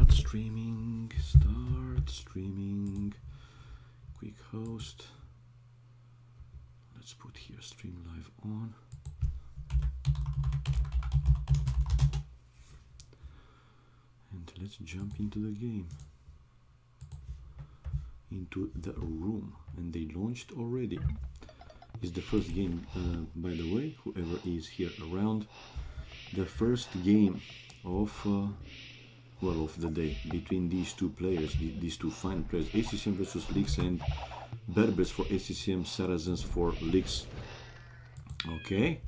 Start streaming, quick host. Let's put here stream live on. And let's jump into the game, into the room. And they launched already. It's the first game, by the way, whoever is here around, the first game of well, of the day between these two players, these two fine players, ACCM versus Lix, and Berbers for ACCM, Saracens for Lix. Okay,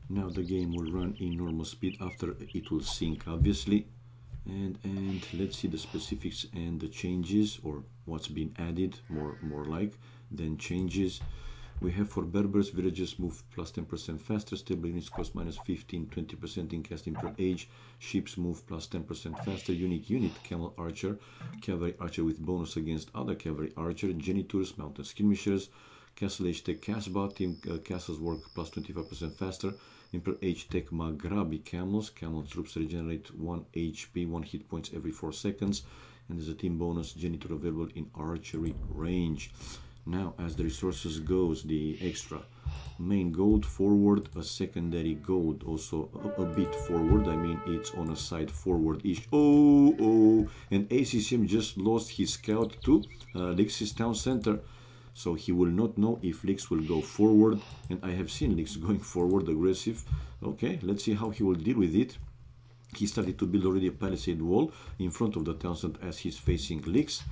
now the game will run in normal speed. After it will sync, obviously, and let's see the specifics and the changes, or what's been added, more like than changes. We have for Berbers, villagers move plus 10% faster, stable units cost minus 15-20% in casting per age, ships move plus 10% faster, unique unit, camel archer, cavalry archer with bonus against other cavalry archer, genitors, mountain skirmishers, castle age tech castbot, team castles work plus 25% faster, Emperor age tech magrabi camels, camel troops regenerate 1 HP, 1 hit points every 4 seconds, and there's a team bonus, genitor available in archery range. Now, as the resources goes, the extra main gold forward, a secondary gold also a bit forward. I mean, it's on a side forward-ish. Oh, and ACCM just lost his scout to Lix's town center. So he will not know if Lix will go forward. And I have seen Lix going forward, aggressive. Okay, let's see how he will deal with it. He started to build already a palisade wall in front of the town center as he's facing Lix.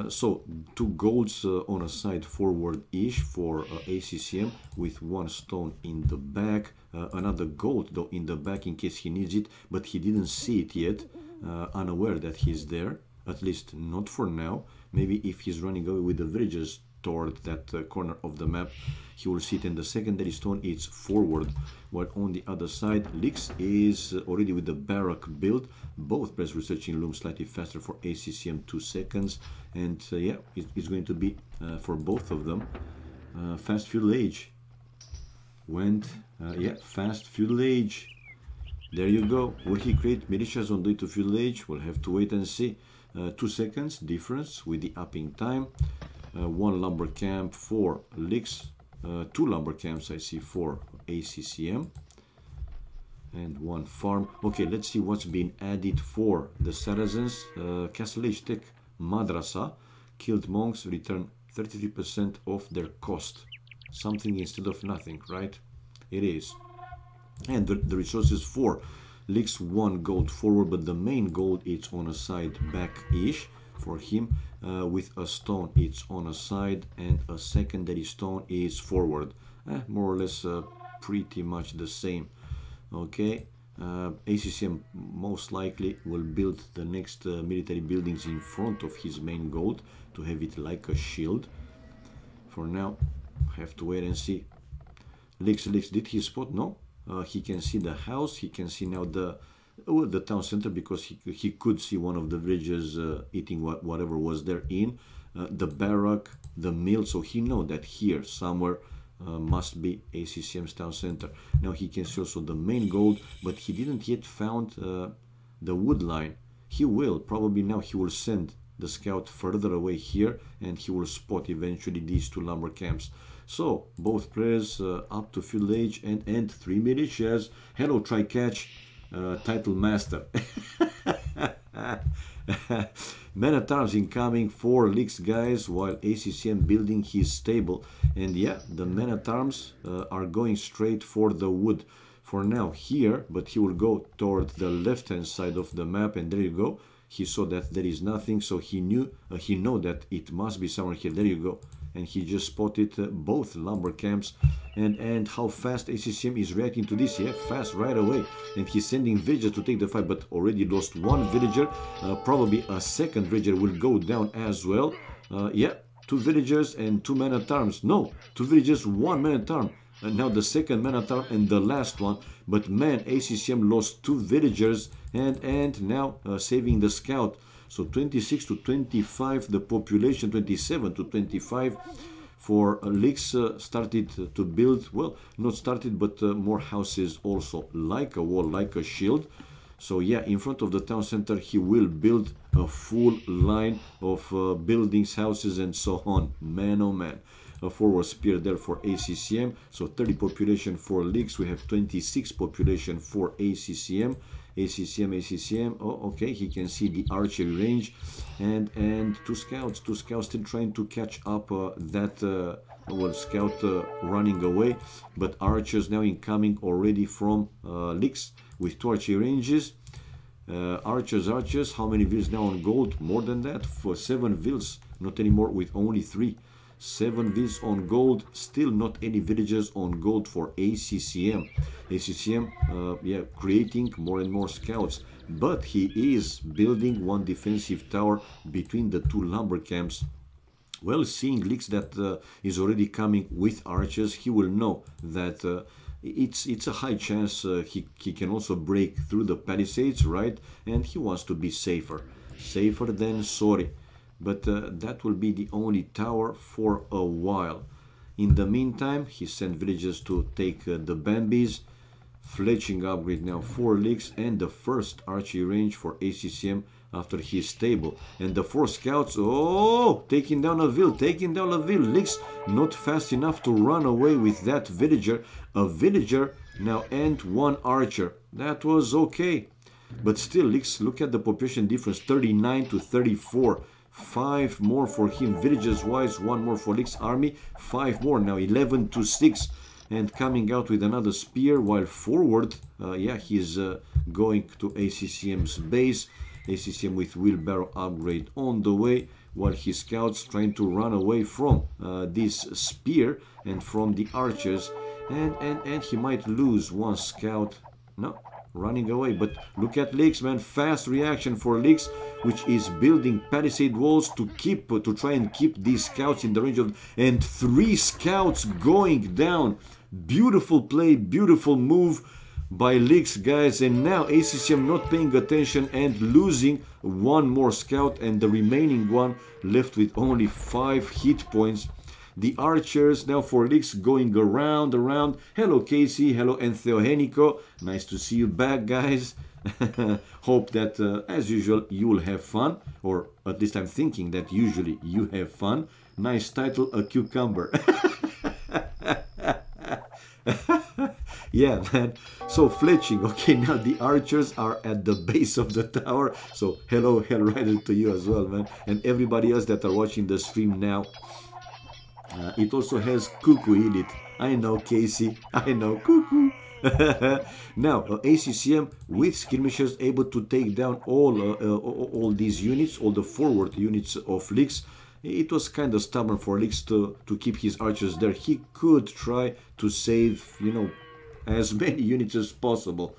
So 2 golds on a side forward-ish for ACCM with 1 stone in the back. Another gold though in the back in case he needs it, but he didn't see it yet, unaware that he's there, at least not for now. Maybe if he's running away with the villagers toward that corner of the map, he will see it, and the secondary stone is forward, while on the other side Lix is already with the barrack build. Both players researching loom slightly faster for ACCM 2 seconds, and yeah, it's going to be for both of them fast feudal age went yeah, fast feudal age. There you go. Will he create militias on the way to feudal age? We'll have to wait and see. 2 seconds difference with the upping time. 1 lumber camp for Lix, 2 lumber camps I see for ACCM, and 1 farm. Okay, let's see what's been added for the Saracens. Castle Age Tech Madrasa, killed monks return 33% of their cost. Something instead of nothing, right? It is. And the resources for Lix, 1 gold forward, but the main gold it's on a side back-ish for him, with a stone it's on a side and a secondary stone is forward. More or less pretty much the same. Okay, ACCM most likely will build the next military buildings in front of his main gold to have it like a shield. For now, have to wait and see. Lix, did he spot? No. He can see the house, he can see now the town center, because he could see one of the villagers eating whatever was there in the barrack, the mill, so he know that here somewhere must be ACCM's town center. Now he can see also the main gold, but he didn't yet found the wood line. He will probably, now he will send the scout further away here, and he will spot eventually these 2 lumber camps. So both players up to feudal age and 3 militias. Hello, try catch. Title master. Men at arms incoming for Lix, guys, while ACCM building his stable. And yeah, the men at arms are going straight for the wood for now here, but he will go toward the left hand side of the map, and there you go. He saw that there is nothing, so he knew he know that it must be somewhere here. There you go. And he just spotted both lumber camps, and how fast ACCM is reacting to this. Yeah, fast right away, and he's sending villagers to take the fight, but already lost 1 villager. Probably a second villager will go down as well. Yeah, 2 villagers and 2 men at arms. No, 2 villagers, 1 man at arm, and now the second man at arm and the last one. But man, ACCM lost 2 villagers, and now saving the scout. So 26 to 25 the population, 27 to 25 for Lix started to build, well, not started, but more houses also, like a wall, like a shield. So yeah, in front of the town center he will build a full line of buildings, houses and so on. Man oh man. A forward spear there for ACCM. So 30 population for leagues. We have 26 population for ACCM. ACCM. Oh, okay, he can see the archery range, and two scouts still trying to catch up that well, scout running away, but archers now incoming already from leagues with 2 archery ranges. Archers, how many vills now on gold? More than that, for 7 vills, not anymore with only 3. 7 vills on gold, still not any villages on gold for ACCM. ACCM, yeah, creating more and more scouts, but he is building 1 defensive tower between the 2 lumber camps. Well, seeing leaks that is already coming with archers, he will know that it's a high chance he can also break through the palisades, right? And he wants to be safer than sorry. But that will be the only tower for a while. In the meantime, he sent villagers to take the Bambis. Fletching upgrade now 4 leagues and the first archery range for ACCM after his stable. And the 4 scouts, oh, taking down a vill. Leaks not fast enough to run away with that villager. A villager now and 1 archer. That was okay. But still, Leaks, look at the population difference, 39 to 34. 5 more for him, villages wise, 1 more for Leaks army, 5 more, now 11 to 6. And coming out with another spear, while forward, yeah, he's going to ACCM's base. ACCM with wheelbarrow upgrade on the way, while his scouts trying to run away from this spear and from the archers. And he might lose 1 scout. No, running away. But look at Leaks, man, fast reaction for Leaks, which is building palisade walls to try and keep these scouts in the range of, and 3 scouts going down. Beautiful play, beautiful move by Leaks, guys. And now ACCM not paying attention and losing 1 more scout, and the remaining one left with only 5 hit points. The archers now for Leaks going around. Hello Casey, hello Entheohenico, nice to see you back, guys. Hope that as usual you will have fun, or at least I'm thinking that usually you have fun. Nice title, a cucumber. Yeah, man. So fletching, okay, now the archers are at the base of the tower. So hello Hellrider to you as well, man, and everybody else that are watching the stream now. It also has cuckoo in it. I know, Casey, I know, cuckoo. Now ACCM with skirmishers able to take down all these units, all the forward units of Leaks. It was kind of stubborn for Leaks to keep his archers there. He could try to save, you know, as many units as possible.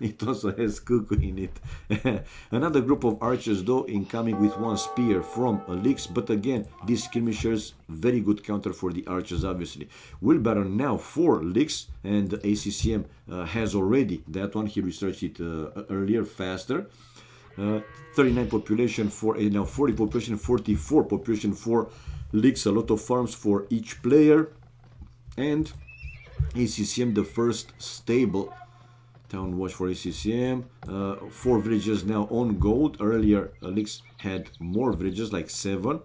It also has cuckoo in it. Another group of archers though incoming with 1 spear from Leaks, but again these skirmishers, very good counter for the archers obviously. Wheelbarrow now for Leaks, and ACCM has already that one, he researched it earlier, faster. 39 population for now 40 population, 44 population for Leaks, a lot of farms for each player. And ACCM the first stable. Town watch for ACCM. 4 villages now on gold. Earlier Leaks had more villages, like 7.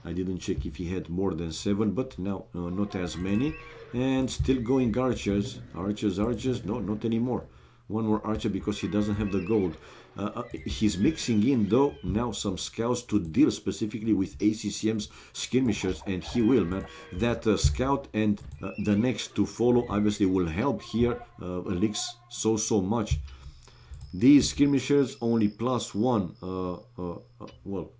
I didn't check if he had more than 7, but now not as many. And still going archers. Archers, no, not anymore. 1 more archer because he doesn't have the gold. He's mixing in though now some scouts to deal specifically with ACCM's skirmishers, and he will, man. That scout and the next to follow obviously will help here Leaks so much. These skirmishers only +1, well,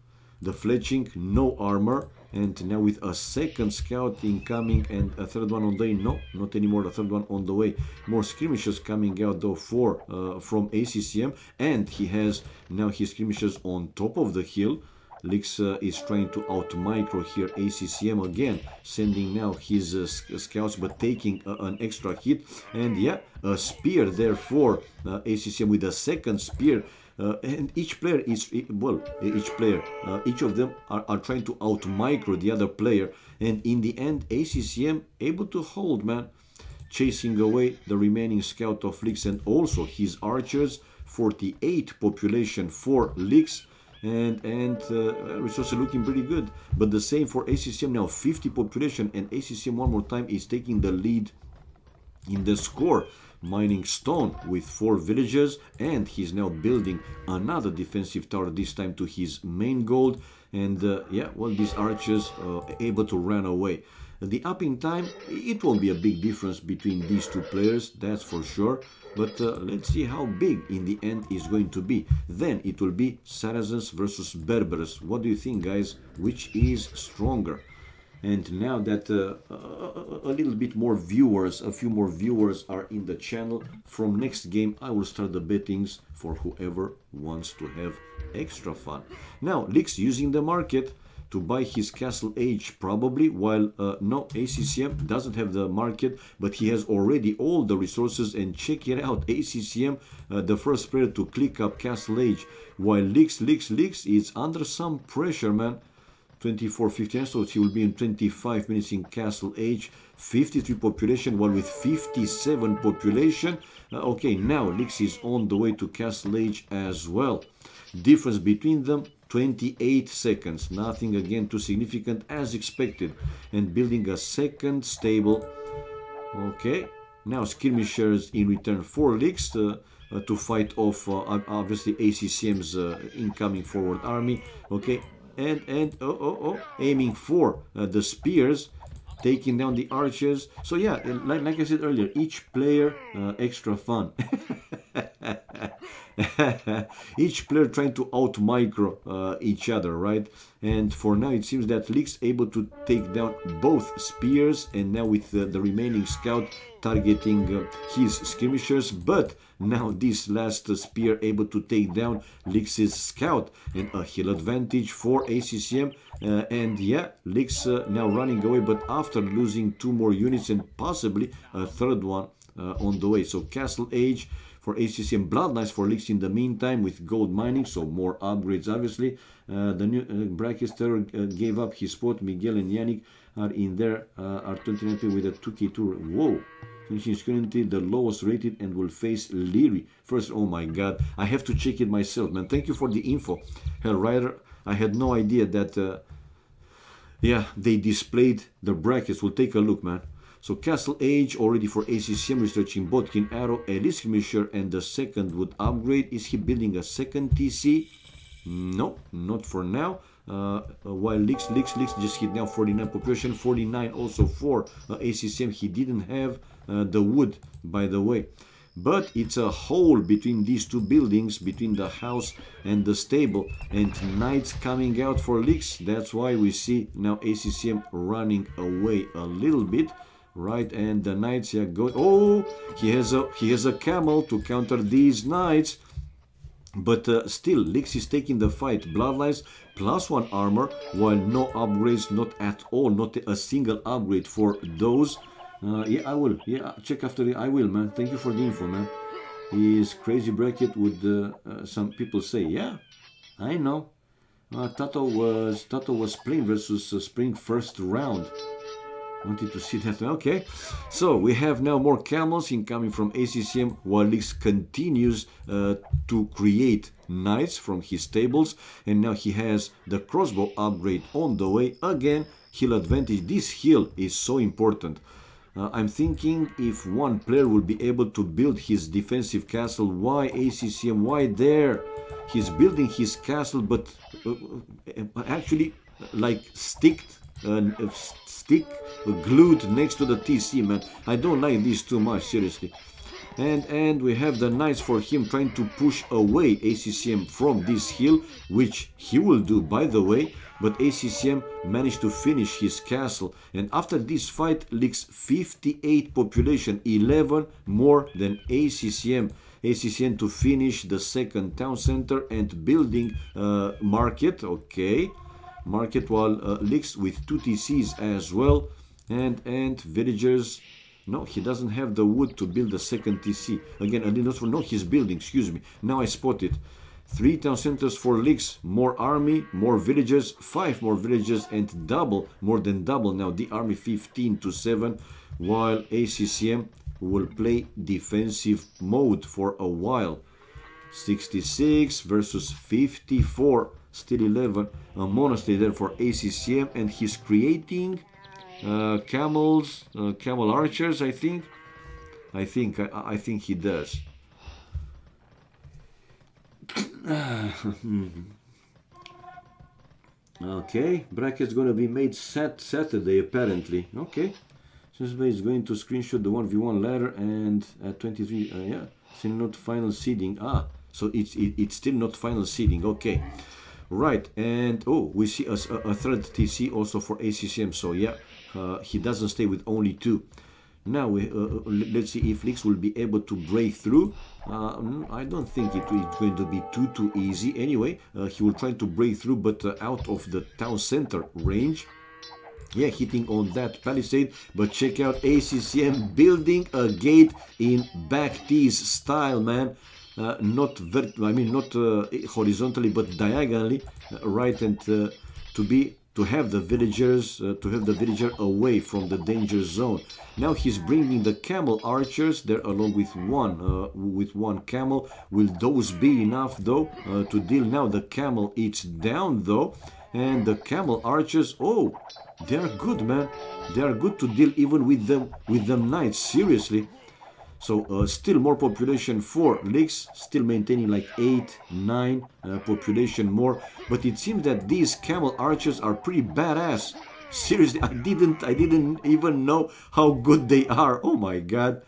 the fletching, no armor. And now with a 2nd scout incoming and a 3rd one on the way. No, not anymore, a 3rd one on the way. More skirmishers coming out though from ACCM. And he has now his skirmishers on top of the hill. Leaks is trying to out-micro here ACCM again, sending now his scouts, but taking an extra hit. And yeah, a spear there for ACCM with a 2nd spear. And each player is, well, each of them are trying to out-micro the other player. And in the end, ACCM able to hold, man, chasing away the remaining scout of Leaks and also his archers 48 population for Lix, and resources looking pretty good. But the same for ACCM now, 50 population, and ACCM one more time is taking the lead in the score, mining stone with 4 villages, and he's now building another defensive tower, this time to his main gold. And yeah, well, these archers able to run away. The upping time, it won't be a big difference between these two players, that's for sure. But let's see how big in the end is going to be. Then it will be Saracens versus Berbers. What do you think, guys? Which is stronger? And now that a little bit more viewers, a few more viewers are in the channel, from next game I will start the bettings for whoever wants to have extra fun. Now, Lix using the market to buy his Castle Age probably, while no, ACCM doesn't have the market, but he has already all the resources. And check it out, ACCM, the first player to click up Castle Age, while Lix is under some pressure, man. 24:59, so he will be in 25 minutes in Castle Age. 53 population, while with 57 population. Okay, now Lix is on the way to Castle Age as well. Difference between them, 28 seconds. Nothing again too significant, as expected. And building a second stable. Okay, now skirmishers in return for Lix to fight off obviously ACCM's incoming forward army. Okay. And aiming for the spears, taking down the archers. So yeah, like I said earlier, each player extra fun. Each player trying to out micro each other, right? And for now it seems that Lix able to take down both spears, and now with the remaining scout targeting his skirmishers. But now this last spear able to take down Lix's scout, and a hill advantage for ACCM. And yeah, Lix now running away, but after losing 2 more units and possibly a third one on the way. So Castle Age for ACCM, Blood Knights for Lix in the meantime with gold mining, so more upgrades obviously. The new Brackester gave up his spot. Miguel and Yannick are in there, are 29 with a 2k tour. Whoa! Finishing currently the lowest rated and will face Leary first. Oh my god, I have to check it myself, man. Thank you for the info, Hellrider. I had no idea that yeah, they displayed the brackets. We'll take a look, man. So Castle Age already for ACCM, researching Botkin Arrow, Elite Skirmisher, and the second would upgrade. Is he building a second TC? No, not for now. While Lix just hit now 49 population, 49 also for ACCM. He didn't have the wood, by the way. But it's a hole between these two buildings, between the house and the stable, and knights coming out for Lix. That's why we see now ACCM running away a little bit, right? And the knights, yeah, go. Oh, he has a camel to counter these knights. But still, Lix is taking the fight. Bloodlines +1 armor, while no upgrades, not at all, not a single upgrade for those. Yeah, I will. Yeah, check after it. I will, man. Thank you for the info, man. His crazy bracket would some people say. Yeah, I know. Tato was playing versus Spring first round. Wanted to see that. Okay, so we have now more camels incoming from ACCM, while Lix continues to create knights from his stables, and now he has the crossbow upgrade on the way. Again, hill advantage. This hill is so important. I'm thinking if one player will be able to build his defensive castle. Why ACCM? Why there? He's building his castle, but actually like stick glued next to the TC, man. I don't like this too much, seriously. And we have the knights for him trying to push away ACCM from this hill, which he will do, by the way. But ACCM managed to finish his castle. And after this fight, Lix 58 population, 11 more than ACCM. ACCM to finish the second town center and building market. Okay, market, while Lix with 2 TCs as well. And villagers. No, he doesn't have the wood to build the second TC. Again, I did not know he's building, excuse me. Now I spot it. 3 town centers for Lix, more army, more villages, 5 more villages, and double, more than double now the army, 15 to 7, while ACCM will play defensive mode for a while. 66 versus 54. Still 11. A monastery there for ACCM, and he's creating camels, camel archers, I think. I think he does. Okay, bracket's gonna be made Saturday apparently. Okay, so is going to screenshot the 1v1 ladder and at 23. Yeah, still not final seeding. Ah, so it's still not final seeding. Okay, right. And oh, we see a third TC also for ACCM. So yeah, he doesn't stay with only 2. Now let's see if Lix will be able to break through. I don't think it's going to be too easy. Anyway, he will try to break through, but out of the town center range. Yeah, hitting on that palisade. But check out ACCM building a gate in back tees style, man. Not horizontally, but diagonally, right, and to have the villagers, away from the danger zone. Now he's bringing the camel archers there along with one camel. Will those be enough though to deal? Now the camel eats down though, and the camel archers, oh, they are good, man. They are good to deal even with them knights. Seriously. So still more population for Lix, still maintaining like 8, 9 population more. But it seems that these camel archers are pretty badass. Seriously, I didn't even know how good they are. Oh my god.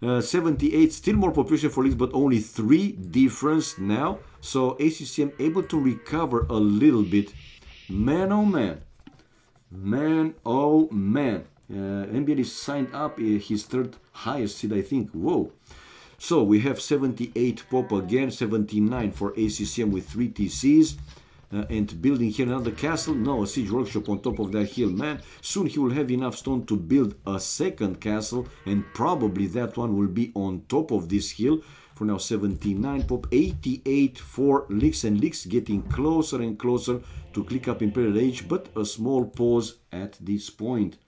78, still more population for Lix, but only 3 difference now. So ACCM able to recover a little bit. Man, oh man. Man, oh man. NBL is signed up, his 3rd highest seed, I think. Whoa. So we have 78 pop again, 79 for ACCM with 3 TCs. And building here another castle. No, a siege workshop on top of that hill, man. Soon he will have enough stone to build a 2nd castle, and probably that one will be on top of this hill. For now, 79 pop, 88 for Lix, and Lix getting closer and closer to click up Imperial Age, but a small pause at this point.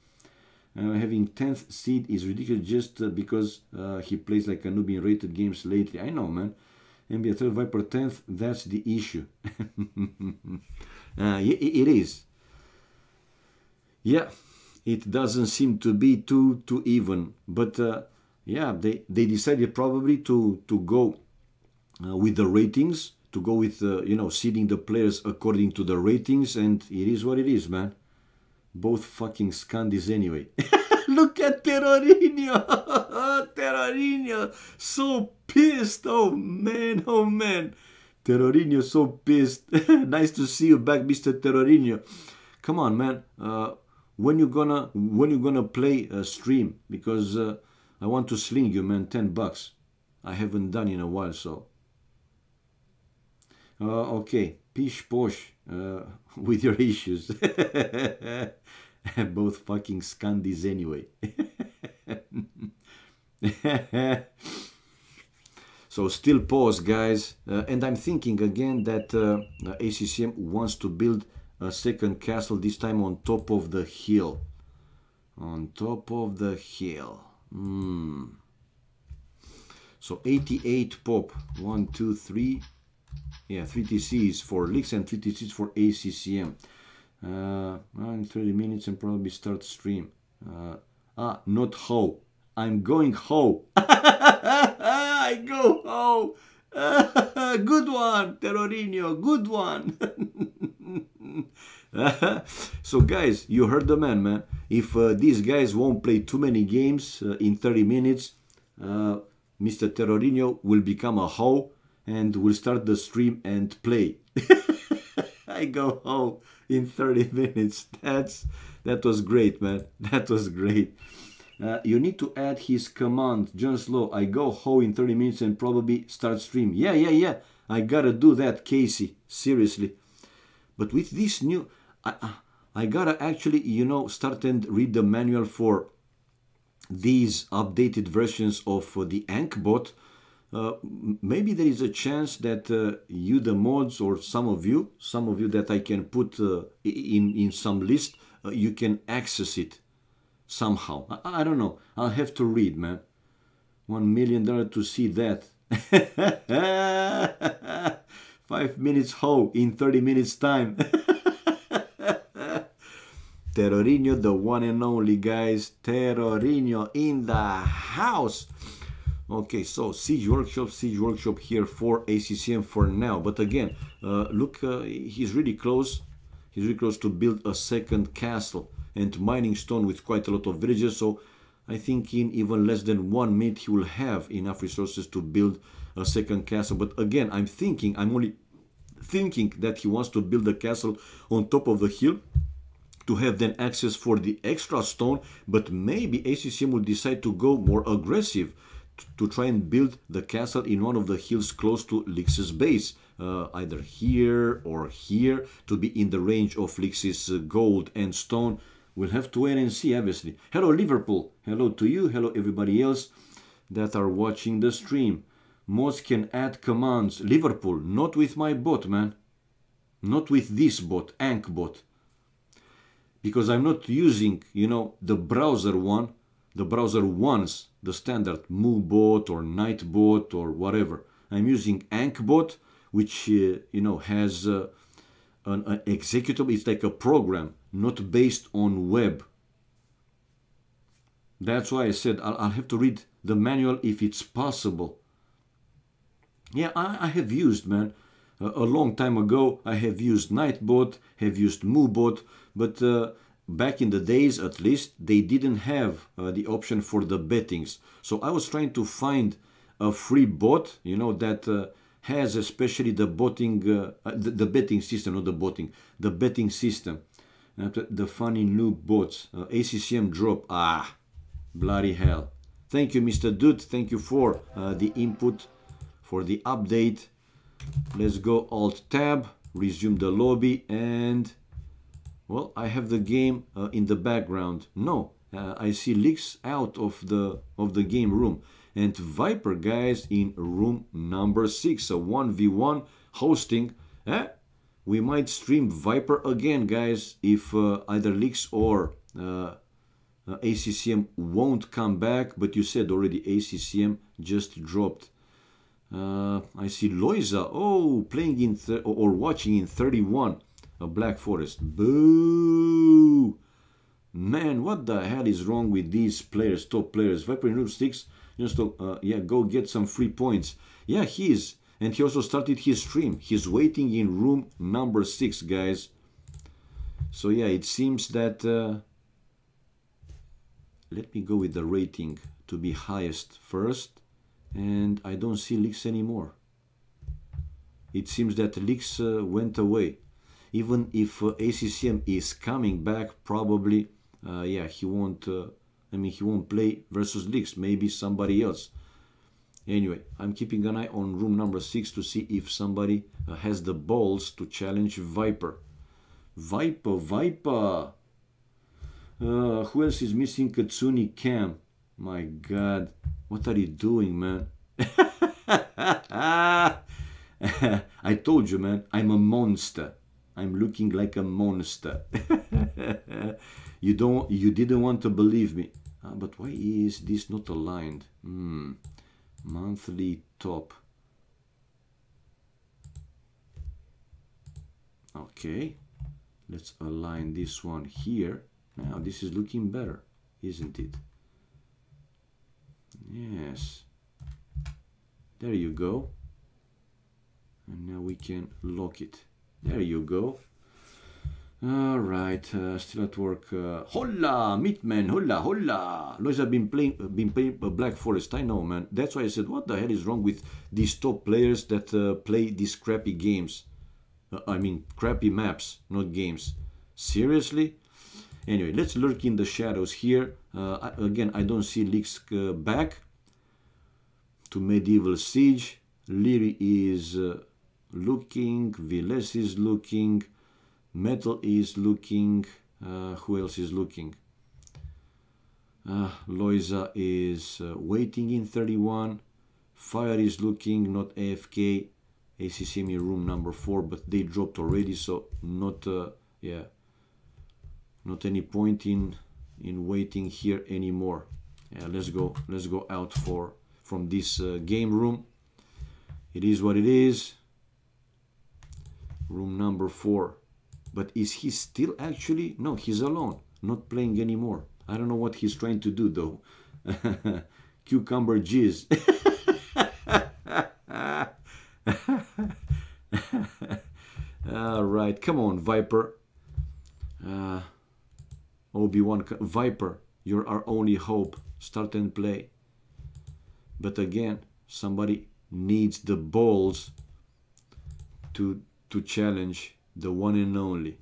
Having 10th seed is ridiculous just because he plays like a noob in rated games lately. I know, man. NBA 12 Viper 10th, that's the issue. It is. Yeah, it doesn't seem to be too even. But yeah, they decided probably to go with the ratings, to go with, seeding the players according to the ratings, and it is what it is, man. Both fucking Scandis anyway. Look at Terrorinho! Terrorinho! So pissed! Oh man, oh man. Terrorinho so pissed. Nice to see you back, Mr. Terrorinho. Come on, man. When you gonna play a stream? Because I want to sling you, man. $10. I haven't done in a while, so. Okay. Pish posh. With your issues. Both fucking Scandis anyway. So still pause, guys. And I'm thinking again that ACCM wants to build a 2nd castle, this time on top of the hill. On top of the hill. So 88 pop. 1, 2, 3. Yeah, 3 TCs for Lix and 3 TCs for ACCM. In 30 minutes and probably start stream. Not ho. I'm going ho. I go ho. Good one, Terrorinho. Good one. So guys, you heard the man. If these guys won't play too many games in 30 minutes, Mr. Terrorinho will become a ho and will start the stream and play. I go home in 30 minutes. That was great, man. That was great. You need to add his command, John Slow. I go home in 30 minutes and probably start stream. Yeah. I gotta do that, Casey. Seriously. But with this new, I gotta actually, start and read the manual for these updated versions of the Ankbot. Maybe there is a chance that you, the mods, or some of you that I can put in some list, you can access it somehow. I don't know. I'll have to read, man. $1 million to see that. 5 minutes ho in 30 minutes time. Terrorinho, the one and only, guys. Terrorinho in the house. Okay, so Siege Workshop here for ACCM for now. But again, look, he's really close. He's really close to build a second castle and mining stone with quite a lot of villagers. So I think in even less than 1 minute he will have enough resources to build a second castle. But again, I'm only thinking that he wants to build a castle on top of the hill to have then access for the extra stone, but maybe ACCM will decide to go more aggressive to try and build the castle in one of the hills close to Lix's base, either here or here, to be in the range of Lix's gold and stone. We'll have to wait and see, obviously. Hello, Liverpool. Hello to you. Hello, everybody else that are watching the stream. Mods can add commands. Liverpool, not with my bot, man. Not with this bot, AnkBot. Because I'm not using, you know, the browser one. The browser wants the standard MooBot or Nightbot or whatever. I'm using AnkBot, which, you know, has an executable. It's like a program, not based on web. That's why I said I'll have to read the manual if it's possible. Yeah, I have used, man. A long time ago, I have used Nightbot, have used MooBot, but back in the days, at least, they didn't have the option for the bettings. So I was trying to find a free bot, you know, that has especially the botting, the betting system, not the botting, the betting system. The funny noob bots, ACCM drop, bloody hell. Thank you, Mr. Dude. Thank you for the input, for the update. Let's go Alt-Tab, resume the lobby, and, well, I have the game in the background. No, I see Lix out of the game room. And Viper, guys, in room number 6, a 1v1 hosting. We might stream Viper again, guys, if either Lix or ACCM won't come back. But you said already ACCM just dropped. I see Loiza, playing in or watching in 31, a Black Forest. Boo! Man, what the hell is wrong with these players, top players? Viper in room 6, just yeah, go get some free points. Yeah, he is. And he also started his stream. He's waiting in room number 6, guys. So yeah, it seems that... let me go with the rating to be highest first. And I don't see Lix anymore. It seems that Lix went away. Even if ACCM is coming back, probably, yeah, he won't, I mean, he won't play versus Lix. Maybe somebody else. Anyway, I'm keeping an eye on room number 6 to see if somebody has the balls to challenge Viper. Viper! Who else is missing? Katsuni Cam. My God. What are you doing, man? I told you, man, I'm a monster. I'm looking like a monster. You didn't want to believe me. But why is this not aligned? Monthly top. Okay. Let's align this one here. Now this is looking better, isn't it? Yes, there you go. And now we can lock it. There you go. All right, still at work. Hola, Meatman, hola, hola. Lois been playing Black Forest. I know, man. That's why I said, what the hell is wrong with these top players that play these crappy games? I mean, crappy maps, not games. Seriously? Anyway, let's lurk in the shadows here. Again, I don't see Lix back to Medieval Siege. Leary is looking. Viles is looking. Metal is looking. Who else is looking? Loiza is waiting in 31. Fire is looking, not AFK. ACCM in room number 4, but they dropped already, so not, yeah. Not any point in waiting here anymore. Yeah, let's go out from this game room. It is what it is. Room number 4. But is he still actually? No, he's alone, not playing anymore. I don't know what he's trying to do though. Cucumber jizz. All right, come on, Viper. Obi-Wan, Viper, you're our only hope. Start and play. But again, somebody needs the balls to challenge the one and only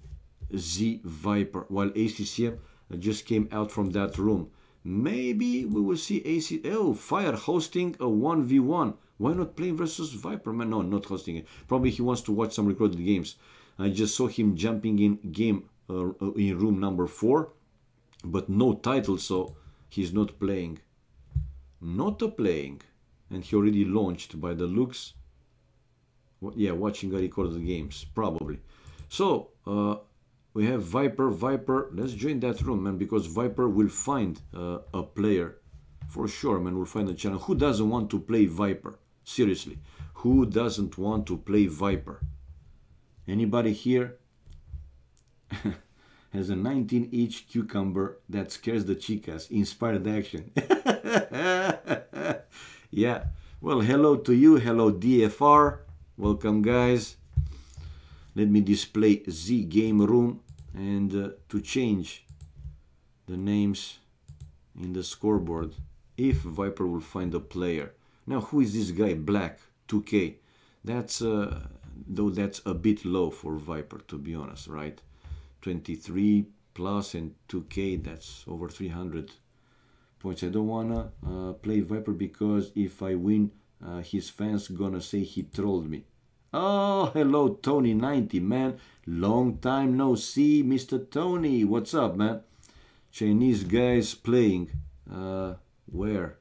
Z Viper. While ACCM just came out from that room. Maybe we will see AC. Oh, Fire hosting a 1v1. Why not play versus Viper? Man, no, not hosting it. Probably he wants to watch some recorded games. I just saw him jumping in game in room number 4, but no title, so he's not playing. Not a playing, and he already launched by the looks. Yeah, watching a recorded games probably. So we have Viper. Let's join that room, man, because Viper will find a player for sure, man. Will find a channel. Who doesn't want to play Viper? Seriously, who doesn't want to play Viper? Anybody here has a 19-inch cucumber that scares the chicas? Inspired action. Yeah. Well, hello to you. Hello, DFR. Welcome, guys. Let me display Z Game Room and to change the names in the scoreboard if Viper will find a player. Now, who is this guy? Black 2K. That's though that's a bit low for Viper, to be honest, right? 23 plus and 2K, that's over 300 points. I don't wanna play Viper because if I win, his fans gonna say he trolled me. Oh, hello, Tony90, man. Long time no see, Mr. Tony. What's up, man? Chinese guys playing. Where?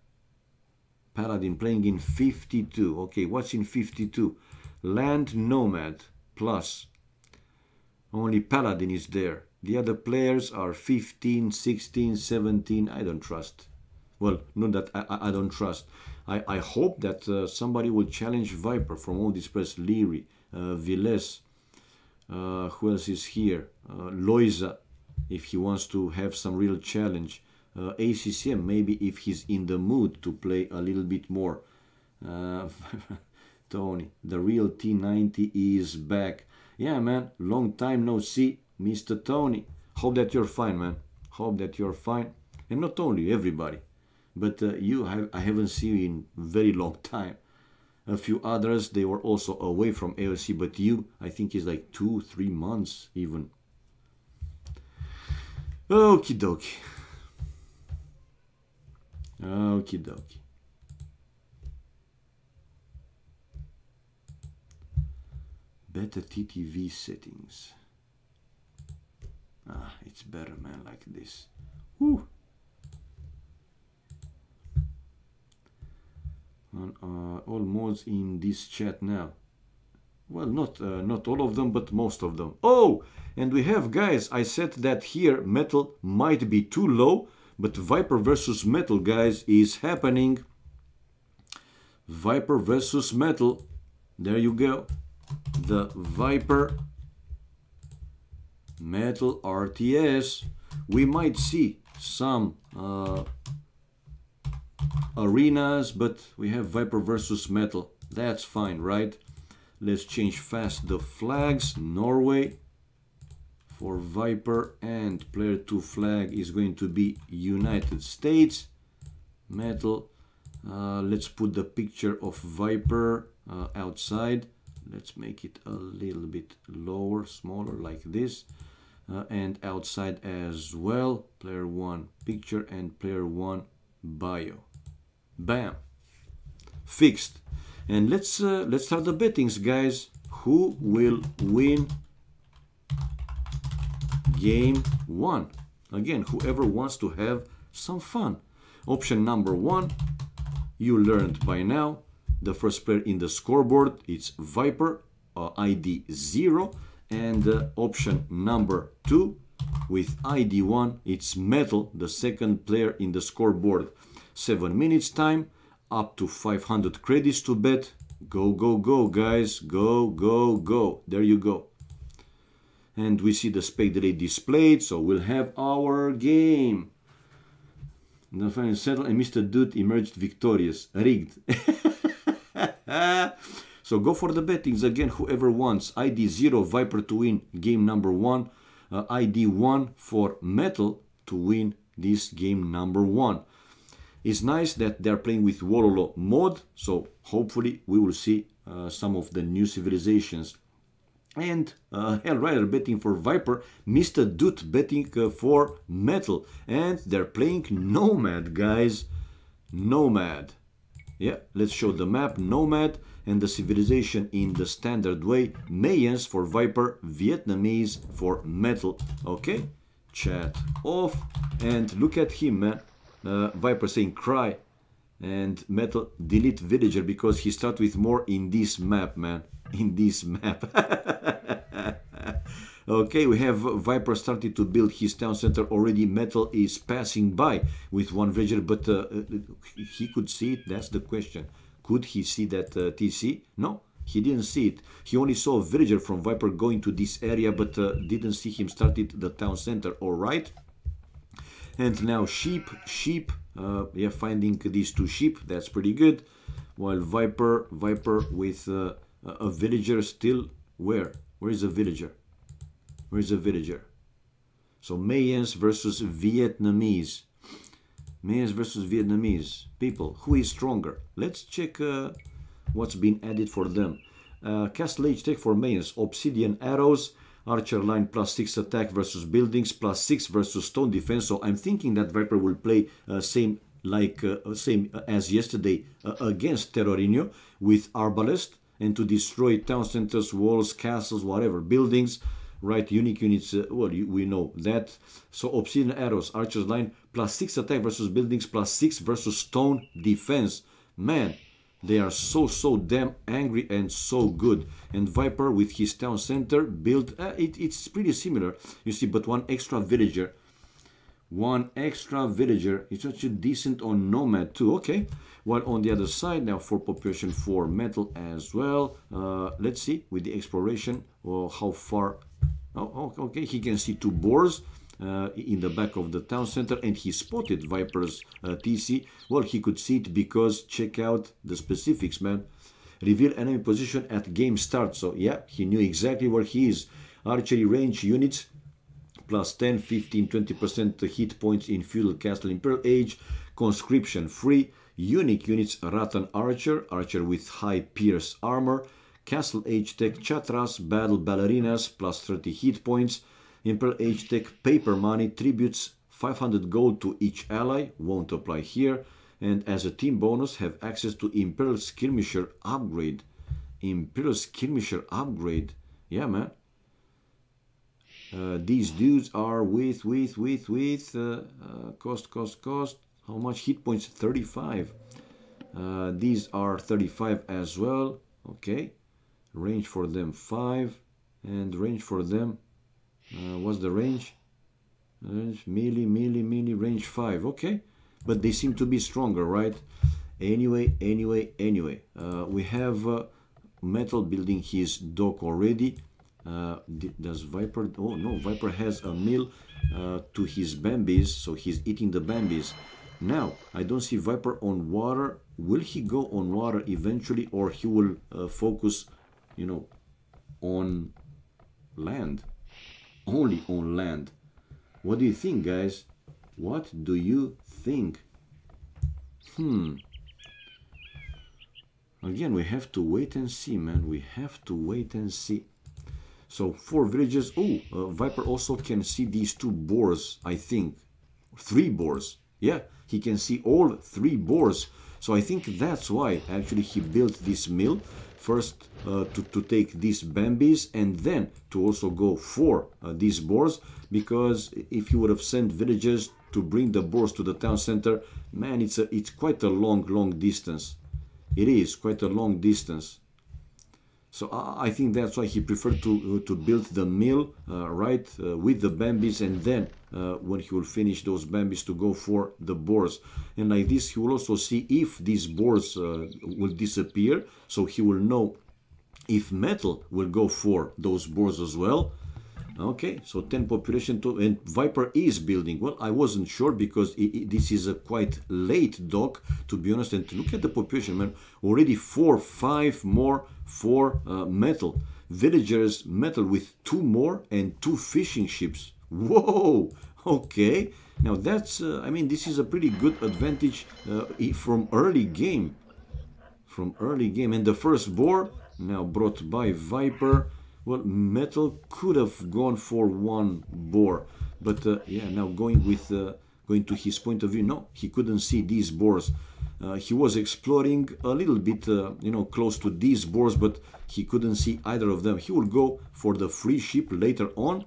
Paladin playing in 52. Okay, what's in 52? Land Nomad plus. Only Paladin is there. The other players are 15, 16, 17. I don't trust. Well, not that I don't trust. I hope that somebody will challenge Viper from all this press. Leary, Villes, who else is here? Loiza, if he wants to have some real challenge. ACCM, maybe if he's in the mood to play a little bit more. Tony, the real T90 is back. Yeah, man, long time no see, Mr. Tony. Hope that you're fine, man. Hope that you're fine. And not only, everybody. But I haven't seen you in very long time. A few others, they were also away from AoC, but you, I think, is like 2-3 months even. Okie dokie. Okie dokie. Better TTV settings. Ah, it's better, man, like this. Whew. On all mods in this chat now. Well, not all of them, but most of them. Oh, and we have, guys, I said that here metal might be too low, but Viper versus metal, guys, is happening. Viper versus metal. There you go. The Viper metal RTS. We might see some arenas, but we have Viper versus metal. That's fine, right? Let's change fast the flags. Norway for Viper, and player 2 flag is going to be United States. Metal. Let's put the picture of Viper outside. Let's make it a little bit lower, smaller, like this. And outside as well. Player 1 picture and player 1 bio. Bam, fixed. And let's start the bettings, guys. Who will win game 1? Again, whoever wants to have some fun. Option number 1, you learned by now. The first player in the scoreboard, it's Viper, ID 0. And option number 2, with ID 1, it's Metal, the second player in the scoreboard. 7 minutes time, up to 500 credits to bet. Go, go, go, guys. Go, go, go. There you go. And we see the spade delay displayed, so we'll have our game. The final settle and Mr. Dude emerged victorious. Rigged. So go for the bettings again, whoever wants. ID 0 Viper to win game number 1. ID 1 for Metal to win this game number 1. It's nice that they're playing with Wololo mode, so hopefully we will see some of the new civilizations. And Hellrider betting for Viper, Mr. Dude betting for Metal. And they're playing Nomad, guys. Nomad. Yeah, let's show the map. Nomad and the civilization in the standard way. Mayans for Viper, Vietnamese for Metal. Okay, chat off. And look at him, man. Viper saying cry. And Metal delete villager because he started with more in this map, man. In this map. Okay, we have Viper started to build his town center already. Metal is passing by with one villager, but he could see it. That's the question. Could he see that TC? No, he didn't see it. He only saw a villager from Viper going to this area, but didn't see him started the town center. All right. And now sheep. Yeah, finding these 2 sheep. That's pretty good. While Viper with a villager still where? Where is the villager? Where is the villager? So Mayans versus Vietnamese. Mayans versus Vietnamese. People, who is stronger? Let's check what's been added for them. Castle Age Tech for Mayans. Obsidian arrows. Archer line +6 attack versus buildings. +6 versus stone defense. So I'm thinking that Viper will play same as yesterday against Terrorinho with Arbalest. And to destroy town centers, walls, castles, whatever, buildings, right? Unique units, well, we know that. So Obsidian arrows, Archer's line, +6 attack versus buildings, +6 versus stone defense. Man, they are so damn angry and so good. And Viper with his town center built, it's pretty similar, you see, but one extra villager. One extra villager. It's actually decent on Nomad too. Okay. While on the other side, now for population for Metal as well. Let's see with the exploration how far. Oh, okay. He can see 2 boars in the back of the town center, and he spotted Viper's TC. Well, he could see it because check out the specifics, man. Reveal enemy position at game start. So yeah, he knew exactly where he is. Archery range units. +10, 15, 20% hit points in Feudal Castle Imperial Age. Conscription free. Unique units Rattan Archer. Archer with high pierce armor. Castle Age Tech Chatras. Battle Ballerinas. +30 hit points. Imperial Age Tech Paper Money. Tributes 500 gold to each ally. Won't apply here. And as a team bonus have access to Imperial Skirmisher upgrade. Imperial Skirmisher upgrade. Yeah, man. These dudes are with cost. How much hit points? 35. These are 35 as well. Okay. Range for them 5. And range for them, what's the range? Melee, range 5. Okay. But they seem to be stronger, right? Anyway. We have Metal building his dock already. Does Viper? Oh no, Viper has a meal to his Bambis, so he's eating the Bambis. Now, I don't see Viper on water. Will he go on water eventually, or he will focus, you know, on land? Only on land. What do you think, guys? What do you think? Again, we have to wait and see, man. We have to wait and see. So 4 villages. Oh, Viper also can see these 2 boars, I think. 3 boars. Yeah, he can see all 3 boars. So I think that's why actually he built this mill. First to take these Bambis, and then to also go for these boars. Because if you would have sent villagers to bring the boars to the town center, man, it's quite a long distance. It is quite a long distance. So I think that's why he preferred to build the mill, right, with the Bambis, and then when he will finish those Bambis to go for the boars. And like this, he will also see if these boars will disappear, so he will know if metal will go for those boars as well. Okay, so 10 population and Viper is building. Well, I wasn't sure because this is a quite late dock, to be honest. And look at the population, man. Already 4, 5 more for metal. Villagers metal with 2 more and 2 fishing ships. Whoa, okay. Now that's, I mean, this is a pretty good advantage from early game. From early game. And the first boar, now brought by Viper. Well, metal could have gone for 1 boar, but yeah, now going to his point of view, no, he couldn't see these boars. He was exploring a little bit, you know, close to these boars, but he couldn't see either of them. He will go for the free ship later on.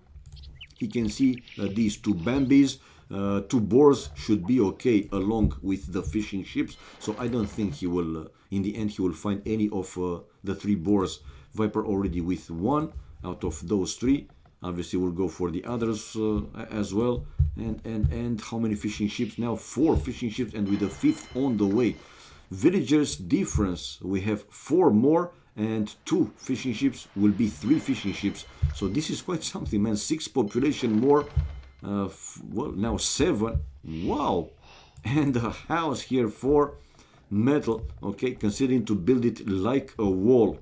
He can see these 2 Bambis. 2 boars should be okay along with the fishing ships. So I don't think he will, in the end, he will find any of the 3 boars. Viper already with 1 out of those 3. Obviously we'll go for the others as well. And how many fishing ships? Now 4 fishing ships, and with the 5th on the way. Villagers difference, we have 4 more, and 2 fishing ships will be 3 fishing ships. So this is quite something, man. 6 population more. Well, now 7. Wow. And a house here for metal. Okay, considering to build it like a wall.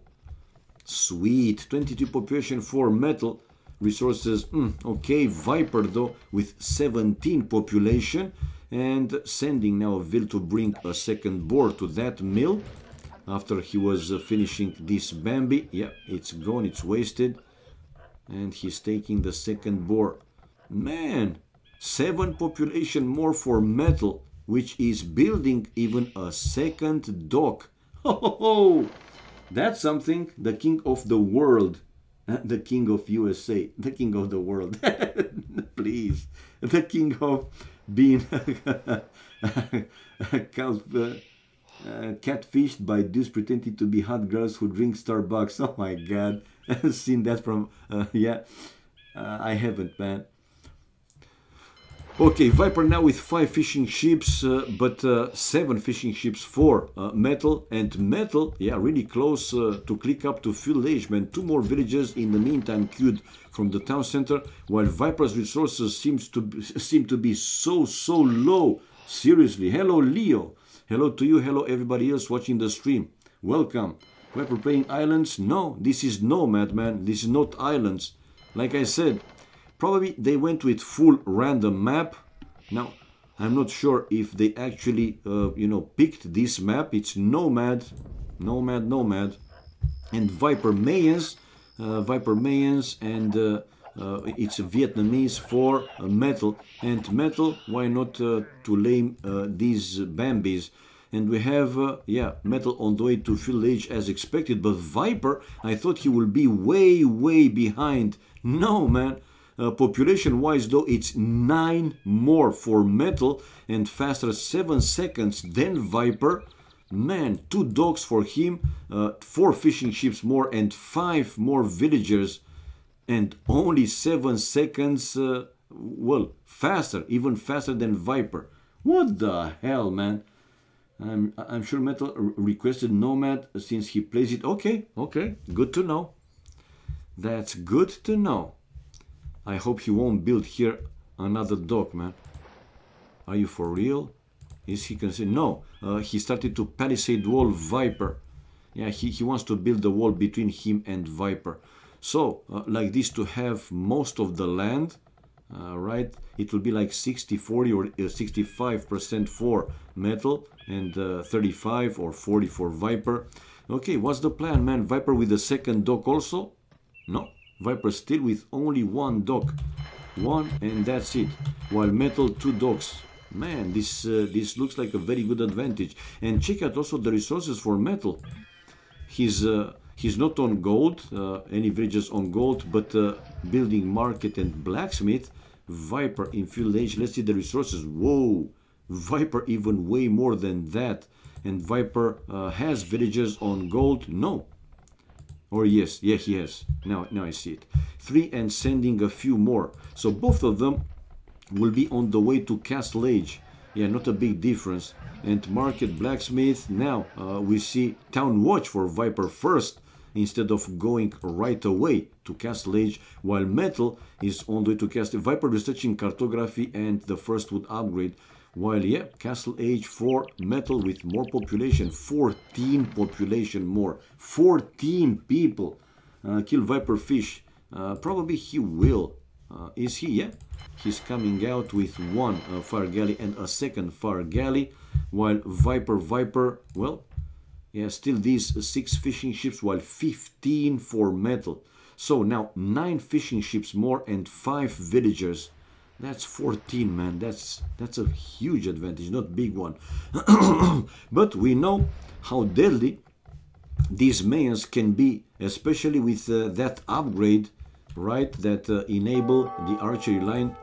Sweet. 22 population for metal. Resources, okay. Viper though with 17 population, and sending now a Vil to bring a second boar to that mill after he was finishing this Bambi. Yeah, it's gone, it's wasted, and he's taking the second boar. Man, 7 population more for metal, which is building even a second dock. Oh, that's something. The king of the world, the king of USA, the king of the world. Please, the king of being catfished by dudes pretending to be hot girls who drink Starbucks. Oh my god, I've seen that from yeah. I haven't, man. Okay, Viper now with 5 fishing ships, but 7 fishing ships for metal, and metal, yeah, really close to click up to full age, man. 2 more villages in the meantime queued from the town center, while Viper's resources seem to be so low. Seriously. Hello, Leo. Hello to you. Hello, everybody else watching the stream. Welcome. Viper playing islands? No, this is Nomad, man. This is not islands. Like I said, probably they went with full random map. Now, I'm not sure if they actually, you know, picked this map. It's Nomad, and Viper Mayans, and it's Vietnamese for metal. And metal, why not to lame these Bambis? And we have, yeah, metal on the way to full age as expected. But Viper, I thought he will be way behind. No, man. Population-wise, though, it's 9 more for metal and faster 7 seconds than Viper. Man, 2 docks for him, 4 fishing ships more, and 5 more villagers, and only 7 seconds, well, faster, even faster than Viper. What the hell, man? I'm sure Metal requested Nomad since he plays it. Okay, good to know. That's good to know. I hope he won't build here another dock, man. Are you for real? Is he considering? No, he started to palisade wall Viper. Yeah, he wants to build the wall between him and Viper. So, like this, to have most of the land, right? It will be like 60-40 or 65% for metal and 35 or 40 for Viper. Okay, what's the plan, man? Viper with the second dock also? No. Viper still with only 1 dock. 1, and that's it. While metal, 2 docks. Man, this looks like a very good advantage. And check out also the resources for metal. He's not on gold, any villages on gold, but building market and blacksmith. Viper in full age. Let's see the resources. Whoa, Viper even way more than that. And Viper has villages on gold. No. Or yes, yeah, he has. Now I see it. 3 and sending a few more. So both of them will be on the way to Castle Age. Yeah, not a big difference. And Market Blacksmith. Now we see Town Watch for Viper first, instead of going right away to Castle Age, while Metal is on the way to Castle. Viper researching Cartography and the first wood upgrade. While, yeah, Castle Age for Metal with more population. 14 population more. 14 people. Kill Viper Fish. Probably he will. Is he? Yeah. He's coming out with one fire galley and a second fire galley. While Viper, well, yeah, still these 6 fishing ships, while 15 for Metal. So now 9 fishing ships more and 5 villagers. That's 14, man. That's a huge advantage, not big one. But we know how deadly these Mayans can be, especially with that upgrade, right? That enable the archery line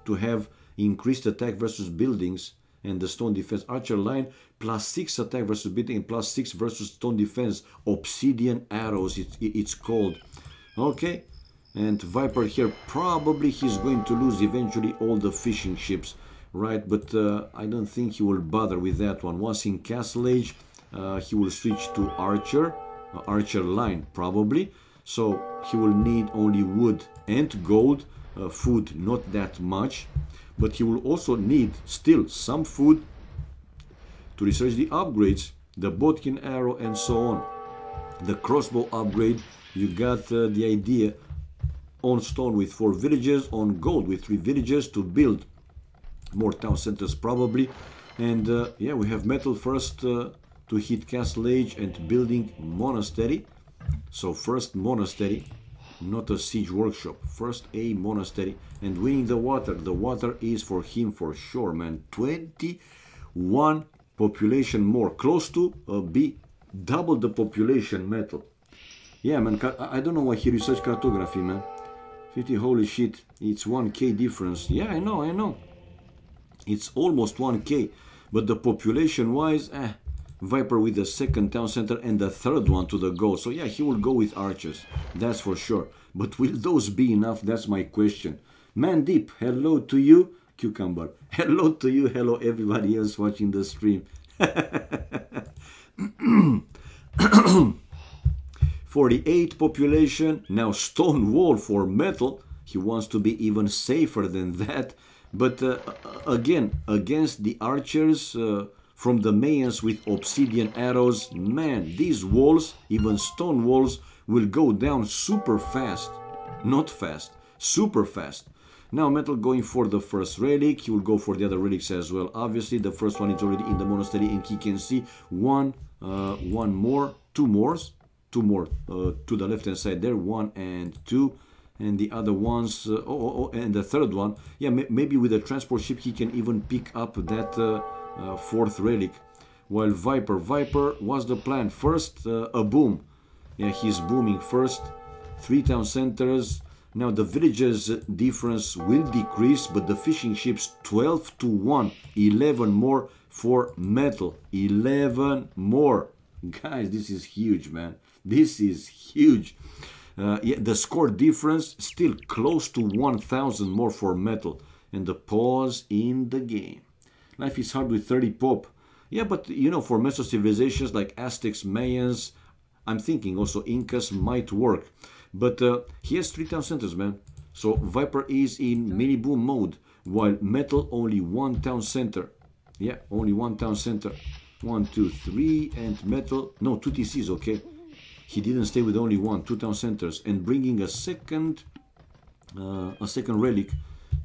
to have increased attack versus buildings and the stone defense. Archer line +6 attack versus building and +6 versus stone defense. Obsidian arrows, it's called. Okay. And Viper here, probably he's going to lose eventually all the fishing ships, right? But I don't think he will bother with that one. Once in Castle Age, he will switch to Archer, Archer line probably. So he will need only wood and gold, food not that much. But he will also need still some food to research the upgrades, the Bodkin arrow and so on. The crossbow upgrade, you got the idea. On stone with 4 villages, on gold with 3 villages to build more town centers probably. And yeah, we have Metal first to hit Castle Age and building monastery. So first monastery, not a siege workshop. First a monastery and winning the water. The water is for him for sure, man. 21 population more, close to be double the population Metal. Yeah, man, I don't know why he researched cartography, man. 50, holy shit, it's 1k difference. Yeah, I know. It's almost 1k. But the population wise, Viper with the second town center and the third one to the goal. So yeah, he will go with archers. That's for sure. But will those be enough? That's my question. Man Deep, hello to you. Cucumber. Hello to you. Hello everybody else watching the stream. 48 population, now stone wall for Metal. He wants to be even safer than that. But again, against the archers from the Mayans with obsidian arrows, man, these walls, even stone walls, will go down super fast. Not fast, super fast. Now Metal going for the first relic. He will go for the other relics as well. Obviously, the first one is already in the monastery and he can see two more to the left hand side there, 1 and 2, and the other ones and the third one, yeah, maybe with a transport ship he can even pick up that 4th relic. While Viper, what's the plan? First a boom, yeah, he's booming first. 3 town centers. Now the villages difference will decrease, but the fishing ships 12 to 1, 11 more for Metal. 11 more, guys, this is huge, man. This is huge. Yeah, the score difference still close to 1000 more for Metal. And the pause in the game. Life is hard with 30 pop. Yeah, but you know, for Meso civilizations like Aztecs, Mayans, I'm thinking also Incas might work. But he has 3 town centers, man. So Viper is in mini boom mode, while Metal only 1 town center. Yeah, only 1 town center. 1, 2, 3, and Metal, no, 2 TCs, okay. He didn't stay with only 1, 2 town centers, and bringing a second relic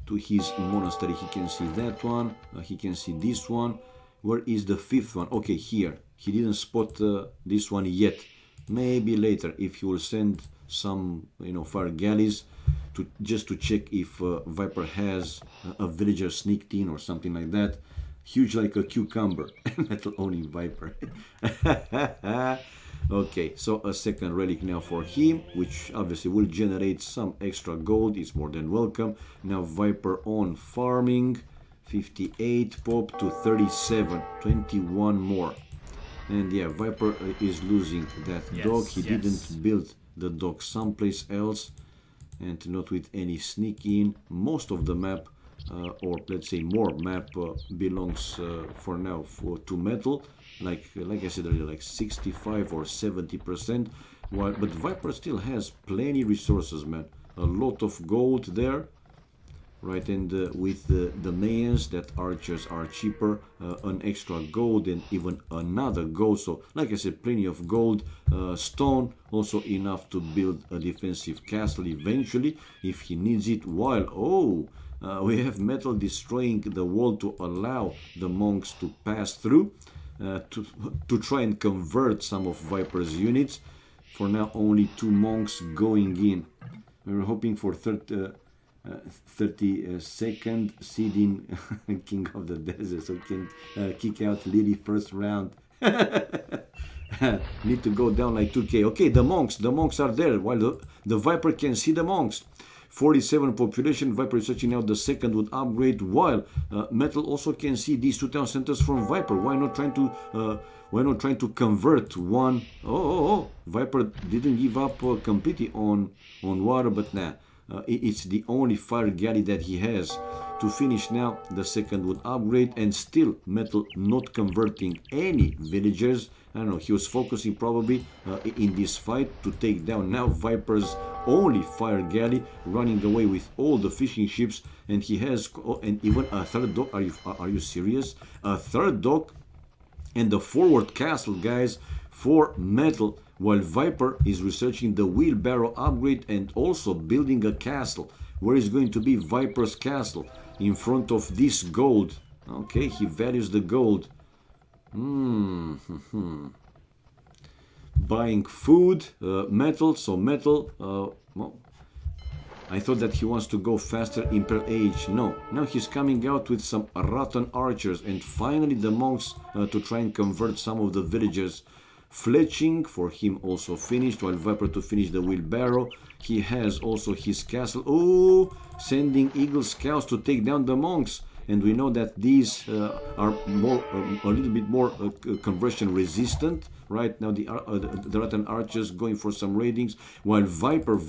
to his monastery. He can see that one, he can see this one. Where is the 5th one? Okay, here. He didn't spot this one yet. Maybe later, if he will send some, you know, fire galleys to just to check if Viper has a villager sneaked in or something like that. Huge like a cucumber. Metal only Viper. Okay, so a second relic now for him, which obviously will generate some extra gold. It's more than welcome. Now Viper on farming. 58 pop to 37. 21 more. And yeah, Viper is losing that dog. He didn't build the dog someplace else, and not with any sneak in. Most of the map, or let's say more map, belongs for now to metal. Like I said earlier, like 65 or 70%. But Viper still has plenty resources, man. A lot of gold there. Right, and with the mayans, that archers are cheaper, an extra gold and even another gold. So, like I said, plenty of gold, stone, also enough to build a defensive castle eventually, if he needs it. While, we have metal destroying the wall to allow the monks to pass through, to try and convert some of Viper's units. For now, only 2 monks going in. We were hoping for 32nd seeding King of the Desert, so can kick out Lily first round. Need to go down like 2k. Okay, the monks are there, while the Viper can see the monks. 47 population. Viper is searching out the second would upgrade, while metal also can see these 2 town centers from Viper. Why not trying to convert one? Viper didn't give up completely on water, but nah. It's the only fire galley that he has to finish now. The second would upgrade, and still metal not converting any villagers. I don't know, he was focusing probably in this fight to take down now Viper's only fire galley, running away with all the fishing ships, and he has and even a third dock. Are you serious? A third dock and the forward castle, guys, for metal. While Viper is researching the wheelbarrow upgrade and also building a castle. Where is going to be Viper's castle? In front of this gold. Okay, he values the gold. Buying food, metal. So metal, well, I thought that he wants to go faster Imperial Age. No, now he's coming out with some rotten archers. And finally the monks to try and convert some of the villagers. Fletching for him also finished, while Viper to finish the wheelbarrow. He has also his castle. Sending Eagle Scouts to take down the monks. And we know that these are more, a little bit more conversion resistant. Right now the Rattan archers going for some raidings, while Viper,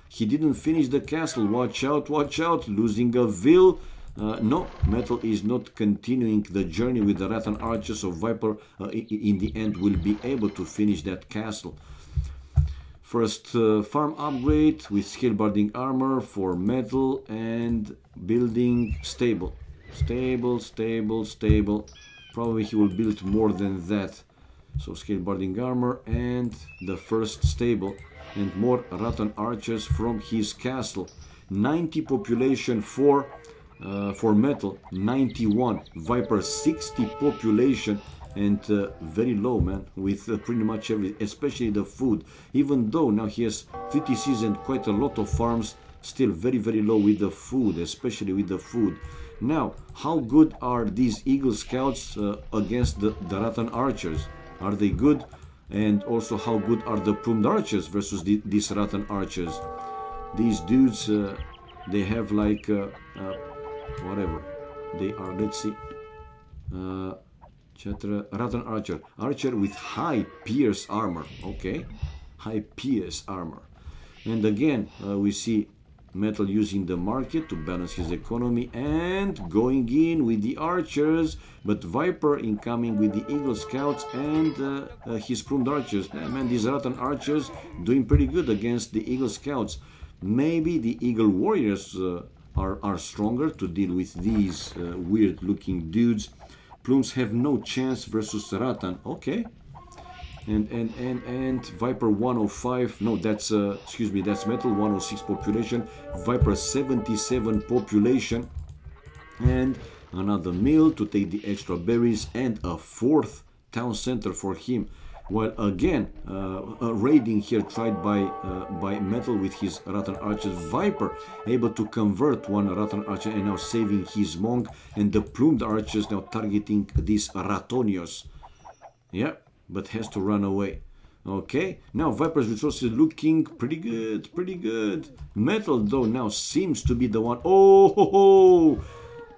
he didn't finish the castle. Watch out, losing a Ville. No, metal is not continuing the journey with the Rattan archers, so Viper in the end will be able to finish that castle. First farm upgrade with scalebarding armor for metal and building stable. Probably he will build more than that. So scalebarding armor and the first stable, and more Rattan archers from his castle. 90 population for metal, 91. Viper 60 population, and very low, man, with pretty much every, especially the food. Even though now he has 50 season, quite a lot of farms, still very low with the food, especially with the food. Now, how good are these Eagle Scouts against the Rattan archers? Are they good? And also, how good are the plumed archers versus these Rattan archers? These dudes, they have like whatever they are. Let's see. Rattan archer with high pierce armor. Okay, high pierce armor. And again, we see metal using the market to balance his economy and going in with the archers, but Viper incoming with the Eagle Scouts and his plumed archers. Man, these Rattan archers doing pretty good against the Eagle Scouts. Maybe the Eagle Warriors are stronger to deal with these weird looking dudes. Plumes have no chance versus Rattan. Okay. And Viper 105, no, that's excuse me, that's metal. 106 population, Viper 77 population, and another mill to take the extra berries, and a fourth town center for him. While again, a raiding here tried by metal with his Rattan archers. Viper able to convert one Rattan archer and now saving his monk, and the plumed archers now targeting these Ratonios. Yeah, but has to run away. Okay, now Viper's resources looking pretty good, pretty good. Metal though now seems to be the one. Oh,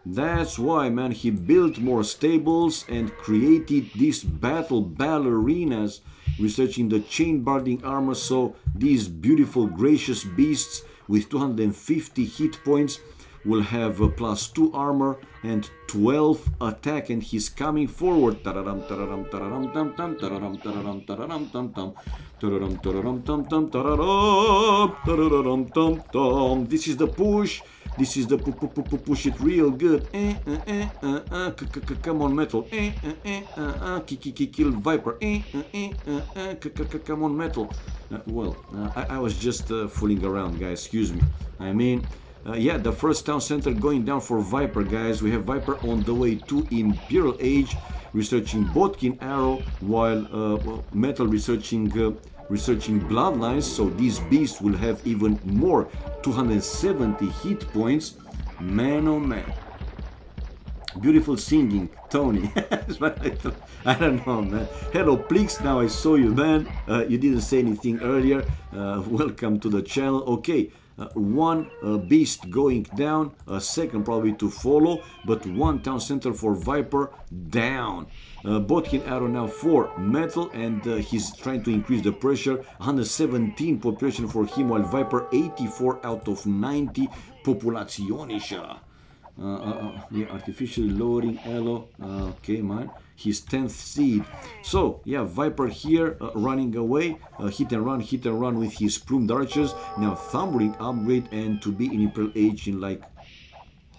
That's why, man, he built more stables and created these battle ballerinas, researching the chain barding armor, so these beautiful gracious beasts with 250 hit points will have +2 armor and 12 attack, and he's coming forward. This is the push. This is the push it real good. Come on, Metal. Kill Viper. Come on, Metal. Well, I was just fooling around, guys. Excuse me. I mean, yeah, the first town center going down for Viper, guys. We have Viper on the way to Imperial Age, researching Bodkin Arrow, while Metal researching Bloodlines. So these beasts will have even more 270 hit points. Man, oh man. Beautiful singing, Tony. I don't know, man. Hello, Plix. Now I saw you, man. You didn't say anything earlier. Welcome to the channel. Okay. One beast going down, a second probably to follow, but one town center for Viper down. Bodkin Arrow now for Metal, and he's trying to increase the pressure. 117 population for him, while Viper 84 out of 90 populationische. Yeah, artificially lowering Elo. Okay, man. His 10th seed. So, yeah, Viper here running away. Hit and run with his plumed archers. Now, Thumbring upgrade, and to be in Imperial Age in like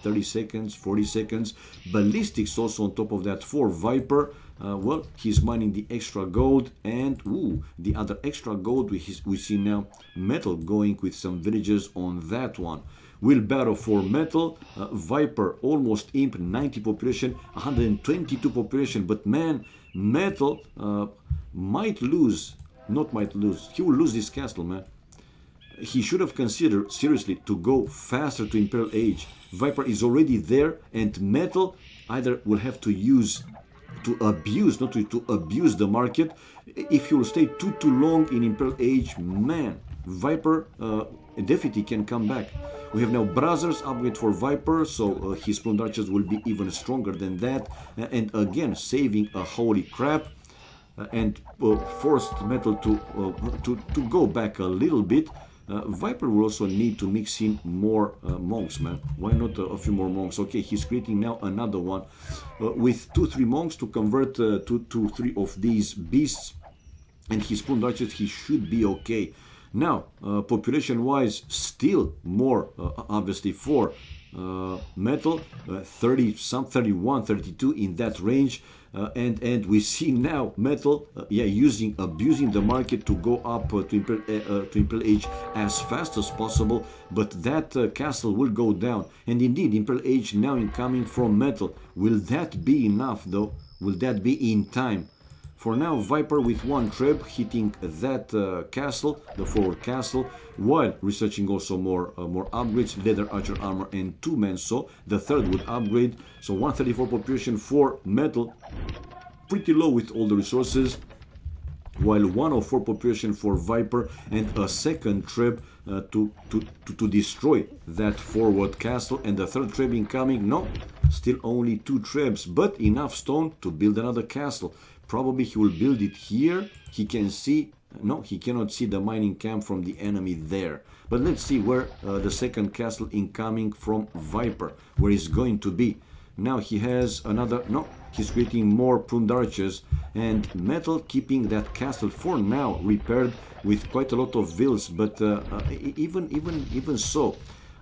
30 seconds, 40 seconds. Ballistics also on top of that for Viper. Well, he's mining the extra gold, and ooh, the other extra gold we see now Metal going with some villages on that one. Wheelbarrow for Metal, Viper almost imp, 90 population, 122 population, but man, Metal might lose, he will lose this castle, man. He should have considered seriously to go faster to Imperial Age. Viper is already there, and Metal either will have to use, to abuse, not to abuse the market. If he will stay too long in Imperial Age, man, Viper definitely can come back. We have now Brothers upgrade for Viper, so his plumed archers will be even stronger than that, and again saving a holy crap, and forced Metal to go back a little bit. Viper will also need to mix in more monks, man. Why not a few more monks? Okay, he's creating now another one with 2-3 monks to convert 2-3 of these beasts, and his plumed archers, he should be okay. Now, population-wise, still more, obviously, for Metal, 30-some, 31, 32 in that range, and we see now Metal, yeah, abusing the market to go up to Imperial Age as fast as possible, but that castle will go down, and indeed, Imperial Age now incoming from Metal. Will that be enough, though? Will that be in time? For now, Viper with one treb hitting that castle, the forward castle, while researching also more upgrades, leather archer armor and 2-man saw. The third would upgrade, so 134 population for Metal, pretty low with all the resources, while 104 population for Viper and a second treb to destroy that forward castle, and the third treb incoming. No, still only 2 trebs, but enough stone to build another castle. Probably he will build it here. He can see, no, he cannot see the mining camp from the enemy there. But let's see where the second castle incoming from Viper, where it's going to be. Now he has another, no, he's creating more plumed archers, and Metal keeping that castle for now repaired with quite a lot of vills. But even so,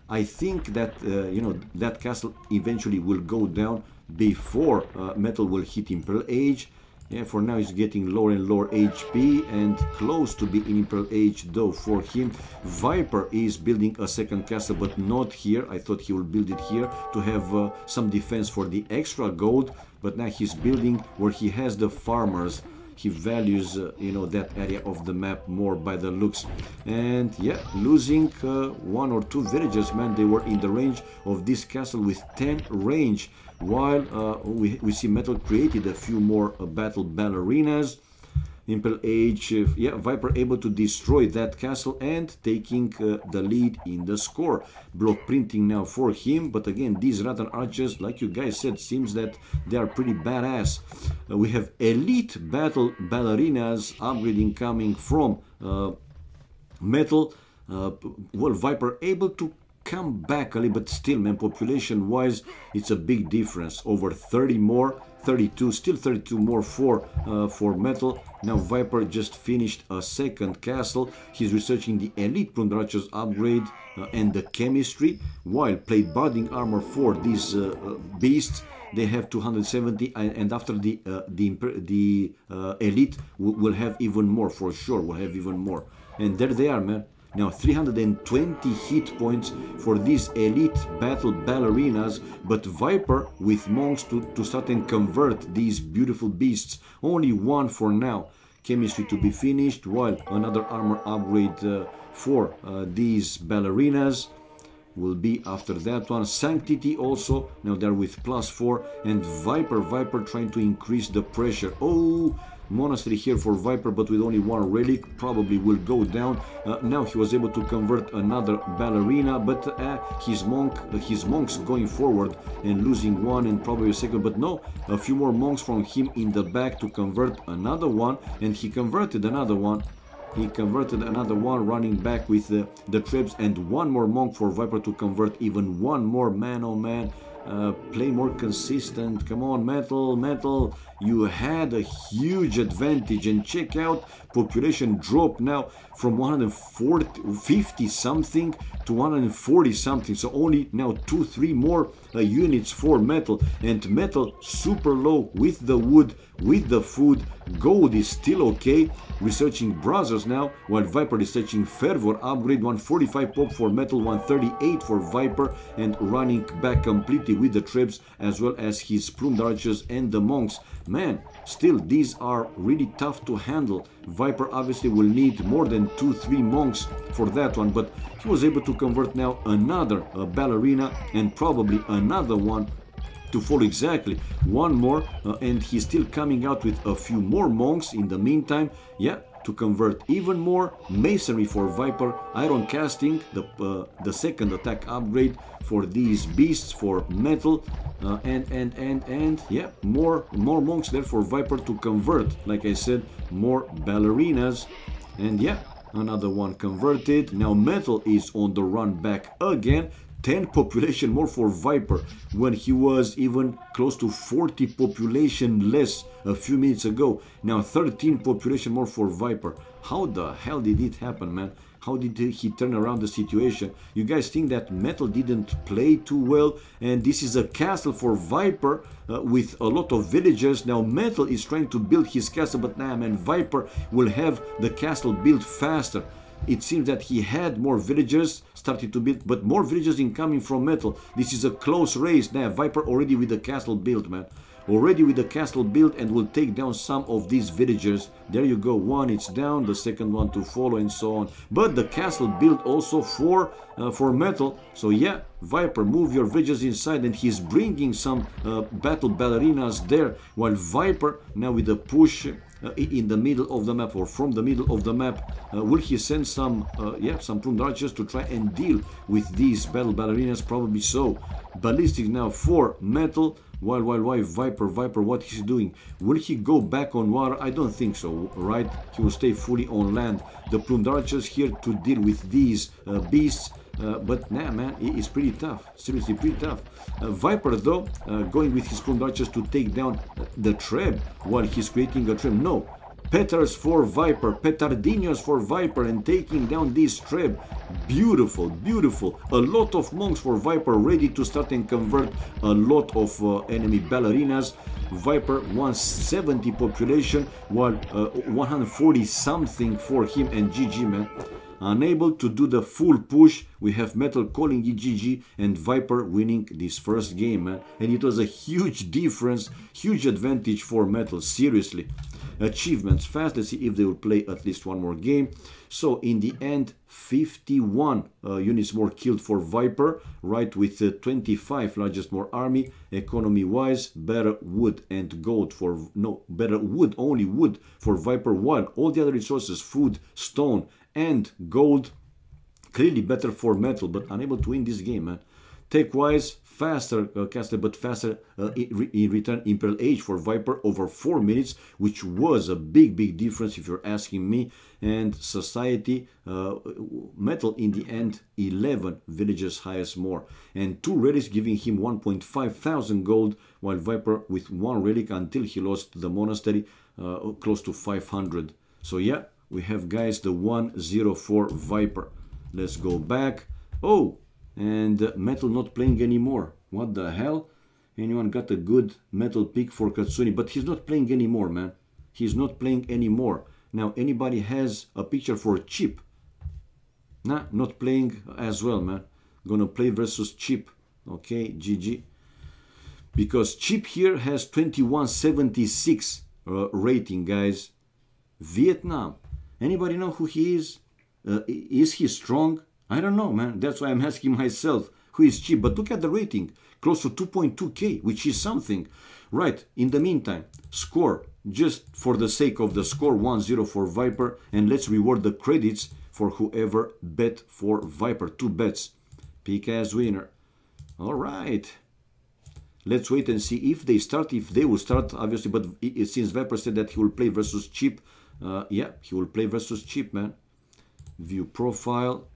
I think that you know, that castle eventually will go down before Metal will hit Imperial Age. Yeah, for now he's getting lower and lower HP, and close to be in Imperial Age though for him. Viper is building a second castle, but not here. I thought he will build it here to have some defense for the extra gold, but now he's building where he has the farmers. He values, you know, that area of the map more by the looks. And yeah, losing 1 or 2 villages, man. They were in the range of this castle with 10 range. While we see Metal created a few more battle ballerinas. Impel H, yeah, Viper able to destroy that castle and taking the lead in the score. Block printing now for him, but again, these Rattan Archers, like you guys said, seems that they are pretty badass. We have Elite Battle Ballerinas upgrading coming from Metal. Well, Viper able to come back a little, but still, man, population-wise, it's a big difference. Over 30 more, 32, still 32 more for Metal. Now Viper just finished a second castle. He's researching the Elite Pruned Archers upgrade and the chemistry, while plate bonding armor for these beasts. They have 270, and after the Elite will have even more, for sure, will have even more. And there they are, man. Now 320 hit points for these Elite Battle Ballerinas, but Viper with monks to start and convert these beautiful beasts. Only one for now. Chemistry to be finished, while another armor upgrade for these ballerinas will be after that one. Sanctity also, now they're with +4, and Viper trying to increase the pressure. Oh, Monastery here for Viper, but with only one relic, probably will go down. Now he was able to convert another ballerina, but his monks going forward and losing one and probably a second, but no, a few more monks from him in the back to convert another one, and he converted another one. He converted another one, running back with the trebs, and one more monk for Viper to convert even one more. Man, oh man. Play more consistent. Come on, Metal. You had a huge advantage, and check out, population drop now from 150 something to 140 something. So only now 2-3 more units for Metal, and Metal super low with the wood, with the food. Gold is still okay. Researching Brothers now, while Viper researching Fervor upgrade. 145 pop for Metal, 138 for Viper, and running back completely with the trebs as well as his plumed archers and the monks. Man, still these are really tough to handle. Viper obviously will need more than 2-3 monks for that one, but he was able to convert now another ballerina and probably another one to follow, exactly one more, and he's still coming out with a few more monks in the meantime. Yeah, to convert even more. Masonry for Viper, iron casting, the second attack upgrade for these beasts for Metal, and yeah, more monks there for Viper to convert. Like I said, more ballerinas, and yeah, another one converted. Now Metal is on the run back again. 10 population more for Viper when he was even close to 40 population less a few minutes ago. Now 13 population more for Viper. How the hell did it happen, man? How did he turn around the situation? You guys think that Metal didn't play too well, and this is a castle for Viper with a lot of villagers. Now Metal is trying to build his castle, but nah, man, Viper will have the castle built faster. It seems that he had more villagers started to build, but more villagers incoming from Metal. This is a close race. Now Viper already with the castle built, man. Already with the castle built, and will take down some of these villagers. There you go, one it's down, the second one to follow, and so on. But the castle built also for Metal. So yeah, Viper, move your villagers inside, and he's bringing some battle ballerinas there, while Viper now with the push in the middle of the map, or from the middle of the map, will he send some some plumed archers to try and deal with these battle ballerinas? Probably so. Ballistic now for Metal, while Viper, what is he doing? Will he go back on water? I don't think so, right? He will stay fully on land. The plumed archers here to deal with these beasts. But nah, man, it's pretty tough. Seriously, pretty tough. Viper, though, going with his plumed archers to take down the treb while he's creating a treb. No, Petards for Viper, Petardinos for Viper, and taking down this treb. Beautiful, beautiful. A lot of monks for Viper, ready to start and convert a lot of enemy ballerinas. Viper 170 population, while 140 something for him, and GG, man. Unable to do the full push, we have Metal calling it GG and Viper winning this first game, man. And it was a huge difference, huge advantage for Metal, seriously. Achievements fast, let's see if they will play at least one more game. So in the end, 51 units more killed for Viper, right, with 25 largest more army. Economy wise, better wood and gold for, no, better wood, only wood for Viper, while all the other resources, food, stone and gold, clearly better for Metal, but unable to win this game, man. Tech wise, faster castle, but faster in return Imperial Age for Viper over 4 minutes, which was a big difference if you're asking me. And society, Metal in the end 11 villages highest more, and 2 relics giving him 1.5 thousand gold, while Viper with 1 relic until he lost the monastery, close to 500. So yeah, we have, guys, the 104 Viper. Let's go back. Oh, and Metal not playing anymore. What the hell? Anyone got a good Metal pick for Katsuni? But he's not playing anymore, man. He's not playing anymore. Now, anybody has a picture for Chip? Nah, not playing as well, man. Gonna play versus Chip. Okay, GG. Because Chip here has 2176 rating, guys. Vietnam. Anybody know who he is? Is he strong? I don't know, man. That's why I'm asking myself who is Chip. But look at the rating. Close to 2.2k, which is something. Right, in the meantime, score. Just for the sake of the score, 1-0 for Viper. And let's reward the credits for whoever bet for Viper. 2 bets. Pick as winner. All right. Let's wait and see if they start. If they will start, obviously. But since Viper said that he will play versus Chip, yeah, he will play versus Chip, man. View profile.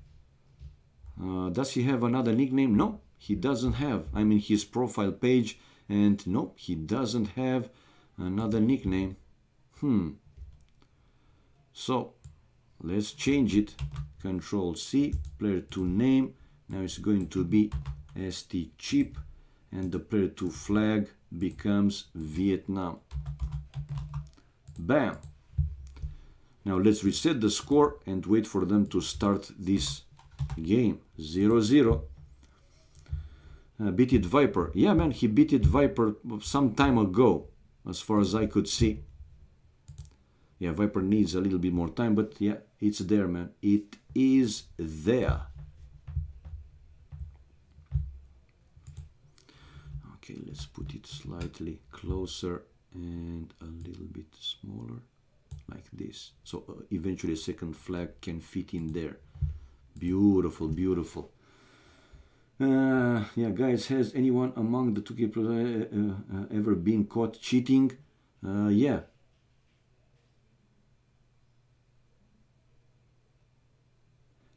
Does he have another nickname? No, he doesn't have. I'm in his profile page, and no, he doesn't have another nickname. So let's change it. Control C, player 2 name. Now it's going to be ST Chip, and the player 2 flag becomes Vietnam. Bam. Now let's reset the score and wait for them to start this game. 0-0. Beat it Viper. Yeah, man, he beat it Viper some time ago, as far as I could see. Yeah, Viper needs a little bit more time, but yeah, it's there, man. It is there. Okay, let's put it slightly closer and a little bit smaller, like this. So eventually a second flag can fit in there. Beautiful, beautiful. Yeah, guys, has anyone among the 2K players ever been caught cheating? Yeah.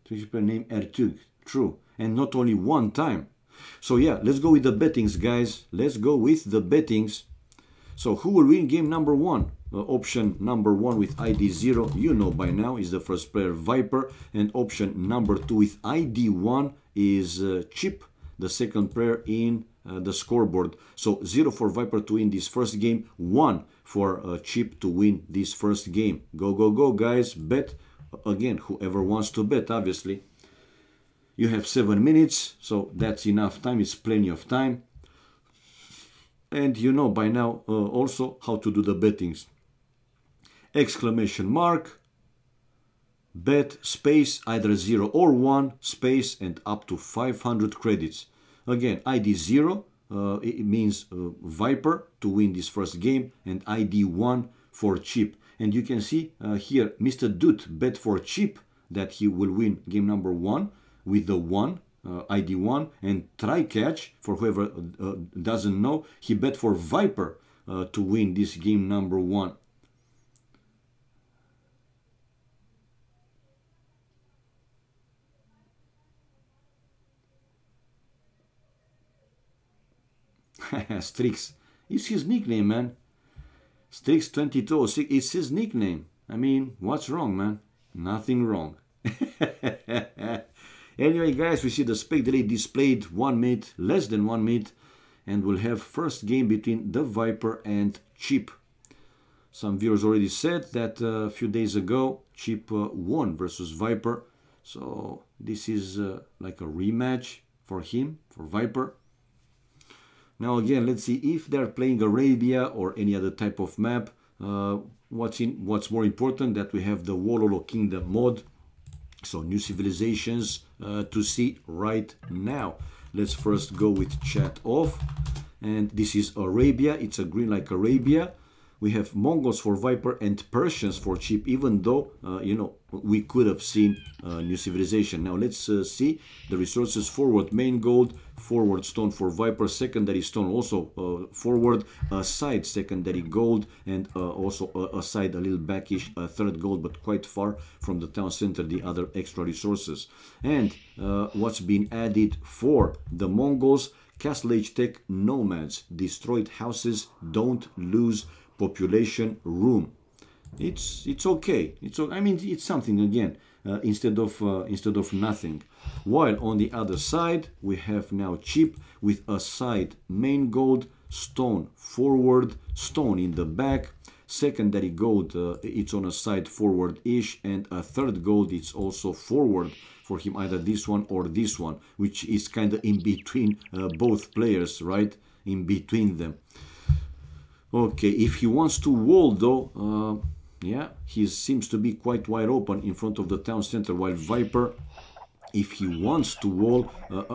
Twitch player name Ertug. True. And not only one time. So yeah, let's go with the bettings, guys. Let's go with the bettings. So who will win game number 1? Option number 1 with ID 0, you know by now, is the first player Viper. And option number 2 with ID 1 is Chip, the second player in the scoreboard. So 0 for Viper to win this first game, 1 for Chip to win this first game. Go, go, go, guys. Bet. Again, whoever wants to bet, obviously. You have 7 minutes, so that's enough time. It's plenty of time. And you know by now also how to do the bettings. Exclamation mark, bet, space, either 0 or 1, space, and up to 500 credits. Again, ID 0, it means Viper to win this first game, and ID 1 for Chip. And you can see here, Mr. Dude bet for Chip that he will win game number 1 with the 1, ID 1, and try catch, for whoever doesn't know, he bet for Viper to win this game number 1. Strix. It's his nickname, man. Strix 2206, it's his nickname. I mean, what's wrong, man? Nothing wrong. Anyway, guys, we see the spec delay displayed 1 minute, less than 1 minute, and we'll have first game between the Viper and Chip. Some viewers already said that a few days ago, Chip won versus Viper. So this is like a rematch for him, for Viper. Now again, let's see if they're playing Arabia or any other type of map. What's more important, that we have the Wololo Kingdom mod. So new civilizations to see right now. Let's first go with chat off. And this is Arabia. It's a green like Arabia. We have Mongols for Viper and Persians for cheap, even though, you know, we could have seen new civilization. Now let's see the resources. Forward main gold, forward stone for Viper, secondary stone also forward, side secondary gold, and also a side a little backish, third gold, but quite far from the town center, the other extra resources. And what's been added for the Mongols, Castle Age Tech Nomads, destroyed houses don't lose population room. It's okay. I mean, it's something again, instead of nothing. While on the other side we have now cheap with a side main gold, stone forward, stone in the back, secondary gold it's on a side forward ish, and a third gold it's also forward for him, either this one or this one, which is kind of in between both players, right? In between them. Okay, if he wants to wall though, yeah, he seems to be quite wide open in front of the town center, while Viper, if he wants to wall,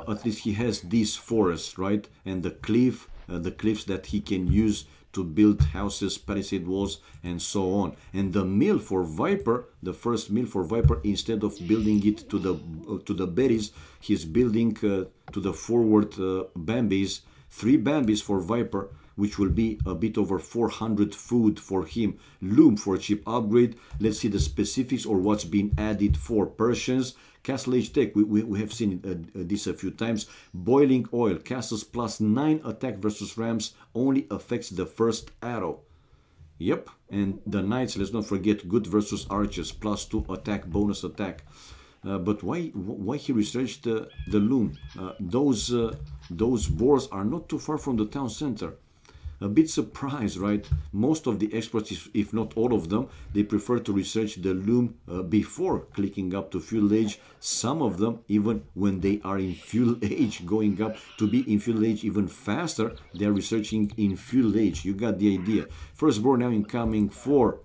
at least he has this forest, right? And the cliffs that he can use to build houses, palisade walls, and so on. And the mill for Viper, the first mill for Viper, instead of building it to the berries, he's building to the forward Bambis, 3 Bambis for Viper, which will be a bit over 400 food for him. Loom for cheap upgrade. Let's see the specifics or what's been added for Persians. Castle Age Tech, we have seen this a few times. Boiling oil, castles plus 9 attack versus rams, only affects the first arrow. Yep, and the knights, let's not forget, good versus archers, plus 2 attack, bonus attack. But why he researched the loom? Those boars are not too far from the town center. A bit surprised, right? Most of the experts, if not all of them, they prefer to research the loom before clicking up to fuel age. Some of them, even when they are in fuel age, going up to be in fuel age even faster, they are researching in fuel age. You got the idea. Firstborn now incoming for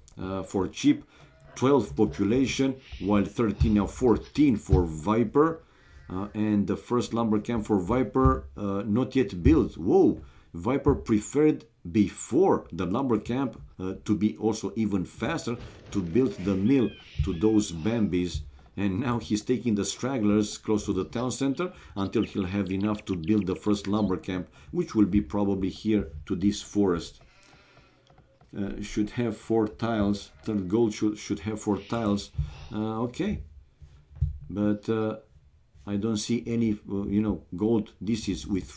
cheap, 12 population, while 13 now 14 for Viper. And the first lumber camp for Viper, not yet built. Whoa! Viper preferred before the lumber camp to be also even faster, to build the mill to those Bambis, and now he's taking the stragglers close to the town center until he'll have enough to build the first lumber camp, which will be probably here to this forest. Should have 4 tiles. Third gold should have 4 tiles. Okay, but I don't see any, you know, gold. This is with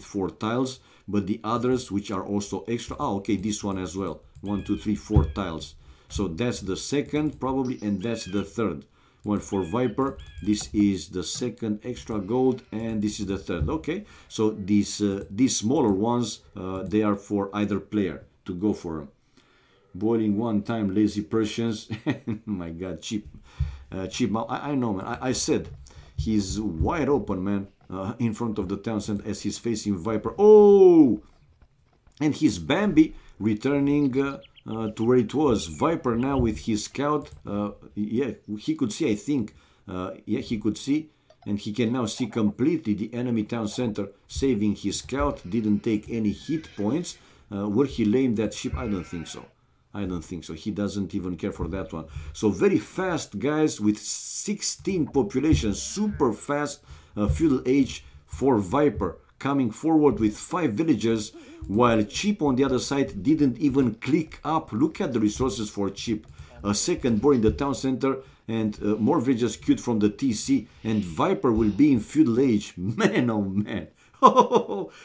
4 tiles, but the others, which are also extra. Ah, okay, this one as well. 1, 2, 3, 4 tiles. So that's the second probably, and that's the third. Well, for Viper, this is the second extra gold, and this is the third. Okay, so these smaller ones, they are for either player to go for them. Boiling one time, lazy Persians. My God, cheap. I know, man. I said. He's wide open, man, in front of the town center as he's facing Viper. Oh! And his Bambi returning to where it was. Viper now with his scout. Yeah, he could see, I think. Yeah, he could see. And he can now see completely the enemy town center, saving his scout. Didn't take any hit points. Will he lame that ship? I don't think so. I don't think so. He doesn't even care for that one. So very fast, guys, with 16 population, super fast feudal age for Viper, coming forward with 5 villages, while Cheap on the other side didn't even click up. Look at the resources for Cheap. A second boar in the town center, and more villages queued from the TC, and Viper will be in feudal age. Man, oh man.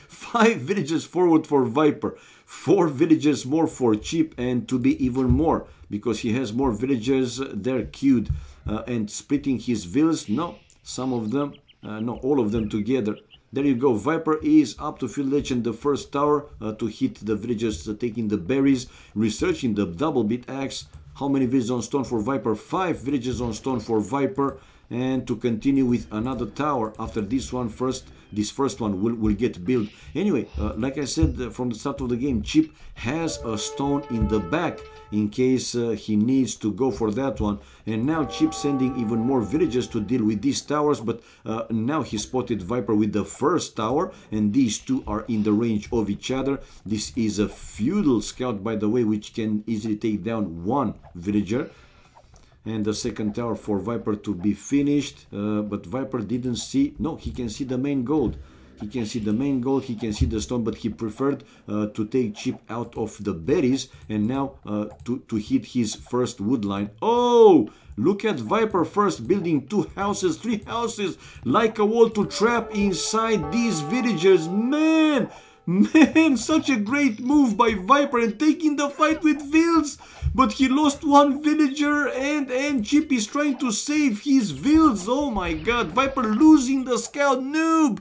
5 villages forward for Viper, 4 villages more for Cheap, and to be even more because he has more villages there queued, and splitting his villas. No, some of them, no, all of them together. There you go. Viper is up to field edge in the first tower to hit the villages taking the berries, researching the double bit axe. How many villages on stone for Viper? 5 villages on stone for Viper. and to continue with another tower after this one. This first one will get built. Anyway, like I said from the start of the game, Chip has a stone in the back in case he needs to go for that one. And now Chip sending even more villagers to deal with these towers, but now he spotted Viper with the first tower, and these two are in the range of each other. This is a feudal scout, by the way, which can easily take down one villager. And the second tower for Viper to be finished, but Viper didn't see. No, he can see the main gold. He can see the main gold, he can see the stone, but he preferred to take Chip out of the berries, and now to hit his first wood line. Oh, look at Viper first building 2 houses, 3 houses, like a wall to trap inside these villagers. Man, such a great move by Viper and taking the fight with Vils. But he lost one villager, and Chip is trying to save his Vils. Oh my god, Viper losing the scout. Noob.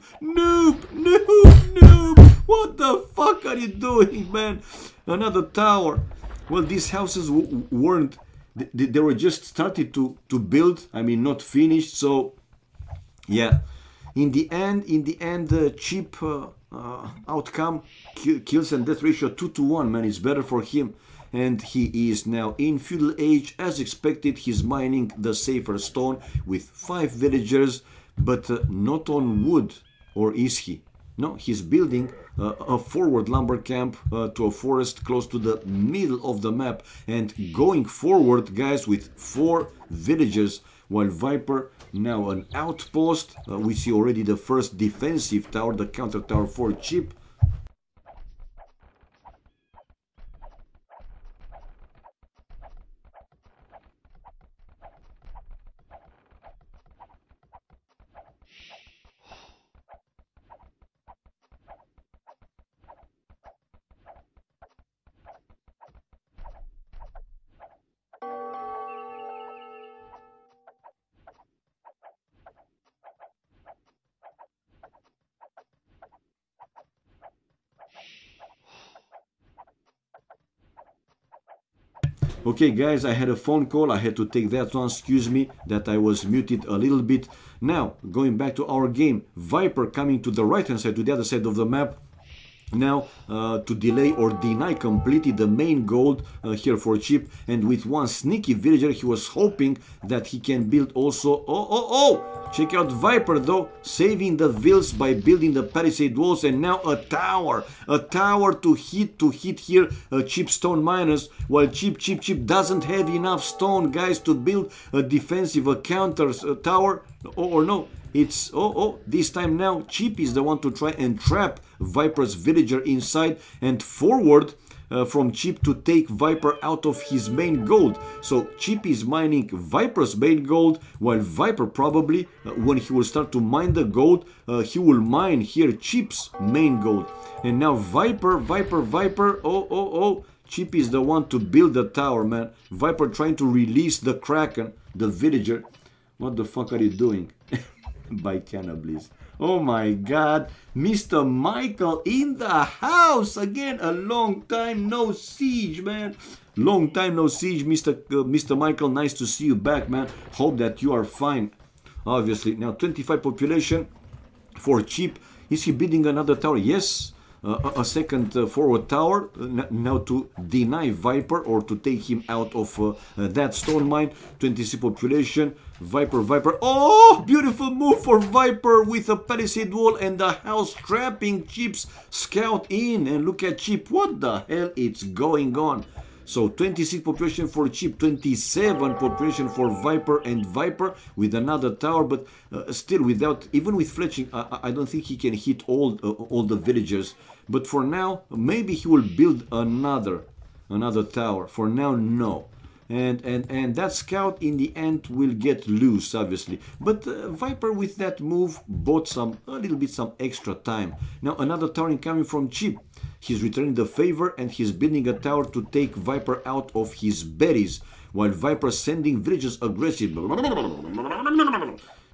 What the fuck are you doing, man? Another tower. Well, these houses weren't, they were just started to build. I mean, not finished. So yeah, in the end, Chip outcome, kills and death ratio 2-to-1, man. It's better for him, and he is now in feudal age as expected. He's mining the safer stone with 5 villagers, but not on wood. Or is he? No, he's building a forward lumber camp to a forest close to the middle of the map, and going forward, guys, with 4 villagers, while Viper now an outpost. We see already the first defensive tower, the counter tower for Chip. Okay guys, I had a phone call, I had to take that one, excuse me that I was muted a little bit. Now, going back to our game, Viper coming to the right hand side, to the other side of the map. Now, to delay or deny completely the main gold here for Chip, and with one sneaky villager, he was hoping that he can build also. Check out Viper though, saving the Vils by building the palisade walls, and now a tower to hit here Chip stone miners, while Chip doesn't have enough stone, guys, to build a defensive, a counter tower. Or no, it's this time now Chip is the one to try and trap Viper's villager inside, and forward from Chip to take Viper out of his main gold. So Chip is mining Viper's main gold, while Viper probably, when he will start to mine the gold, he will mine here Chip's main gold. And now Viper, Chip is the one to build the tower, man. Viper trying to release the Kraken, the villager. What the fuck are you doing? By cannibalism. Oh my god, Mr. Michael in the house again. A long time no siege, man. Long time no siege, Mr. Michael. Nice to see you back, man. Hope that you are fine. Obviously, now 25 population for Chip. Is he building another tower? Yes. A second forward tower now to deny Viper or to take him out of that stone mine. 26 population. Viper. Oh, beautiful move for Viper with a palisade wall and the house trapping Chip's scout in. And look at Chip. What the hell is going on? So 26 population for Chip, 27 population for Viper, and Viper with another tower, but still without, even with fletching, I don't think he can hit all the villagers. But for now, maybe he will build another tower. For now, no. And that scout in the end will get loose, obviously. But Viper with that move bought a little bit some extra time. Now another tower incoming from Chip. He's returning the favor and he's building a tower to take Viper out of his berries, while Viper sending villagers aggressive.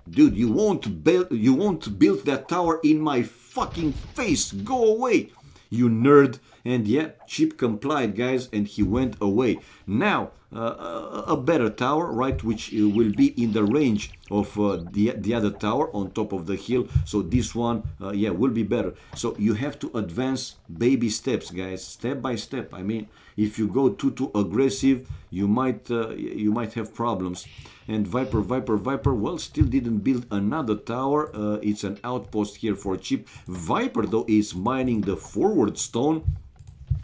Dude, you won't build that tower in my fucking face. Go away, you nerd. And yeah, Chip complied, guys, and he went away. Now, a better tower, right, which will be in the range of the other tower on top of the hill. So this one, yeah, will be better. So you have to advance baby steps, guys, step by step. I mean, if you go too aggressive, you might have problems. And Viper, well, still didn't build another tower. It's an outpost here for Chip. Viper, though, is mining the forward stone.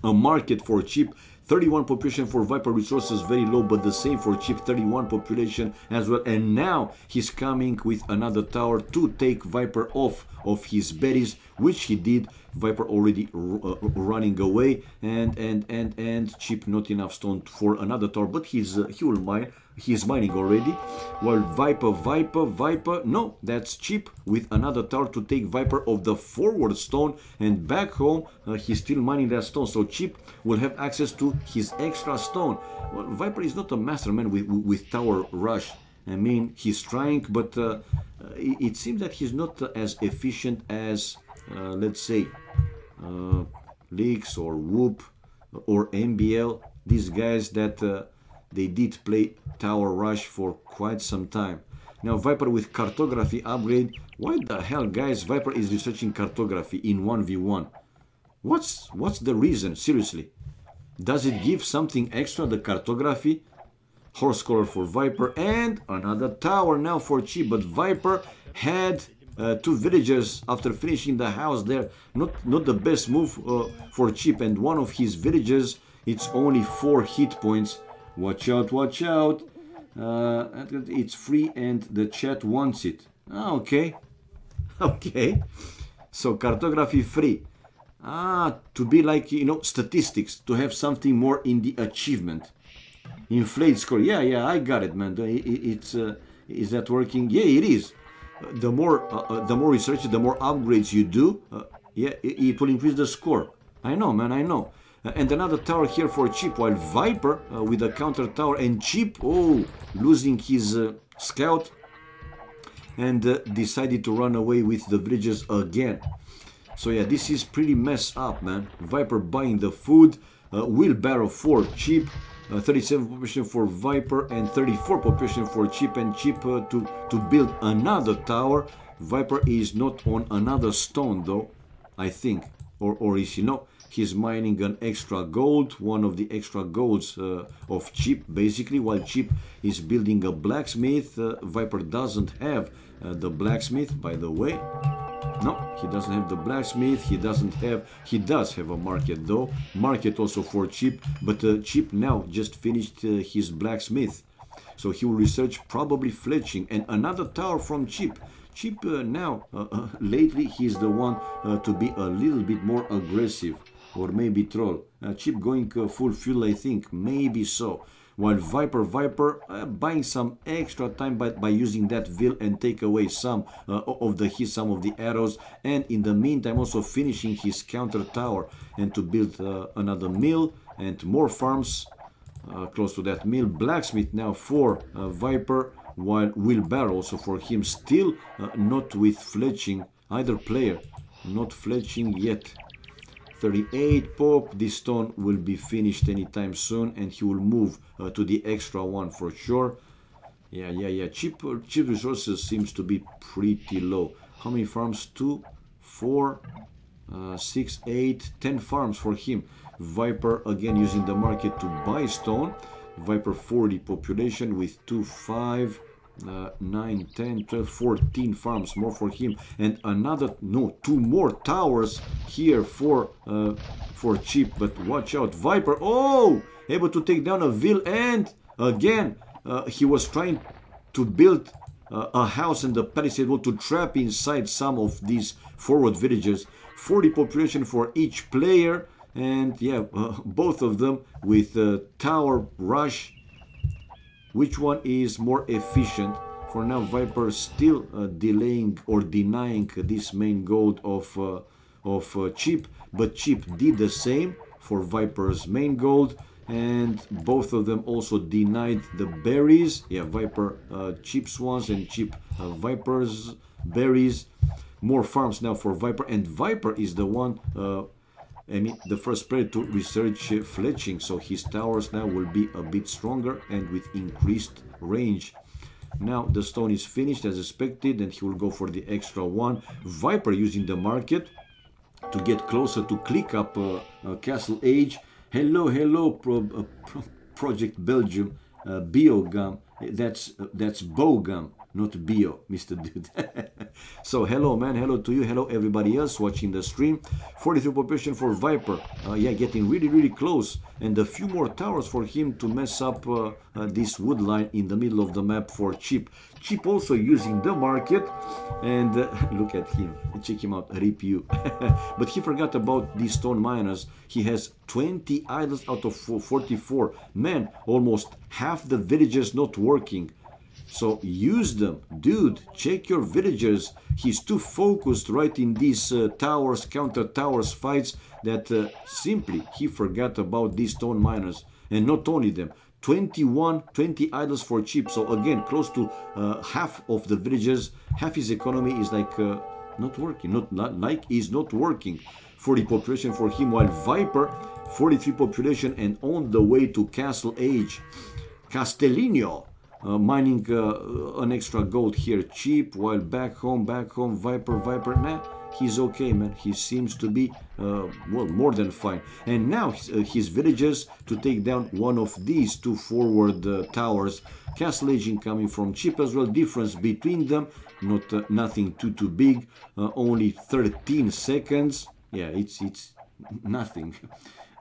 A market for Chip. 31 population for Viper, resources very low, but the same for Chip, 31 population as well. And now he's coming with another tower to take Viper off of his berries, which he did. Viper already running away, and Chip not enough stone for another tower, but he will mine. He's mining already. While Viper, no, that's Chip with another tower to take Viper of the forward stone, and back home he's still mining that stone, so Chip will have access to his extra stone. Well, Viper is not a masterman with tower rush. I mean, he's trying, but it seems that he's not as efficient as, let's say, Leaks or Whoop or MBL. These guys that they did play tower rush for quite some time. Now Viper with cartography upgrade. Why the hell, guys, Viper is researching cartography in 1v1? What's the reason, seriously? Does it give something extra, the cartography? Horse collar for Viper, and another tower now for Chip. But Viper had 2 villagers after finishing the house there. Not the best move for Chip, and one of his villagers, it's only 4 hit points. Watch out, watch out. It's free and the chat wants it. Okay. Okay. So cartography free. To be like, you know, statistics, to have something more in the achievement. Inflate score. Yeah, I got it, man. Is that working? Yeah, it is. The more research, the more upgrades you do, yeah, it will increase the score. I know, man, I know. And another tower here for Chip, while Viper with a counter tower, and Chip, oh, losing his scout, and decided to run away with the villages again. So yeah, this is pretty messed up, man. Viper buying the food, wheelbarrow for Chip, 37 population for Viper, and 34 population for Chip, and Chip to build another tower. Viper is not on another stone though, I think, or is he? No, he's mining an extra gold, one of the extra golds of Chip, basically, while Chip is building a blacksmith. Viper doesn't have the blacksmith, by the way. No, he doesn't have the blacksmith. He does have a market though. Market also for Chip, but Chip now just finished his blacksmith. So he will research probably fletching, and another tower from Chip. Chip now, lately he's the one to be a little bit more aggressive, or maybe troll. Chip going full fuel, I think, maybe so. While Viper buying some extra time by using that veil and take away some of the arrows, and in the meantime also finishing his counter tower and to build another mill and more farms close to that mill. Blacksmith now for Viper, while wheelbarrow also for him, still not with fletching, either player not fletching yet. 38 pop. This stone will be finished anytime soon, and he will move to the extra one for sure. Yeah. Cheap resources seems to be pretty low. How many farms? 2, 4, 6, 8, 10 farms for him. Viper again using the market to buy stone. Viper 40 population with 2, 5, 9, 10, 12, 14 farms more for him, and another, no, 2 more towers here for Chip. But watch out, Viper, oh, able to take down a Vil, and again he was trying to build a house and the palisade wall to trap inside some of these forward villages. 40 population for each player, and yeah, both of them with tower rush. Which one is more efficient? For now, Viper still delaying or denying this main gold of Chip, but Chip did the same for Viper's main gold, and both of them also denied the berries. Yeah, Viper Chip's ones and Chip Viper's berries. More farms now for Viper, and Viper is the one I mean, the first player to research fletching, so his towers now will be a bit stronger and with increased range. Now the stone is finished as expected, and he will go for the extra one. Viper using the market to get closer to click up Castle Age. Hello, hello, Project Belgium, Biogum. That's Bogum, not Bio, Mr. Dude. So hello, man, hello to you, hello everybody else watching the stream. 43 population for Viper. Yeah, getting really close, and a few more towers for him to mess up this wood line in the middle of the map for Chip. Chip also using the market, and look at him, check him out, rip you. But he forgot about these stone miners. He has 20 idols out of 44. Man, almost half the villagers not working. So use them, dude. Check your villagers. He's too focused right in these towers, counter towers fights, that simply he forgot about these stone miners. And not only them, 20 idols for Chip. So again, close to half of the villagers, half his economy is like not working, not working. 40 population for him, while Viper 43 population and on the way to Castle Age. Castellino mining an extra gold here. Cheap, while back home, Viper, nah, he's okay, man. He seems to be, well, more than fine. And now his villagers to take down one of these two forward towers. Castle Age incoming from Chip as well. Difference between them, not nothing too big. Only 13 seconds. Yeah, it's nothing.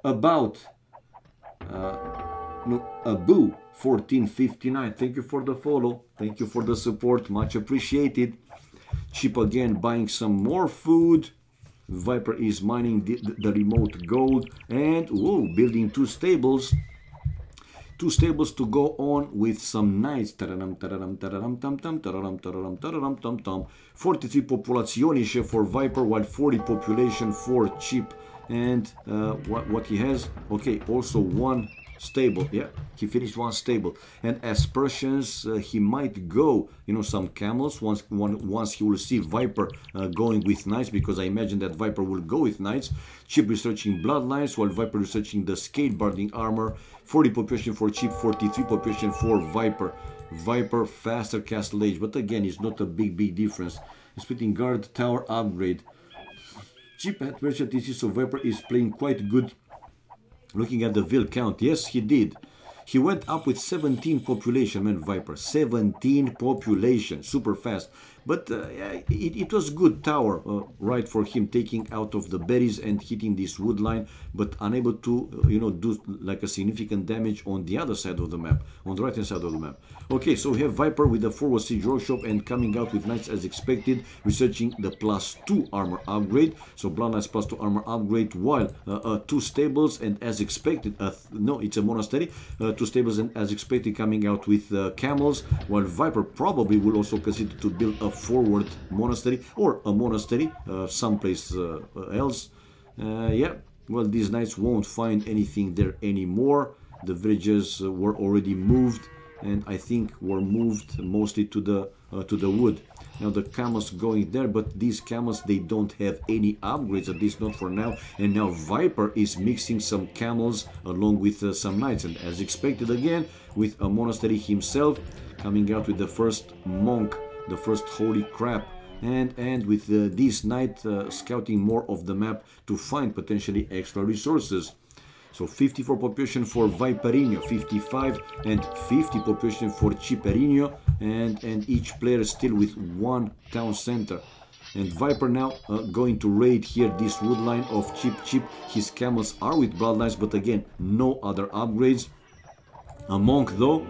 About no, Abu 1459, thank you for the follow, thank you for the support, much appreciated. Chip again buying some more food. Viper is mining the remote gold, and whoa, building two stables to go on with some knights. 43 populazione for Viper, while 40 population for Chip. And what he has, okay, also one stable. Yeah, he finished one stable. And as Persians, he might go, you know, some camels once he will see Viper going with knights, because I imagine that Viper will go with knights. Chip researching bloodlines, while Viper researching the skateboarding armor. 40 population for Chip, 43 population for Viper. Viper faster Castle Age, but again, it's not a big difference. Splitting guard tower upgrade. Chip at merchant TC, so Viper is playing quite good. Looking at the Vil count, yes, he did. He went up with 17 population, man, Viper. 17 population, super fast. But it was good tower, right, for him, taking out of the berries and hitting this wood line, but unable to, you know, do like a significant damage on the other side of the map, on the right hand side of the map. Okay, so we have Viper with the forward siege workshop and coming out with knights as expected, researching the +2 armor upgrade. So Blood Knights +2 armor upgrade, while 2 stables and as expected, no, it's a monastery, 2 stables and as expected coming out with camels, while Viper probably will also consider to build a forward monastery or a monastery someplace else. Yeah, well, these knights won't find anything there anymore. The villages were already moved, and I think were moved mostly to the wood. Now the camels going there, but these camels, they don't have any upgrades, at least not for now. And now Viper is mixing some camels along with some knights, and as expected again with a monastery himself, coming out with the first monk, the first holy crap, and with this knight scouting more of the map to find potentially extra resources. So 54 population for Viperino, 55 and 50 population for Ciperino, and each player still with one town center. And Viper now going to raid here this wood line of Chip. His camels are with bloodlines, but again, no other upgrades. A monk though,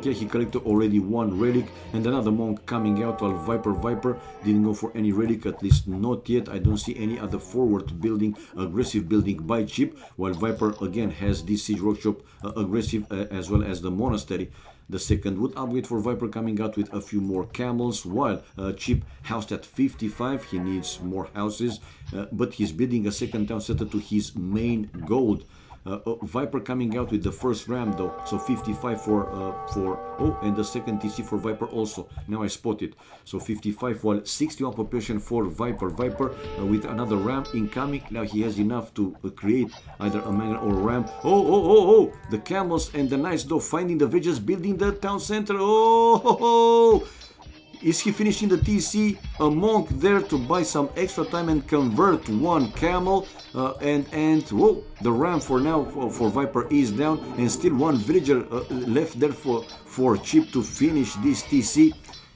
yeah, he collected already one relic, and another monk coming out, while Viper didn't go for any relic, at least not yet. I don't see any other forward building, aggressive building by Chip, while Viper again has this siege workshop aggressive as well as the monastery. The second wood upgrade for Viper coming out with a few more camels, while Chip housed at 55, he needs more houses, but he's building a second town center to his main gold. Viper coming out with the first ram though, so 55 for and the second TC for Viper also. Now I spot it. So 55 while 61 population for Viper. Viper with another ram incoming. Now he has enough to create either a magnet or a ram. Oh, the camels and the knights though finding the villages, building the town center. Oh. Is he finishing the TC? A monk there to buy some extra time and convert one camel. Whoa, the ram for now for Viper is down, and still one villager left there for Chip to finish this TC.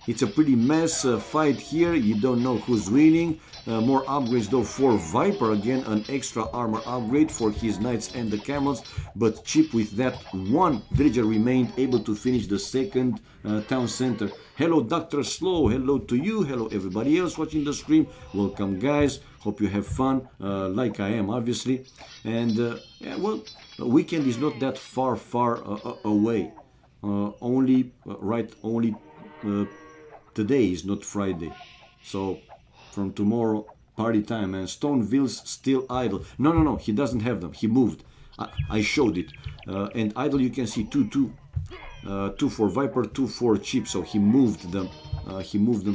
It's a pretty mess fight here. You don't know who's winning. More upgrades though for Viper. Again, an extra armor upgrade for his knights and the camels. But Chip with that one villager remained able to finish the second town center. Hello Dr. Slow, hello to you, hello everybody else watching the stream. Welcome guys, hope you have fun, like I am obviously. And yeah, well, weekend is not that far away. Only today is not Friday. So from tomorrow, party time. And Stoneville's still idle. No, he doesn't have them. He moved. I showed it. And idle, you can see two for Viper, 2 for Chip. So he moved them.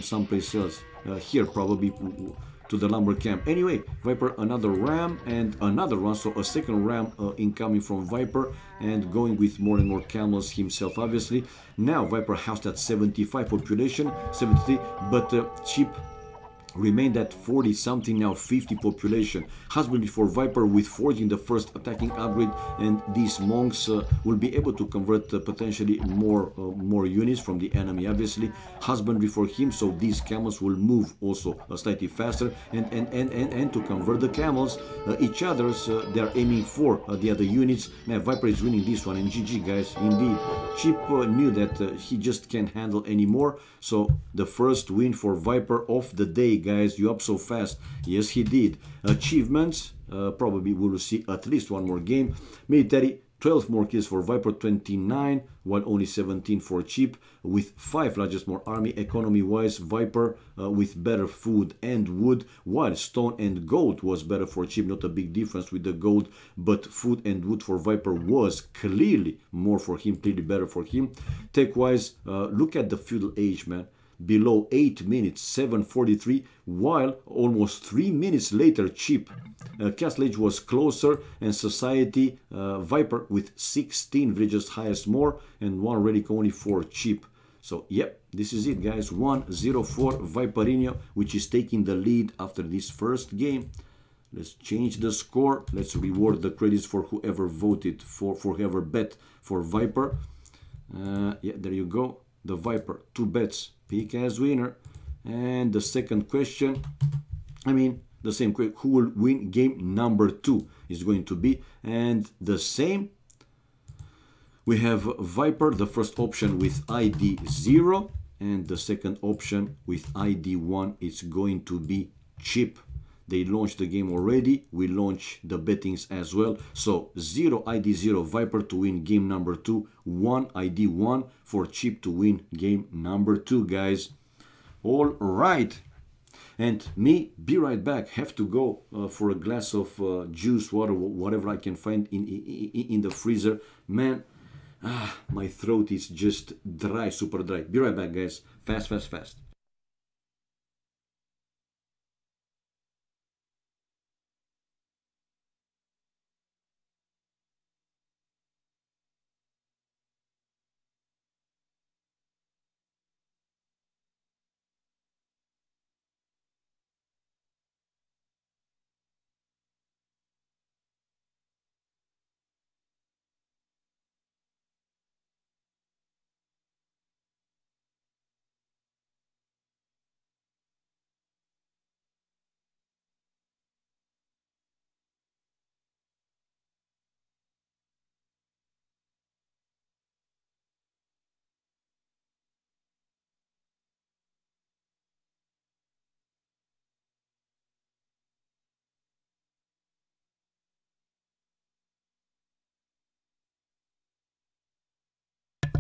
Someplace else. Here probably to the lumber camp. Anyway, Viper another ram and another one. So a second ram incoming from Viper and going with more and more camels himself, obviously. Now Viper housed at 75 population, 73, but Chip remained at 40 something, now 50 population. Husbandry for Viper with forging the first attacking upgrade, and these monks will be able to convert potentially more units from the enemy, obviously. Husbandry for him, so these camels will move also slightly faster, and to convert the camels each other's, they are aiming for the other units. Now Viper is winning this one, and GG guys, indeed. Chip knew that he just can't handle anymore, so the first win for Viper of the day. Guys, you up so fast? Yes, he did. Achievements, probably we will see at least one more game. Military, 12 more kills for Viper, 29, while only 17 for Chip, with 5 largest more army. Economy wise, Viper with better food and wood, while stone and gold was better for Chip. Not a big difference with the gold, but food and wood for Viper was clearly more for him, clearly better for him. Tech wise, look at the feudal age, man. Below 8 minutes, 7:43, while almost 3 minutes later Chip. Castle Age was closer, and Society, Viper with 16 villages, highest more, and 1 relic only for Chip. So yep, this is it guys, 1-0 for Viperino, which is taking the lead after this first game. Let's change the score. Let's reward the credits for whoever voted for whoever bet for Viper. Yeah, there you go. The Viper, 2 bets, pick as winner. And the second question, the same question, who will win game number 2 is going to be, and the same. We have Viper, the first option with ID 0, and the second option with ID 1 is going to be Chip. They launched the game already. We launch the bettings as well. So 0 ID 0 Viper to win game number 2. 1 ID 1 for Chip to win game number 2, guys. All right. And me, be right back. Have to go for a glass of juice, water, whatever I can find in the freezer. Man, my throat is just dry, super dry. Be right back, guys. Fast, fast, fast.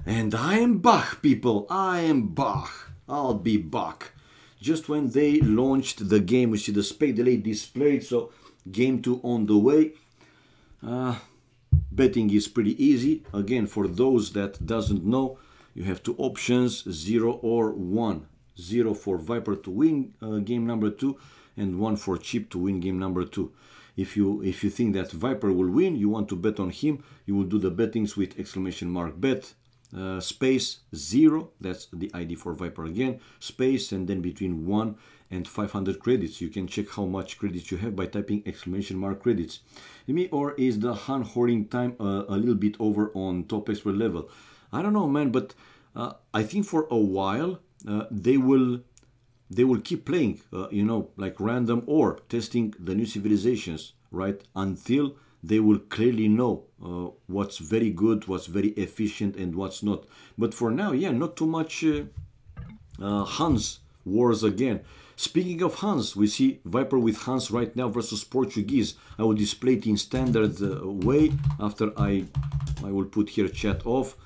And I am back, people. I am back. I'll be back. Just when they launched the game, we see the spade delay displayed. So game 2 on the way. Betting is pretty easy. Again, for those that doesn't know, you have two options, 0 or 1. 0 for Viper to win game number 2, and 1 for Chip to win game number 2. If you think that Viper will win, you want to bet on him, you will do the bettings with !bet, space 0, that's the ID for Viper again, space, and then between 1 and 500 credits. You can check how much credits you have by typing !credits. Or is the Han hoarding time a little bit over on top expert level? I don't know, man, but I think for a while they will keep playing, you know, like random or testing the new civilizations, right? Until they will clearly know what's very good, what's very efficient, and what's not. But for now, yeah, not too much Hans wars again. Speaking of Hans, we see Viper with Hans right now versus Portuguese. I will display it in standard way. After I will put here chat off.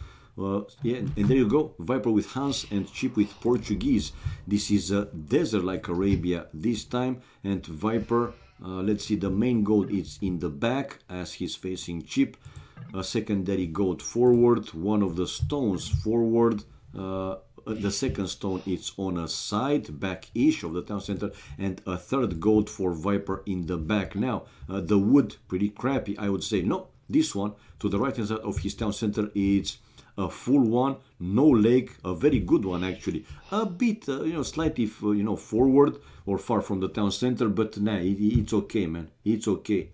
Yeah, and there you go, Viper with Hans and Chip with Portuguese. This is a desert like Arabia this time, and Viper, let's see, the main goat is in the back as he's facing Chip. A secondary goat forward, one of the stones forward, the second stone is on a side, back-ish of the town center, and a third goat for Viper in the back. Now, the wood, pretty crappy, I would say. No, this one, to the right-hand side of his town center, it's a full one, no lake, a very good one actually. A bit, you know, slightly, you know, forward or far from the town center, but nah, it's okay, man. It's okay.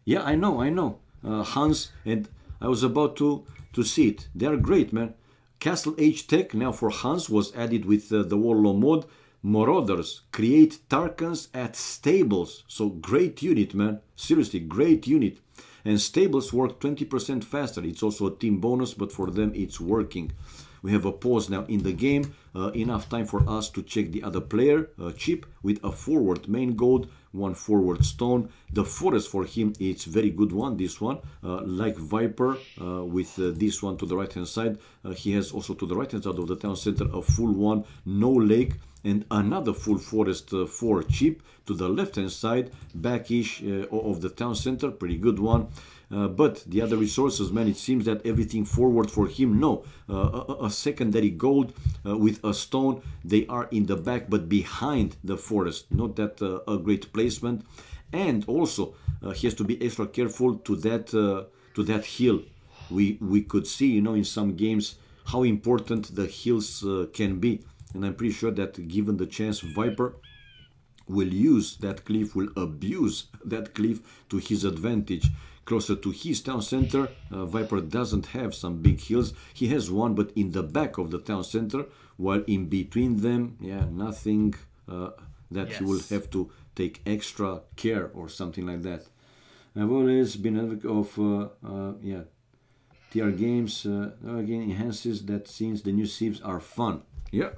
Yeah, I know. Hans, and I was about to see it. They are great, man. Castle Age Tech now for Hans was added with the Warlaw mod. Marauders create Tarkans at stables. So great unit, man. Seriously, great unit. And stables work 20% faster. It's also a team bonus, but for them it's working. We have a pause now in the game. Enough time for us to check the other player, Chip, with a forward main gold, one forward stone. The forest for him, it's very good one, this one. Like Viper, with this one to the right hand side. He has also to the right hand side of the town center a full one, no lake. And another full forest for Chip to the left hand side, back-ish of the town center, pretty good one. But the other resources, man, it seems that everything forward for him, no. A secondary gold with a stone, they are in the back but behind the forest, not that a great placement. And also he has to be extra careful to that hill. We could see, you know, in some games how important the hills can be. And I'm pretty sure that given the chance, Viper will use that cliff, will abuse that cliff to his advantage. Closer to his town center, Viper doesn't have some big hills. He has one, but in the back of the town center, while in between them, yeah, nothing that he will have to take extra care or something like that. I've always been an advocate of, yeah, TR games, again, enhances that since the new civs are fun. Yeah.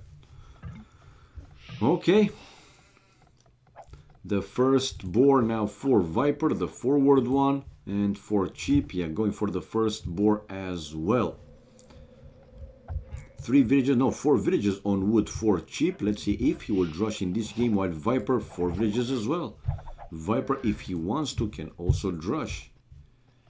Okay, the first boar now for Viper, the forward one, and for Chip, yeah, going for the first boar as well. 4 villages on wood for Chip. Let's see if he will drush in this game, while Viper 4 villages as well. Viper, if he wants to, can also drush.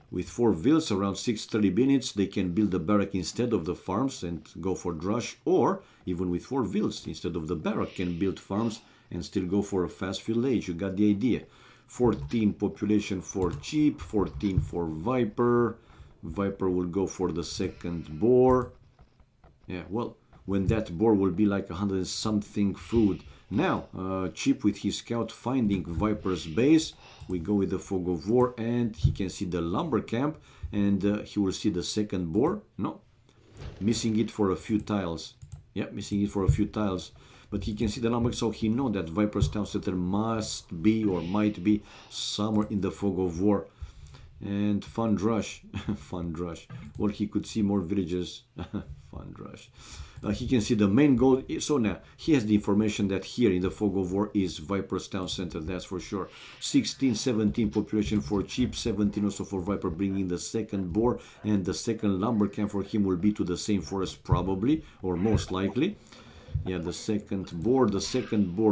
With 4 vills around 630 minutes, they can build a barrack instead of the farms and go for drush, or even with 4 vills instead of the barrack can build farms and still go for a fast village. You got the idea. 14 population for Chip, 14 for Viper. Viper will go for the second boar. Yeah, well, when that boar will be like 100 and something food. Now, Chip with his scout finding Viper's base. We go with the fog of war, and he can see the lumber camp, and he will see the second boar. No, missing it for a few tiles. Yeah, missing it for a few tiles. But he can see the lumber, so he knows that Viper's town center must be or might be somewhere in the fog of war. And fun drush, fun drush. Or he could see more villages. Fun drush. He can see the main goal. So now he has the information that here in the fog of war is Viper's town center, that's for sure. 16, 17 population for Chip, 17 also for Viper, bringing the second boar, and the second lumber camp for him will be to the same forest probably, or most likely. Yeah, the second boar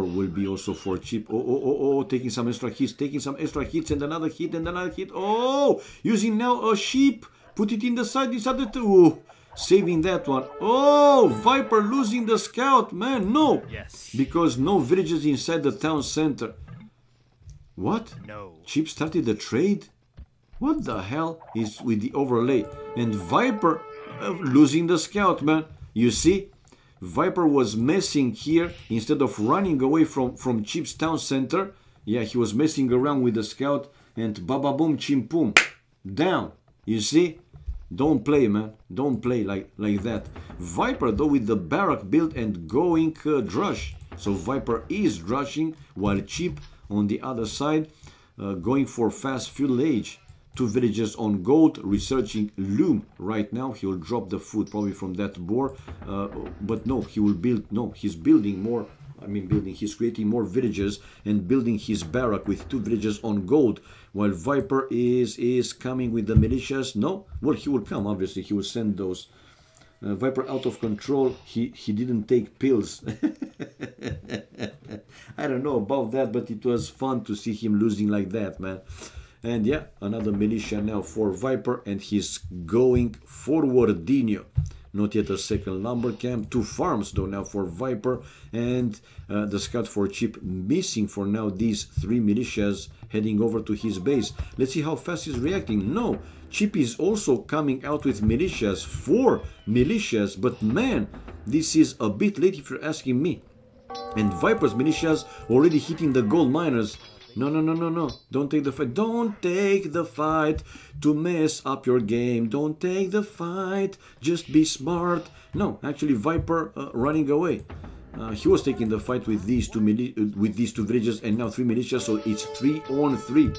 will be also for Chip. Oh, taking some extra hits, and another hit, and another hit. Oh, using now a sheep. Put it in the side, this other two. Saving that one. Oh, Viper losing the scout, man, no. Yes. Because no villages inside the town center. What? No. Chip started the trade? What the hell is with the overlay? And Viper losing the scout, man. You see? Viper was messing here instead of running away from Chip's town center. Yeah, he was messing around with the scout and baba boom chim pum. Down. You see? Don't play, man. Don't play like that. Viper, though, with the barrack build and going drush. So Viper is drushing while Chip on the other side going for fast feudal age. 2 villages on gold, researching loom right now. He will drop the food probably from that boar. But no, he will build. No, he's building more. I mean, he's creating more villages and building his barrack with 2 villages on gold. While Viper is coming with the militias. No, well, he will come, obviously. He will send those. Viper out of control. He didn't take pills. I don't know about that, but it was fun to see him losing like that, man. And yeah, another militia now for Viper, and he's going forward, Dino. Not yet a second lumber camp. 2 farms though now for Viper, and the scout for Chip missing for now these 3 militias heading over to his base. Let's see how fast he's reacting. No, Chip is also coming out with militias, 4 militias, but man, this is a bit late if you're asking me. And Viper's militias already hitting the gold miners. No. Don't take the fight. Don't take the fight to mess up your game. Don't take the fight. Just be smart. No, actually Viper running away. He was taking the fight with these two villages, and now 3 militias, so it's 3 on 3.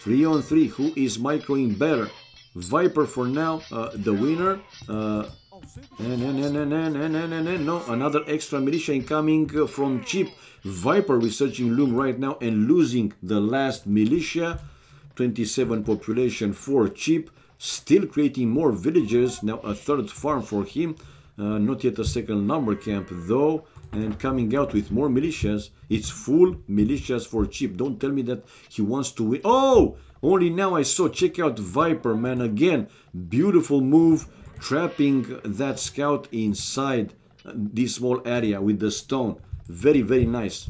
3 on 3. Who is microing better? Viper for now, the winner. No, another extra militia incoming from Chip. Viper researching loom right now and losing the last militia. 27 population for Chip. Still creating more villages. Now a 3rd farm for him. Not yet a second lumber camp though. And coming out with more militias. It's full militias for Chip. Don't tell me that he wants to win. Oh! Only now I saw. Check out Viper, man. Again, beautiful move. Trapping that scout inside this small area with the stone. Very, very nice.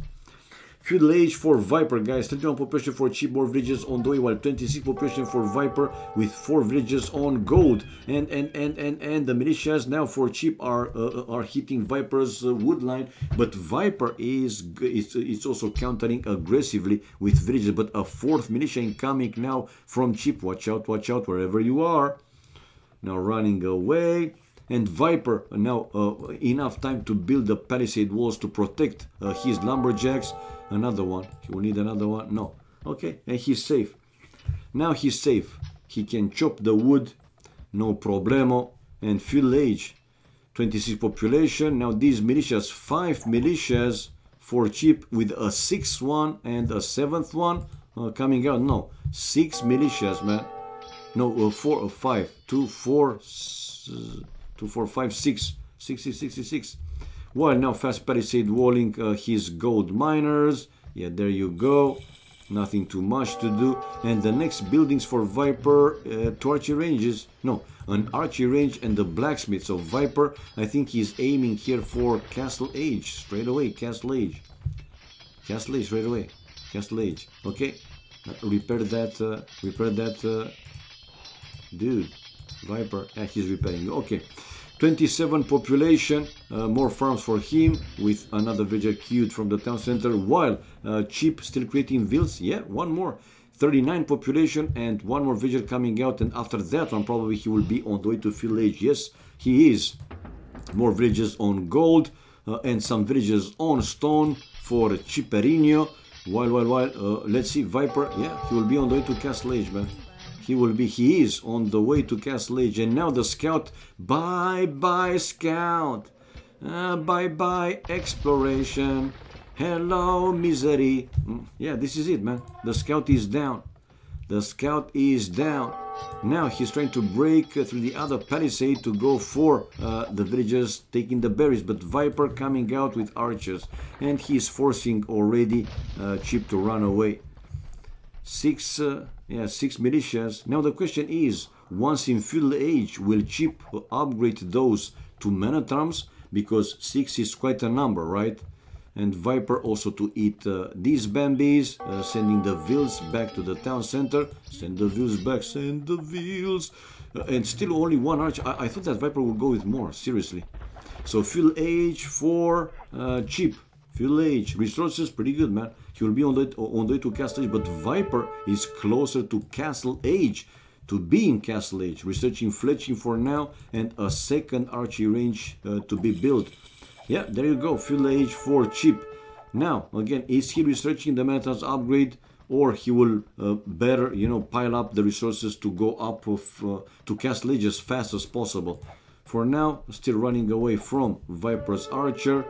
Feudal age for Viper, guys. 31 population for Chip, more villages on the way, while 26 population for Viper with 4 villages on gold. And the militias now for Chip are hitting Viper's wood line, but Viper is also countering aggressively with villages. But a 4th militia incoming now from Chip. Watch out wherever you are. Now running away. And Viper now enough time to build the palisade walls to protect his lumberjacks. Another one. He will need another one. No. Okay. And he's safe. Now he's safe. He can chop the wood. No problemo. And feudal age. 26 population. Now these militias. 5 militias for Chip with a 6th one and a 7th one coming out. No. 6 militias, man. No, 4 or 5. 2, 4, 5, 6. 66. Well, now fast palisade walling his gold miners. Yeah, there you go. Nothing too much to do. And the next buildings for Viper, 2 archery ranges. No, an archery range and the blacksmith. So Viper, I think he's aiming here for Castle Age. Straight away, Castle Age. Castle Age, straight away. Castle Age. Okay. Repair that. Dude, Viper, he's repairing. Okay, 27 population, more farms for him with another villager queued from the town center, while Chip still creating villas. Yeah, one more. 39 population and 1 more villager coming out, and after that one probably he will be on the way to feudal age. Yes, he is. More villages on gold and some villages on stone for Chiperinho. While let's see, Viper, yeah, he will be on the way to Castle Age, man. He is on the way to Castle Age. And now the scout. Bye scout. Bye exploration. Hello misery. Yeah, this is it, man. The scout is down. The scout is down. Now he's trying to break through the other palisade to go for the villagers taking the berries, but Viper coming out with archers, and he's forcing already Chip to run away. Six militias. Now the question is, once in feudal age, will Chip upgrade those to men-at-arms? Because 6 is quite a number, right? And Viper also to eat these Bambis, sending the Vils back to the town center. Send the Vils back, send the Vils. And still only one archer. I thought that Viper would go with more, seriously. So feudal age for Chip. Feudal age, resources, pretty good, man. He will be on the way to castle age, but Viper is closer to castle age, to be in castle age. Researching fletching for now, and a second archery range to be built. Yeah, there you go, feudal age for Chip. Now, again, is he researching the metals upgrade, or he will better, you know, pile up the resources to go up to castle age as fast as possible? For now, still running away from Viper's archer.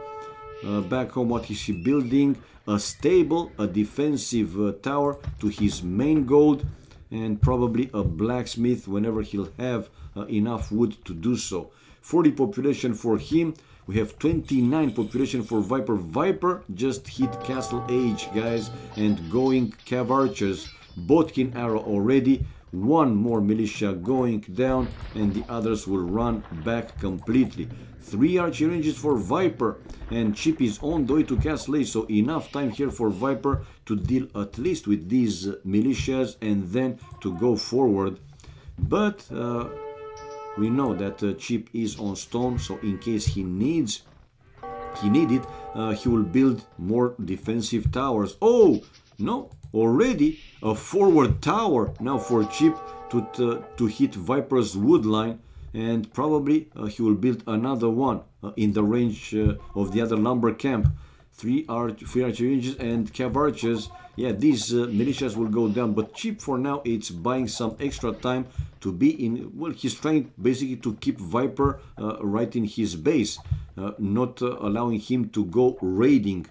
Back home, what is he building? A stable, a defensive tower to his main gold, and probably a blacksmith whenever he'll have enough wood to do so. 40 population for him. We have 29 population for Viper. Viper just hit castle age, guys, and going cav archers. Bodkin arrow already. One more militia going down, and the others will run back completely. 3 archery ranges for Viper, and Chip is on the way to castle age, so enough time here for Viper to deal at least with these militias and then to go forward. But we know that Chip is on stone, so in case he needs it, he will build more defensive towers. Oh no, already a forward tower now for Chip to hit Viper's wood line, and probably he will build another one in the range of the other lumber camp. 3 archery ranges and cav archers. Yeah, these militias will go down, but Chip for now it's buying some extra time to be in. Well, he's trying basically to keep Viper right in his base, not allowing him to go raiding.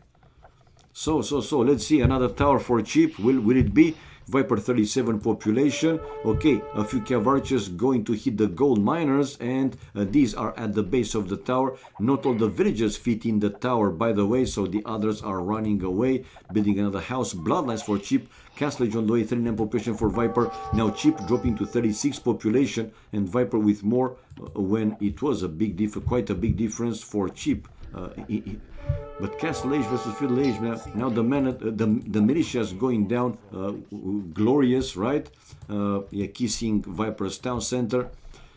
So let's see, another tower for Chip. Will it be? Viper 37 population. Okay, a few cav archers going to hit the gold miners, and these are at the base of the tower. Not all the villagers fit in the tower, by the way, so the others are running away. Building another house. Bloodlines for Chip. Castle age on the way. 39 population for Viper. Now Chip dropping to 36 population, and Viper with more when it was a big quite a big difference for Chip. But castle age versus feudal age, now the militias going down, glorious, right? Yeah, kissing Viper's town center,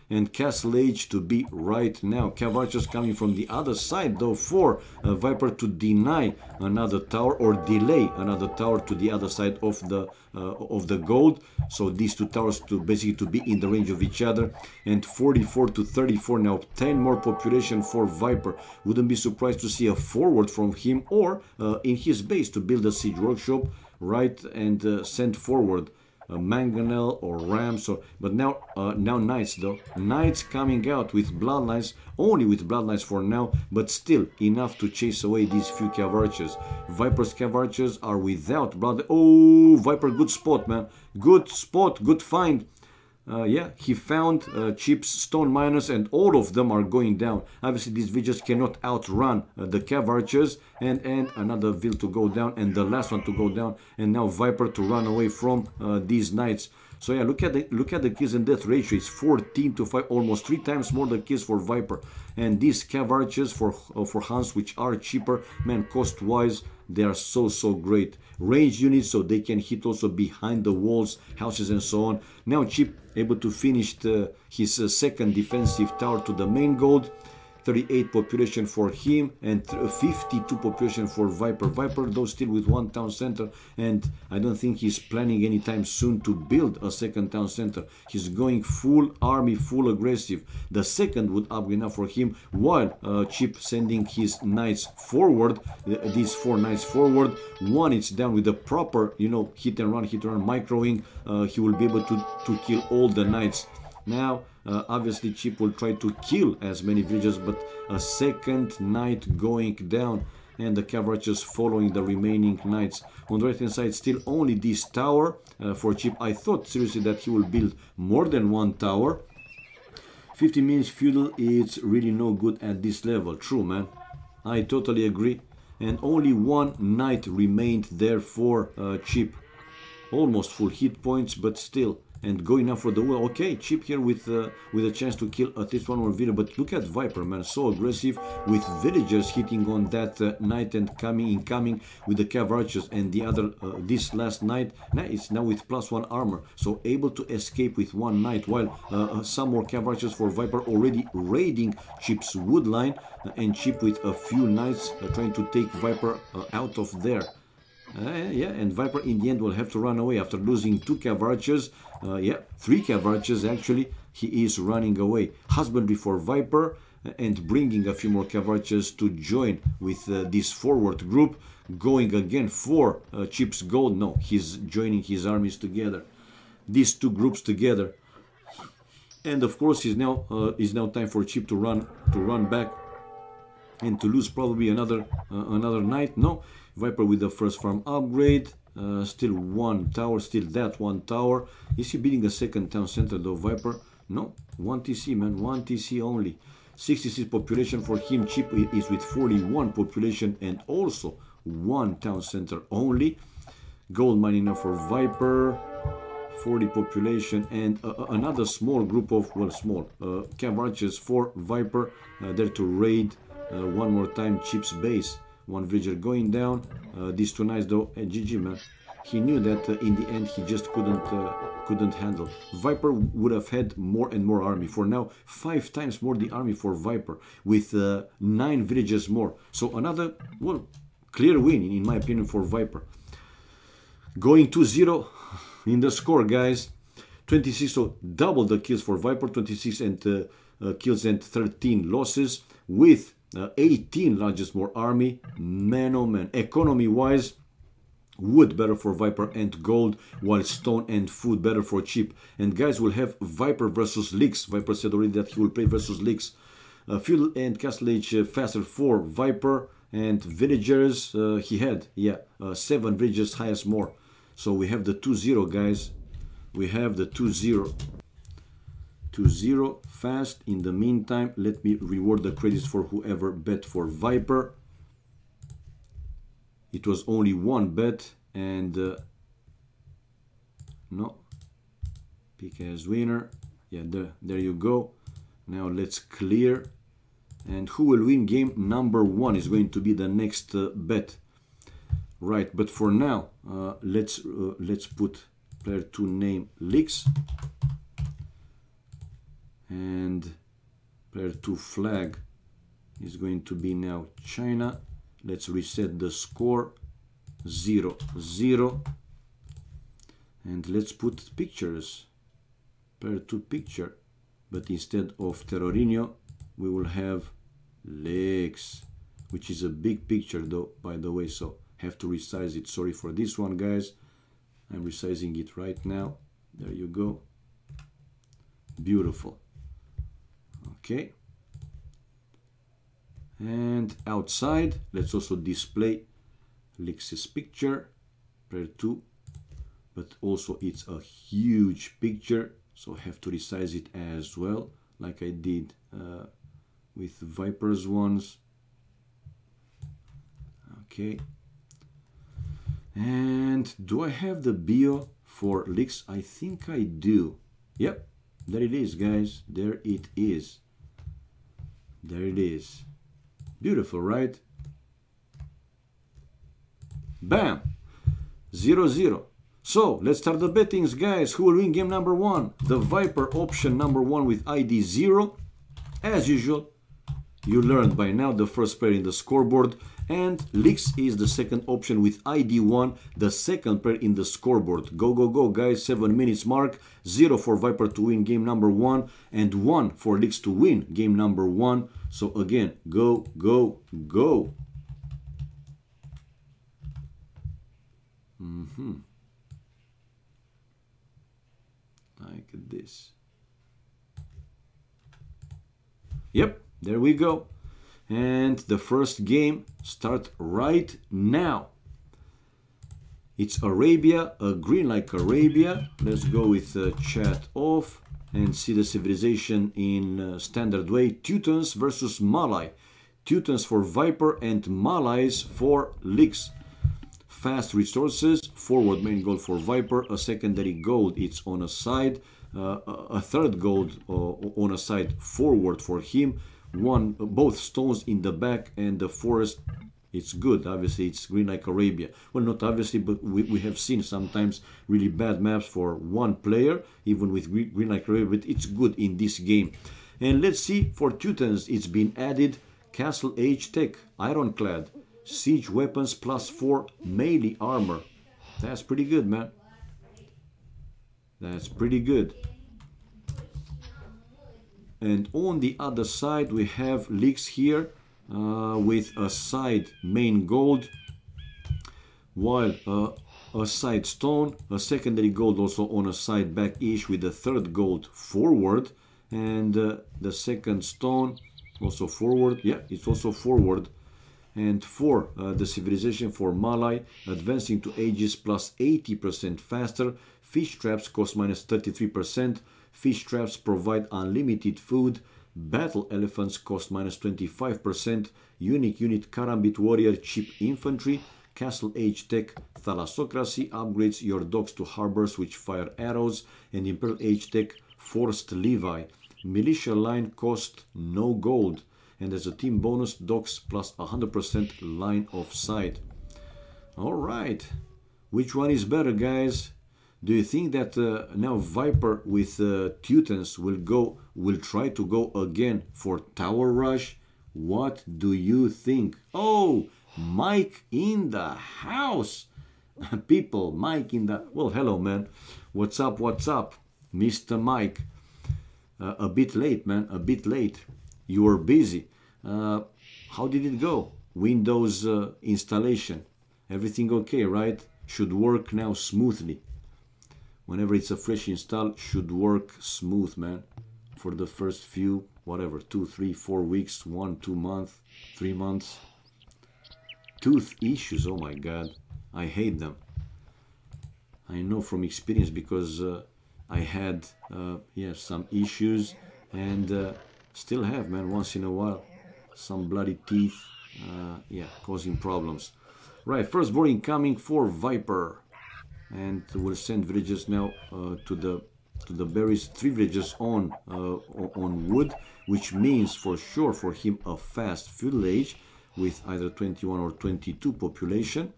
and castle age to be right now. Cav archers coming from the other side, though, for Viper to deny another tower or delay another tower to the other side of the gold. So these 2 towers to basically to be in the range of each other. And 44 to 34 now, 10 more population for Viper. Wouldn't be surprised to see a forward from him, or in his base to build a siege workshop, right, and send forward mangonel or rams, but now knights, though. Knights coming out with bloodlines, only with bloodlines for now, but still enough to chase away these few cav archers. Viper's cav archers are without blood. Oh, Viper, good spot, man. Good spot, good find. Yeah, he found Chip's stone miners, and all of them are going down. Obviously, these villagers cannot outrun the cav archers, and another vill to go down, and the last one to go down, and now Viper to run away from these knights. So yeah, look at the kills and death ratio. It's 14 to 5, almost 3 times more the kills for Viper. And these cav archers for Hans, which are cheaper, man, cost-wise, they are so great. Range units, so they can hit also behind the walls, houses, and so on. Now Chip able to finish his second defensive tower to the main gold. 38 population for him, and 52 population for Viper. Viper, though, still with 1 town center, and I don't think he's planning anytime soon to build a second town center. He's going full army, full aggressive. The second would upgrade now for him, while Chip sending his knights forward, these 4 knights forward. One is down with the proper, you know, hit and run microing. He will be able to kill all the knights. Now, obviously, Chip will try to kill as many villagers, but a second knight going down. and the cav archers following the remaining knights. On the right hand side, still only this tower for Chip. I thought seriously that he will build more than one tower. 15 minutes feudal, it's really no good at this level. True, man. I totally agree. And only one knight remained there for Chip. Almost full hit points, but still. And going now for the wall. Okay, Chip here with a chance to kill at least one more villager. But look at Viper, man. So aggressive with villagers hitting on that knight and incoming with the cav archers. And the other, this last knight, is now with +1 armor. So able to escape with one knight. While some more cav archers for Viper already raiding Chip's wood line. And Chip with a few knights trying to take Viper out of there. Yeah, and Viper in the end will have to run away after losing 2 cav archers. Yeah, 3 cav archers actually. He is running away. Husbandry for Viper and bringing a few more cav archers to join with this forward group. Going again for Chip's gold. No, he's joining his armies together. These 2 groups together. And of course, is now time for Chip to run back and to lose probably another knight. No. Viper with the first farm upgrade, still one tower, still that one tower. Is he building a second town center though, Viper? No, 1 TC, man, 1 TC only. 66 population for him. Chip is with 41 population and also 1 town center only. Gold mining now for Viper, 40 population and another small group of, well, small cav archers for Viper there to raid one more time Chip's base. 1 villager going down. These 2 knights though, GG, man. He knew that in the end he just couldn't handle. Viper would have had more and more army. For now, 5 times more the army for Viper with 9 villagers more. So another, well, clear win in my opinion for Viper. Going 2-0 in the score, guys. 26, so double the kills for Viper. 26 and kills and 13 losses with 18 largest more army. Man oh man. Economy wise, wood better for Viper and gold, while stone and food better for Chip. And guys, will have Viper versus Licks. Viper said already that he will play versus Licks. Feudal and castle age faster for Viper, and villagers he had 7 villagers, highest more. So we have the 2-0, guys. We have the 2-0. 2-0 fast. In the meantime, let me reward the credits for whoever bet for Viper. It was only 1 bet, and no, pick as winner. Yeah, there you go. Now let's clear. And who will win game number 1 is going to be the next bet. Right, but for now, let's put player 2 name Licks. And player 2 flag is going to be now China. Let's reset the score. 0-0. And let's put pictures. Player 2 picture. But instead of Terrorinho, we will have Licks, which is a big picture though, by the way, so have to resize it. Sorry for this one, guys. I'm resizing it right now. There you go. Beautiful. Okay, and outside let's also display Licks' picture, player 2, but also it's a huge picture, so have to resize it as well, like I did with Viper's ones. Okay, and do I have the bio for Licks? I think I do. Yep, there it is, guys. There it is. There it is. Beautiful, right? Bam! 0-0. So, let's start the bettings, guys. Who will win game number 1? The Viper option number 1 with ID 0. As usual, you learned by now the first player in the scoreboard. And Licks is the second option with ID 1, the second player in the scoreboard. Go, go, go, guys. 7 minutes mark. 0 for Viper to win game number 1. And 1 for Licks to win game number 1. So again, go, go, go. Like this. Yep, there we go. And the first game start right now. It's Arabia, a green like Arabia. Let's go with chat off and see the civilization in standard way. Teutons versus Malai. Teutons for Viper and Malays for Lix. Fast resources, forward main gold for Viper, a secondary gold, it's on a side, a third gold on a side forward for him, both stones in the back, and the forest, it's good. Obviously it's green like Arabia. Well, not obviously, but we have seen sometimes really bad maps for one player, even with green like Arabia, but it's good in this game. And let's see, for Teutons, it's been added Castle Age Tech, Ironclad, Siege Weapons +4, melee armor. That's pretty good, man. That's pretty good. And on the other side, we have Lix here with a side main gold, while a side stone, a secondary gold also on a side back-ish with the third gold forward, and the second stone also forward. Yeah, it's also forward. And for the civilization for Malay, advancing to ages +80% faster. Fish traps cost -33%. Fish traps provide unlimited food. Battle elephants cost -25%. Unique unit Karambit warrior cheap infantry. Castle age tech thalassocracy upgrades your dogs to harbors which fire arrows. And Imperial age tech forced Levi. Militia line cost no gold. And as a team bonus, dogs plus 100% line of sight. Alright, which one is better, guys? Do you think that now Viper with Teutons will try to go again for Tower Rush? What do you think? Oh, Mike in the house. People, Mike in the... Well, hello, man. What's up, Mr. Mike? A bit late, man, a bit late. You were busy. How did it go? Windows installation. Everything okay, right? Should work now smoothly. Whenever it's a fresh install, should work smooth, man. For the first few, whatever, 2, 3, 4 weeks, 1, 2 months, 3 months. Tooth issues, oh my god. I hate them. I know from experience because I had, yeah, some issues and still have, man, once in a while. Some bloody teeth, yeah, causing problems. Right, first boarding coming for Viper. And we'll send villagers now to the berries. 3 villagers on wood, which means for sure for him a fast feudal age with either 21 or 22 population.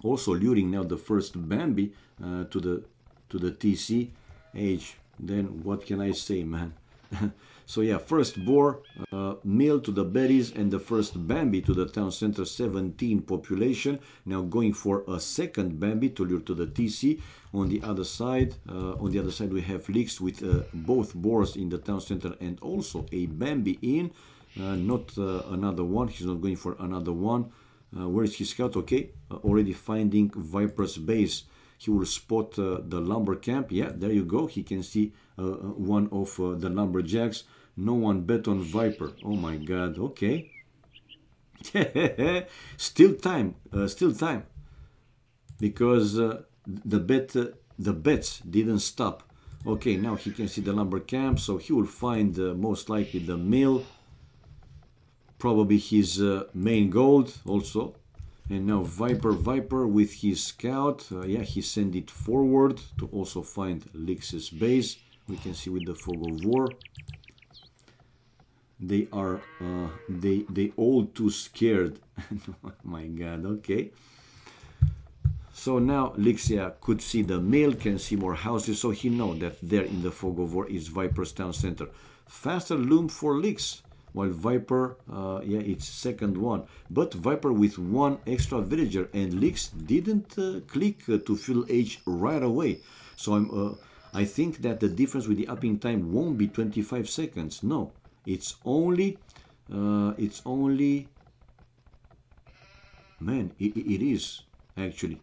Also luring now the first Bambi to the TC age. Then what can I say, man? So yeah, first boar, meal to the berries, and the first Bambi to the town center, 17 population. Now going for a second Bambi to lure to the TC. On the other side, we have Lix with both boars in the town center and also a Bambi in. Not another one. He's not going for another one. Where is his scout? Okay, already finding Viper's base. He will spot the lumber camp. Yeah, there you go. He can see one of the lumberjacks. No one bet on Viper. Oh my god. Okay. Still time. Because the bets didn't stop. Okay, now he can see the lumber camp, so he will find most likely the mill. Probably his main gold also. And now Viper with his scout, yeah, he sent it forward to also find Lix's base. We can see with the fog of war. They are, they all too scared. Oh my god, okay. So now Lixia could see the mill, can see more houses, so he know that there in the fog of war is Viper's town center. Faster loom for Lix. While Viper, yeah, it's second one. But Viper with 1 extra villager, and Lix didn't click to fill age right away. So I think that the difference with the upping time won't be 25 seconds. No, it's only, man, it is actually.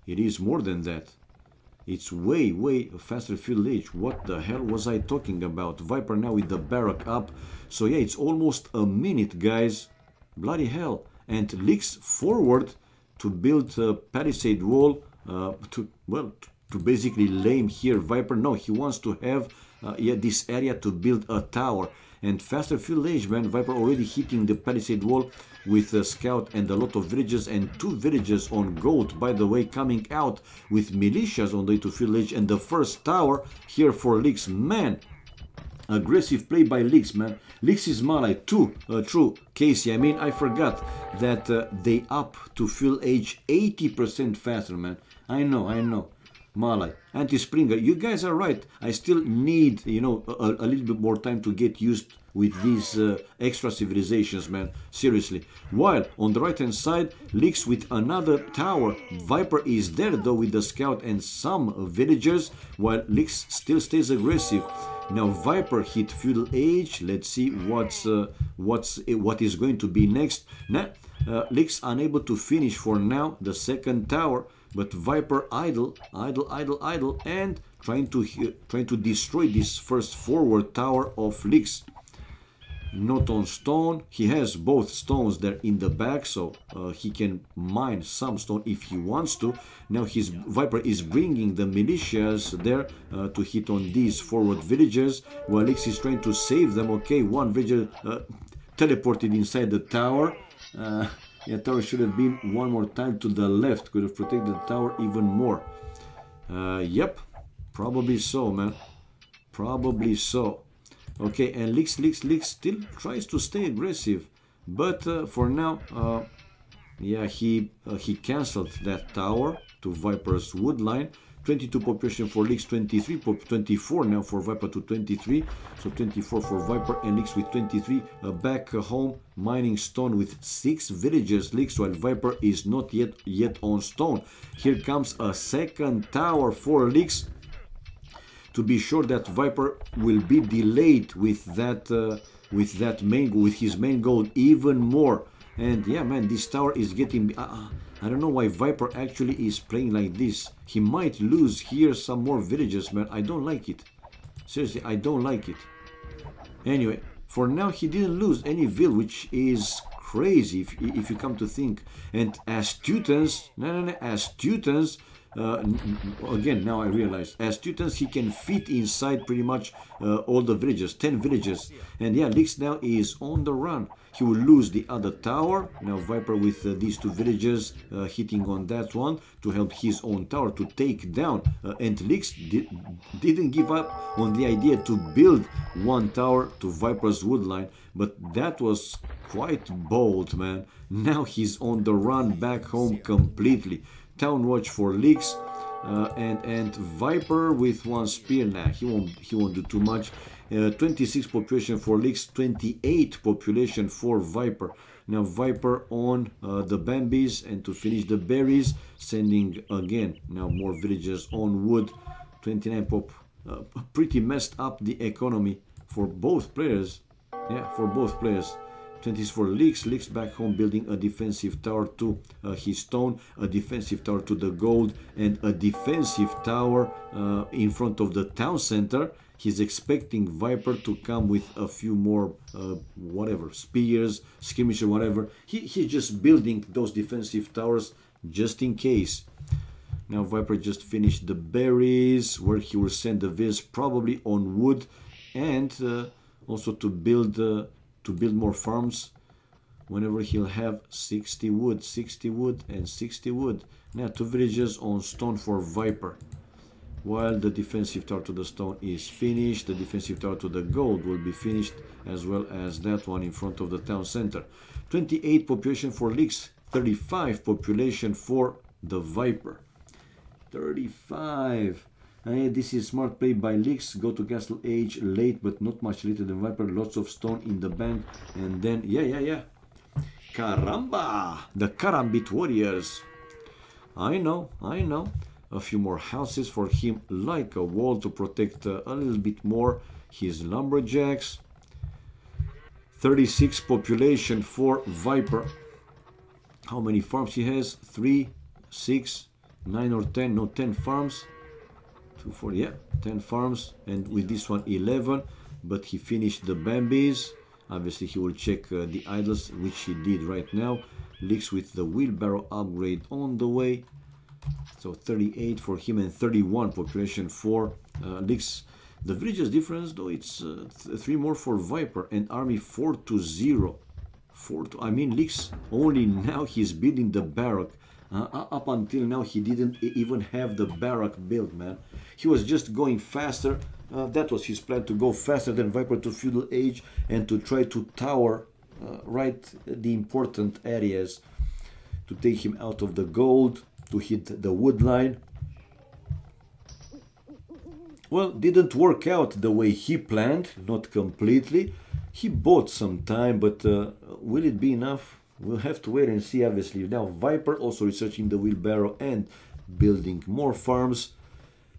It is more than that. It's way faster field age. What the hell was I talking about? Viper now with the barrack up. So yeah, it's almost a minute, guys. Bloody hell. And leaks forward to build a palisade wall to basically lame here Viper. No, he wants to have this area to build a tower. And faster field age, man. Viper already hitting the palisade wall with a scout and a lot of villages, and 2 villages on gold, by the way, coming out with militias on the way to field age. And the first tower here for Leaks, man. Aggressive play by Leaks, man. Leaks is Malay too, true, Casey. I mean, I forgot that they up to field age 80% faster, man. I know. Malay, Anti-Springer, you guys are right. I still need, you know, a little bit more time to get used with these extra civilizations, man. Seriously. While on the right hand side, Leaks with another tower. Viper is there though with the scout and some villagers, while Leaks still stays aggressive. Now Viper hit feudal age. Let's see what is going to be next. Now Leaks unable to finish for now the second tower, but Viper idle, and trying to destroy this first forward tower of Leaks. Not on stone. He has both stones there in the back, so he can mine some stone if he wants to. Now his Viper is bringing the militias there to hit on these forward villagers, while Leaks is trying to save them. Okay, one villager teleported inside the tower. Yeah, tower should have been one more time to the left. Could have protected the tower even more. Yep, probably so, man. Probably so. Okay, and Leaks still tries to stay aggressive, but for now, yeah, he cancelled that tower to Viper's wood line. 22 population for Leaks, 24 now for Viper to 23, so 24 for Viper, and Leaks with 23 back home mining stone with 6 villagers. Leaks, while Viper is not yet on stone. Here comes a second tower for Leaks, to be sure that Viper will be delayed with his main goal even more. And yeah, man, this tower is getting I don't know why Viper actually is playing like this. He might lose here some more villages, man. I don't like it. Seriously, I don't like it. Anyway, for now he didn't lose any village, which is crazy if you come to think. And as Teutons, as Teutons, again, now I realize, as Teutons he can fit inside pretty much all the villages, 10 villages. And yeah, Leaks now is on the run. He will lose the other tower. Now Viper with these 2 villages hitting on that one to help his own tower to take down. And Leaks didn't give up on the idea to build one tower to Viper's wood line, but that was quite bold, man. Now he's on the run back home completely. Town watch for Leaks, and Viper with 1 spear. Nah, he won't do too much. 26 population for Leaks, 28 population for Viper. Now Viper on the Bambis, and to finish the berries, sending again now more villagers on wood. 29 pop. Pretty messed up the economy for both players. Yeah, for both players. 20s for Leaks. Leaks back home building a defensive tower to his stone, a defensive tower to the gold, and a defensive tower in front of the town center. He's expecting Viper to come with a few more whatever, spears, skirmisher, whatever. He's just building those defensive towers just in case. Now Viper just finished the berries, where he will send the viz probably on wood, and also to build more farms whenever he'll have 60 wood, and 60 wood. Now 2 villages on stone for Viper. While the defensive tower to the stone is finished, the defensive tower to the gold will be finished, as well as that one in front of the town center. 28 population for Leaks, 35 population for the Viper. 35. This is smart play by Leaks. Go to castle age late, but not much later than Viper. Lots of stone in the bank, and then yeah. Caramba! The Karambit warriors. I know. A few more houses for him, like a wall to protect a little bit more his lumberjacks. 36 population for Viper. How many farms he has? 3, 6, 9 or 10? No, 10 farms. 240, yeah, 10 farms, and with this one 11, but he finished the Bambis. Obviously he will check the idols, which he did right now. Leaks with the wheelbarrow upgrade on the way. So 38 for him and 31 population for Leaks. The villages difference though, it's 3 more for Viper and army 4 to 0. I mean, Leaks only now he's building the barrack. Up until now he didn't even have the barrack built, man. He was just going faster. That was his plan, to go faster than Viper to feudal age and to try to tower right the important areas, to take him out of the gold, to hit the wood line. Well, didn't work out the way he planned, not completely. He bought some time, but will it be enough? We'll have to wait and see, obviously. Now Viper also researching the wheelbarrow and building more farms.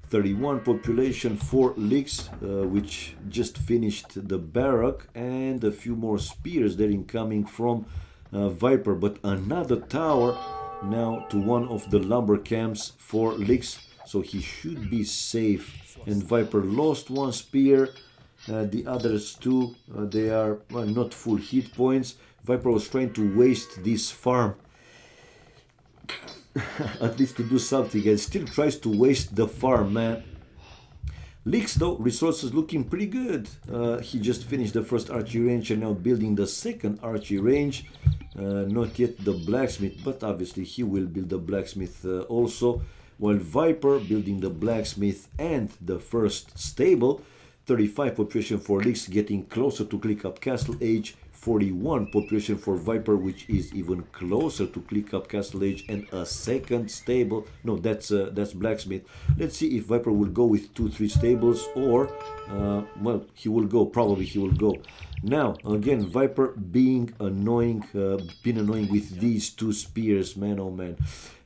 31 population for Leaks, which just finished the barrack, and a few more spears there incoming from Viper. But another tower now to one of the lumber camps for Leaks, so he should be safe. And Viper lost one spear. The others two, they are not full hit points. Viper was trying to waste this farm at least to do something, and still tries to waste the farm, man. Leaks though, resources looking pretty good. He just finished the first archery range and now building the second archery range. Not yet the blacksmith, but obviously he will build the blacksmith also. While Viper building the blacksmith and the first stable. 35 population for Leaks, getting closer to click up castle age. 41 population for Viper, which is even closer to click up castle age, and a second stable. No, that's blacksmith. Let's see if Viper will go with 2-3 stables, or well, he will go, probably he will go. Now again, Viper being annoying, been annoying with these 2 spears, man, oh man.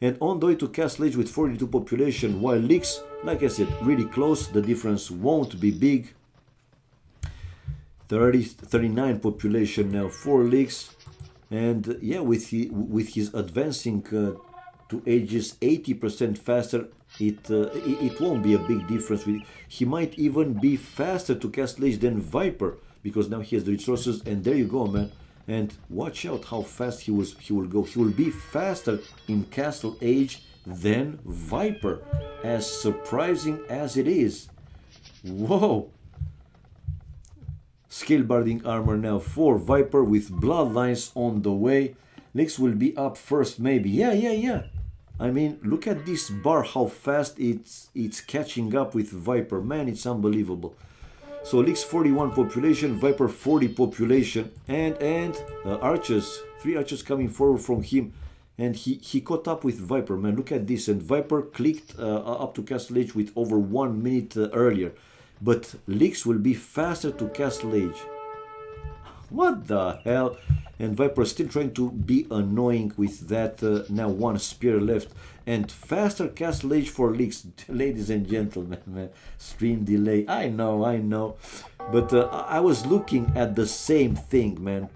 And on the way to castle age with 42 population, while Leaks, like I said, really close. The difference won't be big. 39 population now for Leaks, and yeah, with his advancing to ages 80% faster, it won't be a big difference. He might even be faster to castle age than Viper, because now he has the resources. And there you go, man. And watch out how fast he will go. He will be faster in castle age than Viper, as surprising as it is. Whoa! Scalebarding armor now for Viper with bloodlines on the way. Leaks will be up first, maybe. Yeah. I mean, look at this bar, how fast it's catching up with Viper. Man, it's unbelievable. So Leaks 41 population, Viper 40 population, and archers, 3 archers coming forward from him. And he caught up with Viper, man. Look at this. And Viper clicked up to castle age with over 1 minute earlier. But Leaks will be faster to castle age. What the hell? And Viper still trying to be annoying with that. Now 1 spear left. And faster castle age for Leaks. Ladies and gentlemen, man. Stream delay. I know. But I was looking at the same thing, man.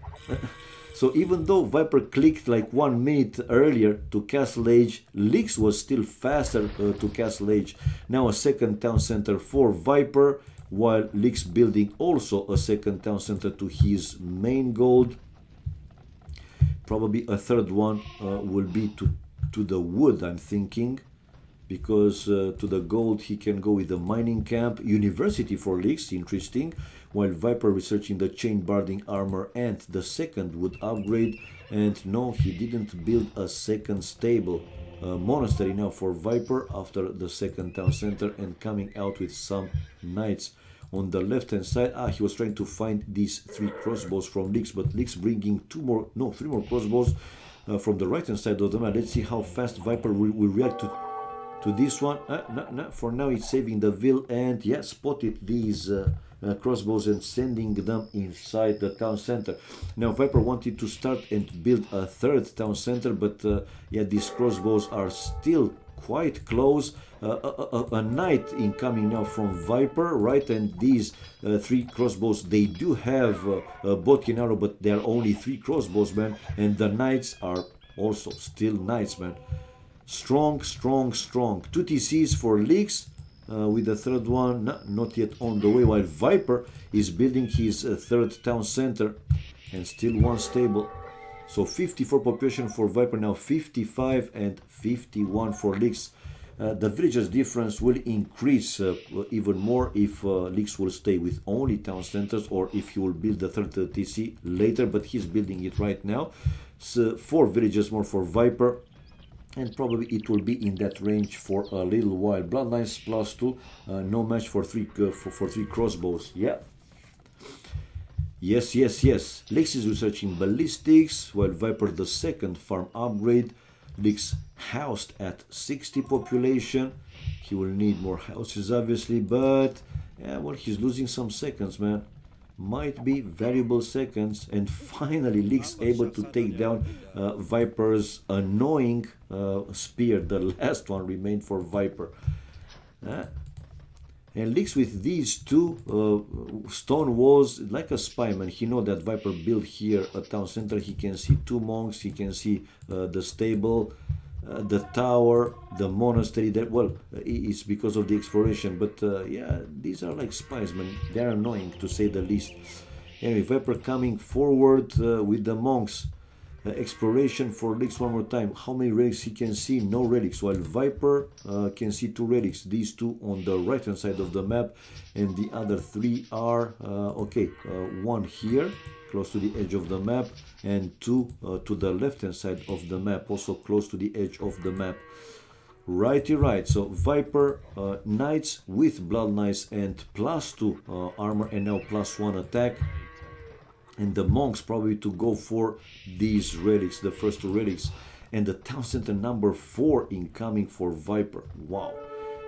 So even though Viper clicked like 1 minute earlier to castle age, Leaks was still faster to castle age. Now a second town center for Viper, while Leaks building also a second town center to his main gold. Probably a third one will be to the wood, I'm thinking, because to the gold he can go with the mining camp. University for Leaks, interesting. While Viper researching the chain barding armor and the second wood upgrade. And no, he didn't build a second stable. Monastery now for Viper after the second town center, and coming out with some knights. On the left hand side, he was trying to find these 3 crossbows from Leaks, but Leaks bringing 3 more crossbows from the right hand side of the map. Let's see how fast Viper will react to this one. No, for now it's saving the will, and yeah, spotted these crossbows and sending them inside the town center. Now Viper wanted to start and build a third town center, but yeah, these crossbows are still quite close. A knight incoming now from Viper, right? And these 3 crossbows, they do have a Bodkin arrow, but they are only 3 crossbows, man. And the knights are also still knights, man. Strong. 2 TCs for Leaks. with the third one, not yet on the way, while Viper is building his third town center and still one stable. So 54 population for Viper now, 55 and 51 for Lix. The villagers difference will increase even more if Lix will stay with only town centers or if he will build the third TC later, but he's building it right now. So 4 villages more for Viper, and probably it will be in that range for a little while. Bloodlines +2, no match for three crossbows. Yeah. Yes. Lix is researching ballistics, while Viper the second farm upgrade. Lix housed at 60 population. He will need more houses obviously, but yeah, well, he's losing some seconds, man. Might be valuable seconds. And finally Lix able to take down Viper's annoying spear. The last one remained for Viper. And Lix with these two stone walls, like a spy, man. He know that Viper built here a town center. He can see 2 monks. He can see the stable, the tower, the monastery. That, well, it's because of the exploration. But yeah, these are like spies, man. They're annoying to say the least. Anyway, Viper coming forward with the monks. Exploration for Lix one more time. How many relics he can see? No relics, while Viper can see 2 relics. These 2 on the right hand side of the map, and the other 3 are okay, 1 here close to the edge of the map, and 2 to the left hand side of the map, also close to the edge of the map. Righty right. So Viper knights with blood knights and +2 armor and now +1 attack. And the monks probably to go for these relics, the first 2 relics. And the town center number 4 incoming for Viper. Wow.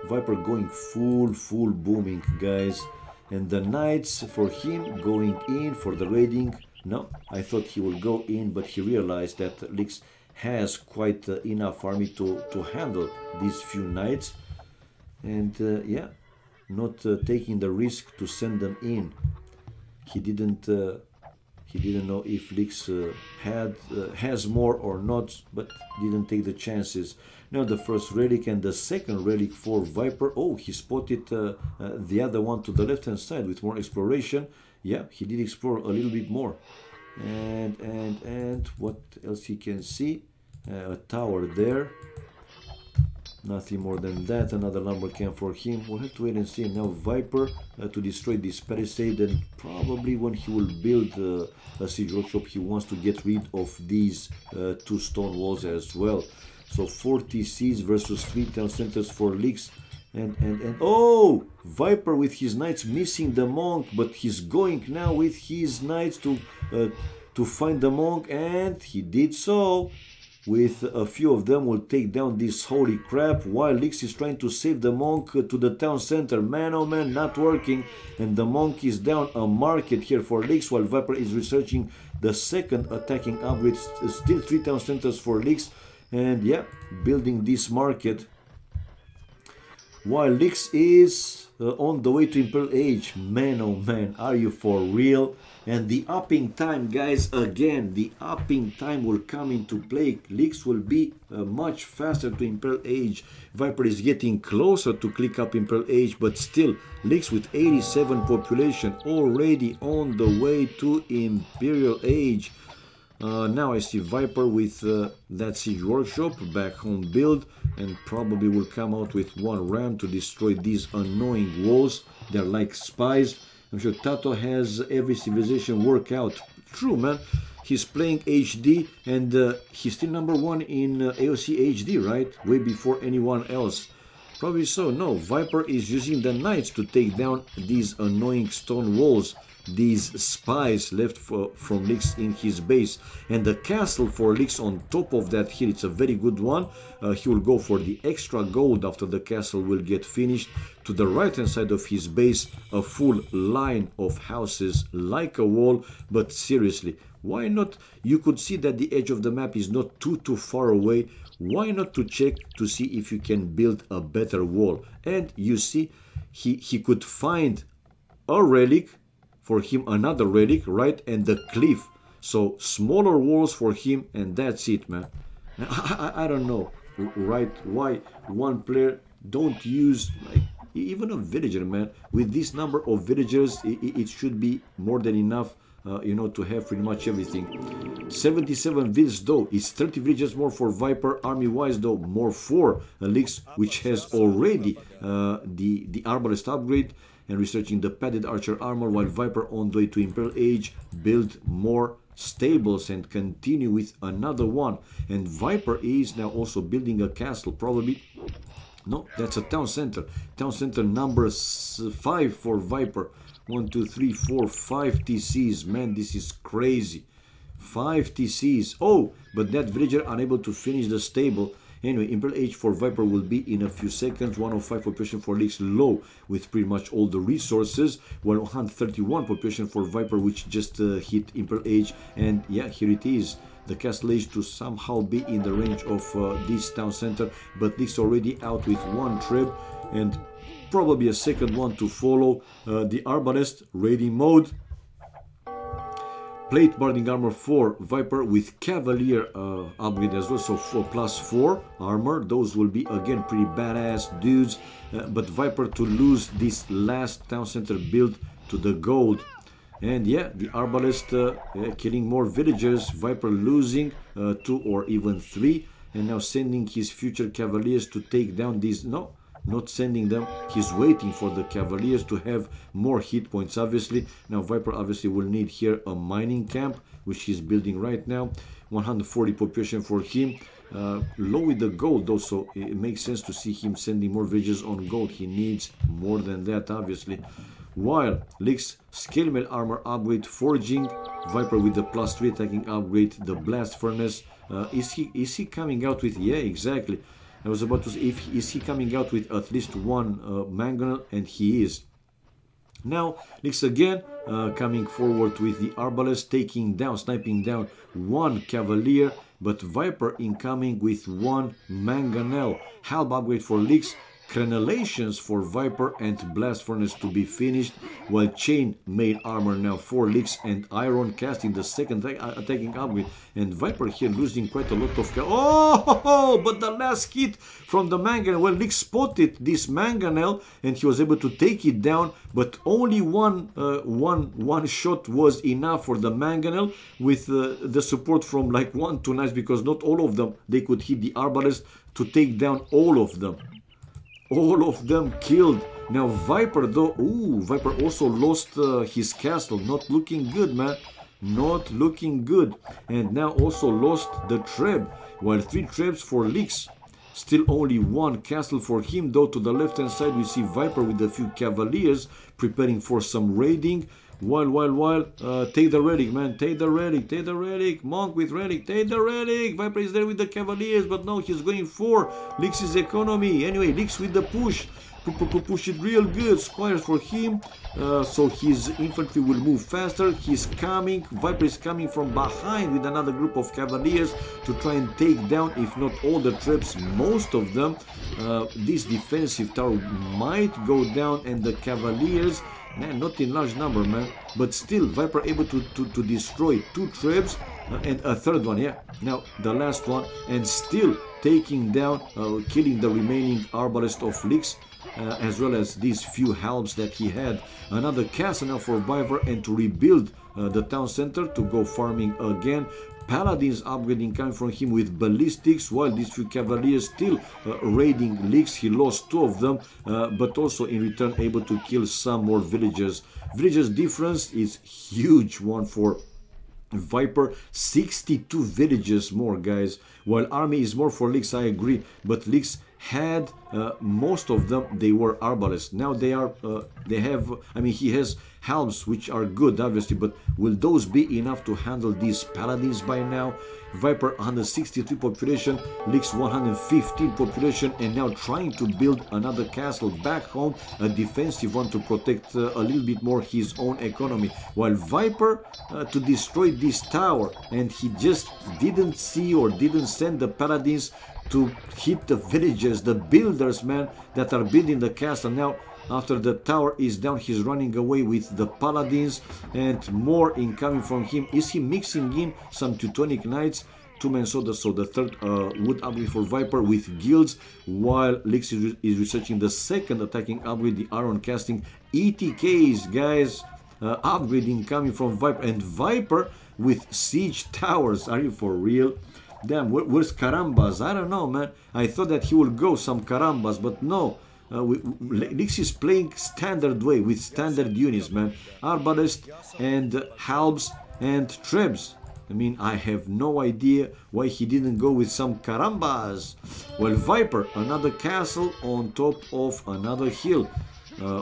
Viper going full booming, guys. And the knights for him going in for the raiding. No, I thought he will go in, but he realized that Lix has quite enough army to handle these few knights. And yeah, not taking the risk to send them in. He didn't know if Lix has more or not, but didn't take the chances. Now the first relic and the second relic for Viper. Oh, he spotted the other one to the left hand side with more exploration. Yeah, he did explore a little bit more. And what else he can see? A tower there. Nothing more than that. Another lumber camp for him. We'll have to wait and see. Now Viper to destroy this palisade, and probably when he will build a siege workshop, he wants to get rid of these 2 stone walls as well. So 40 Cs versus 3 town centers for Lix. And oh, Viper with his knights missing the monk, but he's going now with his knights to find the monk, and he did so. With a few of them will take down this holy crap, while Lix is trying to save the monk to the town center. Man, oh man, not working. And the monk is down. A market here for Lix, while Viper is researching the second attacking upgrade. Still 3 town centers for Lix. And yeah, building this market. While Lix is on the way to Imperial Age. Man, oh man, are you for real? And the upping time, guys, again, the upping time will come into play. Lix will be much faster to Imperial Age. Viper is getting closer to click up Imperial Age, but still, Lix with 87 population already on the way to Imperial Age. Now I see Viper with that siege workshop, back home build, and probably will come out with 1 ram to destroy these annoying walls. They're like spies. I'm sure Tato has every civilization work out. True, man. He's playing HD, and he's still #1 in AoC HD, right? Way before anyone else. Probably so. No, Viper is using the knights to take down these annoying stone walls. These spies left from Lix in his base, and the castle for Lix on top of that here, it's a very good one. He will go for the extra gold after the castle will get finished. To the right hand side of his base, a full line of houses like a wall. But seriously, why not? You could see that the edge of the map is not too far away. Why not to check to see if you can build a better wall? And you see, he could find a relic for him, another relic, right? And the cliff. So smaller walls for him, and that's it, man. I don't know, right? Why one player don't use like even a villager, man. With this number of villagers, it should be more than enough, you know, to have pretty much everything. 77 vills though, it's 30 villagers more for Viper. Army-wise though, more for Lix, which has already the arbalest upgrade, and researching the padded archer armor, while Viper on the way to Imperial Age build more stables and continue with another one. And Viper is now also building a castle, probably. No, that's a town center. Town center number 5 for Viper. 1, 2, 3, 4, 5 TCs. Man, this is crazy. 5 TCs. Oh, but that villager unable to finish the stable. Anyway, Imperial Age for Viper will be in a few seconds. 105 population for Lix, low with pretty much all the resources. 131 population for Viper, which just hit Imperial Age. And yeah, here it is. The castle age to somehow be in the range of this town center. But Lix already out with 1 trib. And probably a second one to follow. The Arbalest, raiding mode. Plate barding armor for Viper with Cavalier upgrade as well, so for +4 armor. Those will be again pretty badass dudes, but Viper to lose this last town center build to the gold. And yeah, the Arbalest killing more villagers, Viper losing 2 or even 3, and now sending his future Cavaliers to take down these, no, not sending them, he's waiting for the Cavaliers to have more hit points, obviously. Now Viper obviously will need here a mining camp, which he's building right now. 140 population for him, low with the gold though, so it makes sense to see him sending more villages on gold. He needs more than that, obviously. While Lix scale mail armor upgrade, forging, Viper with the +3 attacking upgrade, the blast furnace. Is he coming out with, yeah, exactly, I was about to say, is he coming out with at least 1 mangonel, and he is. Now, Lix again coming forward with the Arbalest, taking down, sniping down 1 Cavalier, but Viper incoming with 1 mangonel. Halb upgrade for Lix, crenellations for Viper, and blast furnace to be finished, while chain mail armor now for Lix, and iron casting the second attacking upgrade. And Viper here losing quite a lot of but the last hit from the mangonel, well, Lix spotted this mangonel and he was able to take it down, but only one shot was enough for the mangonel, with the support from like 1 to 9, because not all of them they could hit the Arbalest to take down all of them. All of them killed. Now Viper though, ooh, Viper also lost his castle. Not looking good, man. Not looking good. And now also lost the treb, while 3 trebs for Lix. Still only 1 castle for him though. To the left hand side we see Viper with a few Cavaliers preparing for some raiding. While take the relic, man, take the relic, monk with relic, take the relic. Viper is there with the Cavaliers, but no, he's going for Lix's economy. Anyway, Lix with the push, push it real good. Squires for him, so his infantry will move faster. He's coming, Viper is coming from behind with another group of Cavaliers to try and take down, if not all the traps, most of them. This defensive tower might go down, and the Cavaliers, man, not in large number, man, but still Viper able to destroy 2 trebs and a 3rd one, yeah, now the last one, and still taking down, killing the remaining Arbalest of Lix, as well as these few halbs that he had. Another castle now for Viper, and to rebuild the town center, to go farming again. Paladins upgrading coming from him with ballistics, while these few Cavaliers still raiding Lix. He lost 2 of them, but also in return able to kill some more villagers. Villagers difference is huge one for Viper, 62 villages more, guys, while army is more for Lix, I agree, but Lix had most of them, they were Arbalest. Now they are, they have, I mean, he has halbs which are good, obviously, but will those be enough to handle these paladins by now? Viper 163 population, Lix 115 population, and now trying to build another castle back home, a defensive one to protect a little bit more his own economy, while Viper to destroy this tower, and he just didn't see or didn't send the paladins to hit the villagers, the builders, man, that are building the castle. Now after the tower is down, he's running away with the paladins, and more incoming from him. Is he mixing in some Teutonic knights? 2-man soda, so the third wood upgrade for Viper with guilds, while Lix is researching the second attacking upgrade, the iron casting. ETKs, guys, upgrading coming from Viper, and Viper with siege towers. Are you for real? Damn, where's Carambas? I don't know, man. I thought that he would go some Carambas, but no. Lix is playing standard way with standard units, man. Arbalest and halbs and trebs. I mean, I have no idea why he didn't go with some Carambas. Well, Viper, another castle on top of another hill.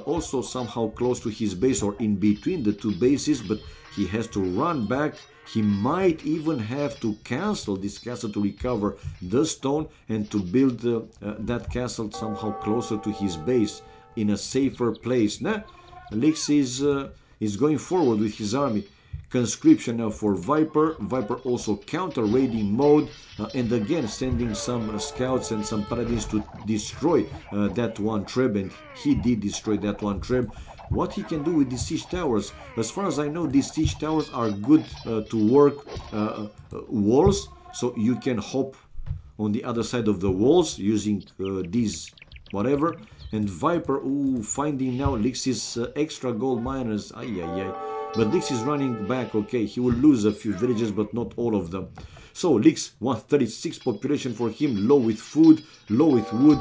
Also somehow close to his base or in between the two bases, but he has to run back. He might even have to cancel this castle to recover the stone and to build that castle somehow closer to his base in a safer place. Nah, Lix is going forward with his army. Conscription now for Viper. Viper also counter-raiding mode, and again sending some scouts and some paladins to destroy that one treb, and he did destroy that one treb. What he can do with these siege towers, as far as I know, these siege towers are good to work walls, so you can hop on the other side of the walls using these whatever. And Viper, ooh, finding now Lix's extra gold miners. Ay, ay, ay. But Lix is running back, okay, he will lose a few villages, but not all of them. So Lix, 136 population for him, low with food, low with wood,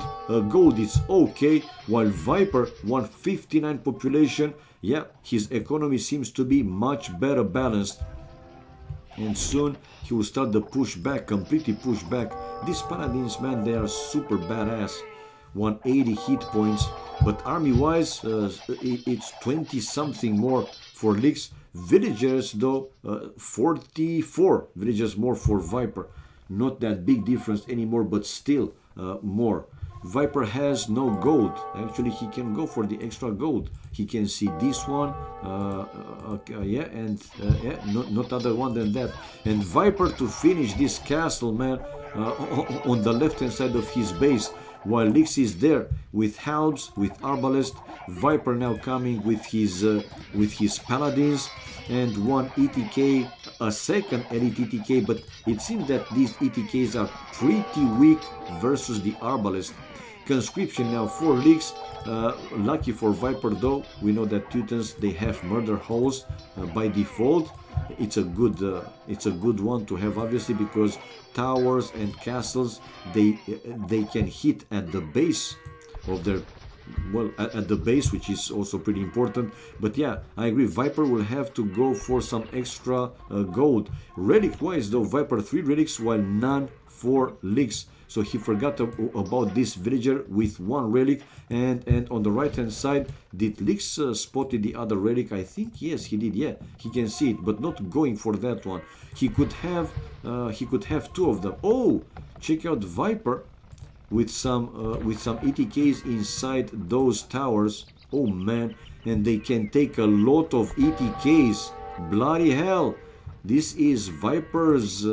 gold is okay, while Viper, 159 population, yeah, his economy seems to be much better balanced. And soon he will start the pushback, completely push back. These paladins, man, they are super badass. 180 hit points, but army-wise, it's 20-something more for Lix. Villagers, though, 44 villagers more for Viper. Not that big difference anymore, but still more. Viper has no gold. Actually, he can go for the extra gold. He can see this one, yeah, and yeah, not other one than that. And Viper to finish this castle, man, on the left-hand side of his base. While Lix is there with halbs, with arbalest, Viper now coming with his paladins and one ETK, a second elite ETK, but it seems that these ETKs are pretty weak versus the arbalest. Conscription now for Lix. Lucky for Viper though, we know that Teutons, they have murder holes by default. It's a good one to have, obviously, because towers and castles, they can hit at the base of their, well, at the base, which is also pretty important. But yeah, I agree, Viper will have to go for some extra gold. Relic wise though, Viper 3 relics while none for Lix. So he forgot about this villager with one relic. And on the right hand side, did Lix spotted the other relic? I think yes, he did. Yeah, he can see it, but not going for that one. He could have two of them. Oh, check out Viper with some ETKs inside those towers. Oh man, and they can take a lot of ETKs. Bloody hell, this is Viper's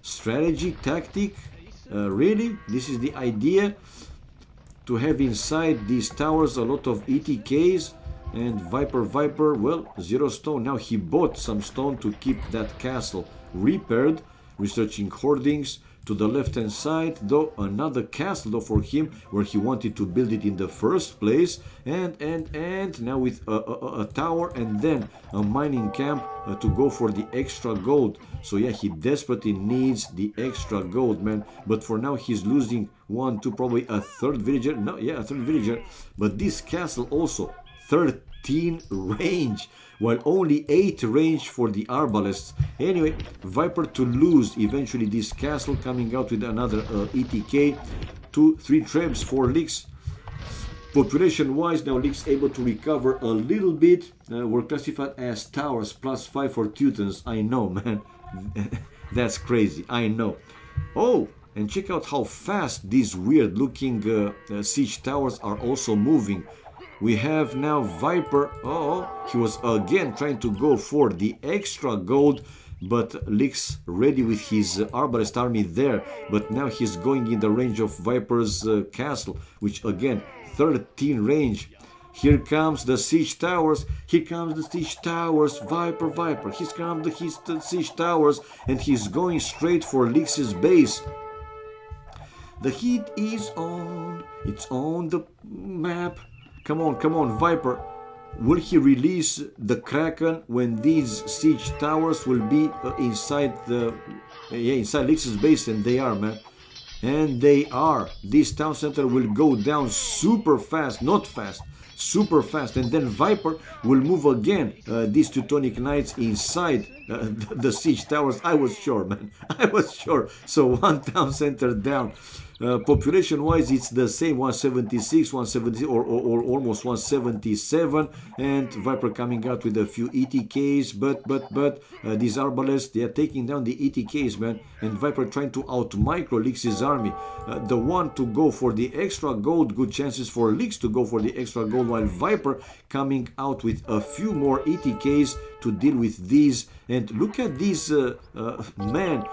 strategy, tactic. Really, this is the idea, to have inside these towers a lot of ETKs. And Viper, well, 0 stone. Now he bought some stone to keep that castle repaired. Researching hoardings. To the left hand side though, another castle though for him, where he wanted to build it in the first place. And now with a tower and then a mining camp to go for the extra gold. So yeah, he desperately needs the extra gold, man. But for now he's losing 1, 2, probably a third villager. No, yeah, a third villager. But this castle also 13 range, while only 8 range for the arbalests. Anyway, Viper to lose eventually this castle, coming out with another ETK. 2, 3 trebs for Lix. Population wise, now Lix able to recover a little bit. We're classified as towers, +5 for Teutons. I know, man. That's crazy, I know. Oh, and check out how fast these weird looking siege towers are also moving. We have now Viper. Oh, he was again trying to go for the extra gold, but Lix ready with his arbalest army there. But now he's going in the range of Viper's castle, which again 13 range. Here comes the siege towers. Here comes the siege towers. Viper, Viper. Here comes the siege towers. And he's going straight for Lix's base. The heat is on. It's on the map. Come on, Viper. Will he release the Kraken when these siege towers will be inside inside Lix's base? And they are, man. And they are. This town center will go down super fast. Not fast. Super fast. And then Viper will move again these Teutonic Knights inside the siege towers. I was sure, man. I was sure. So one town center down. Population wise, it's the same, 176, 170, or almost 177, and Viper coming out with a few ETKs, but these arbalists, they are taking down the ETKs, man, and Viper trying to out micro Lix's army. The one to go for the extra gold, good chances for Lix to go for the extra gold, while Viper coming out with a few more ETKs to deal with these. And look at these, man,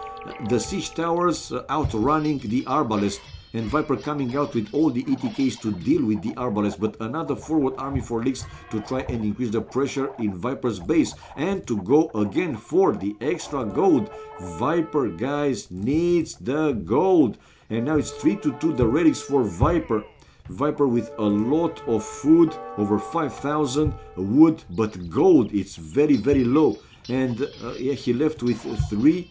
the siege towers outrunning the arbalest, and Viper coming out with all the ETKs to deal with the arbalest. But another forward army for Lix to try and increase the pressure in Viper's base and to go again for the extra gold. Viper, guys, needs the gold. And now it's 3-2 the relics for Viper. Viper with a lot of food, over 5,000 wood, but gold, it's very, very low. And yeah, he left with three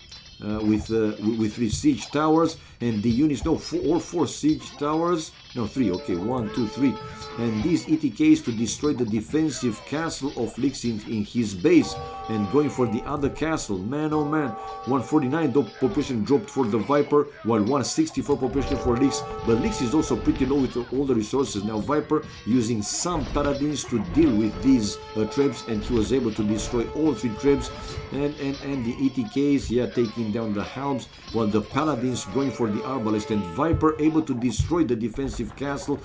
siege towers, and the units, no, all four siege towers, no, three, okay, 1, 2, 3, and these ETKs to destroy the defensive castle of Lix in his base, and going for the other castle. Man, oh man, 149 population dropped for the Viper, while 164 population for Lix, but Lix is also pretty low with all the resources. Now Viper using some paladins to deal with these trebs, and he was able to destroy all three trebs, and the ETKs, yeah, taking down the helms, while the paladins going for the arbalest, and Viper able to destroy the defensive castle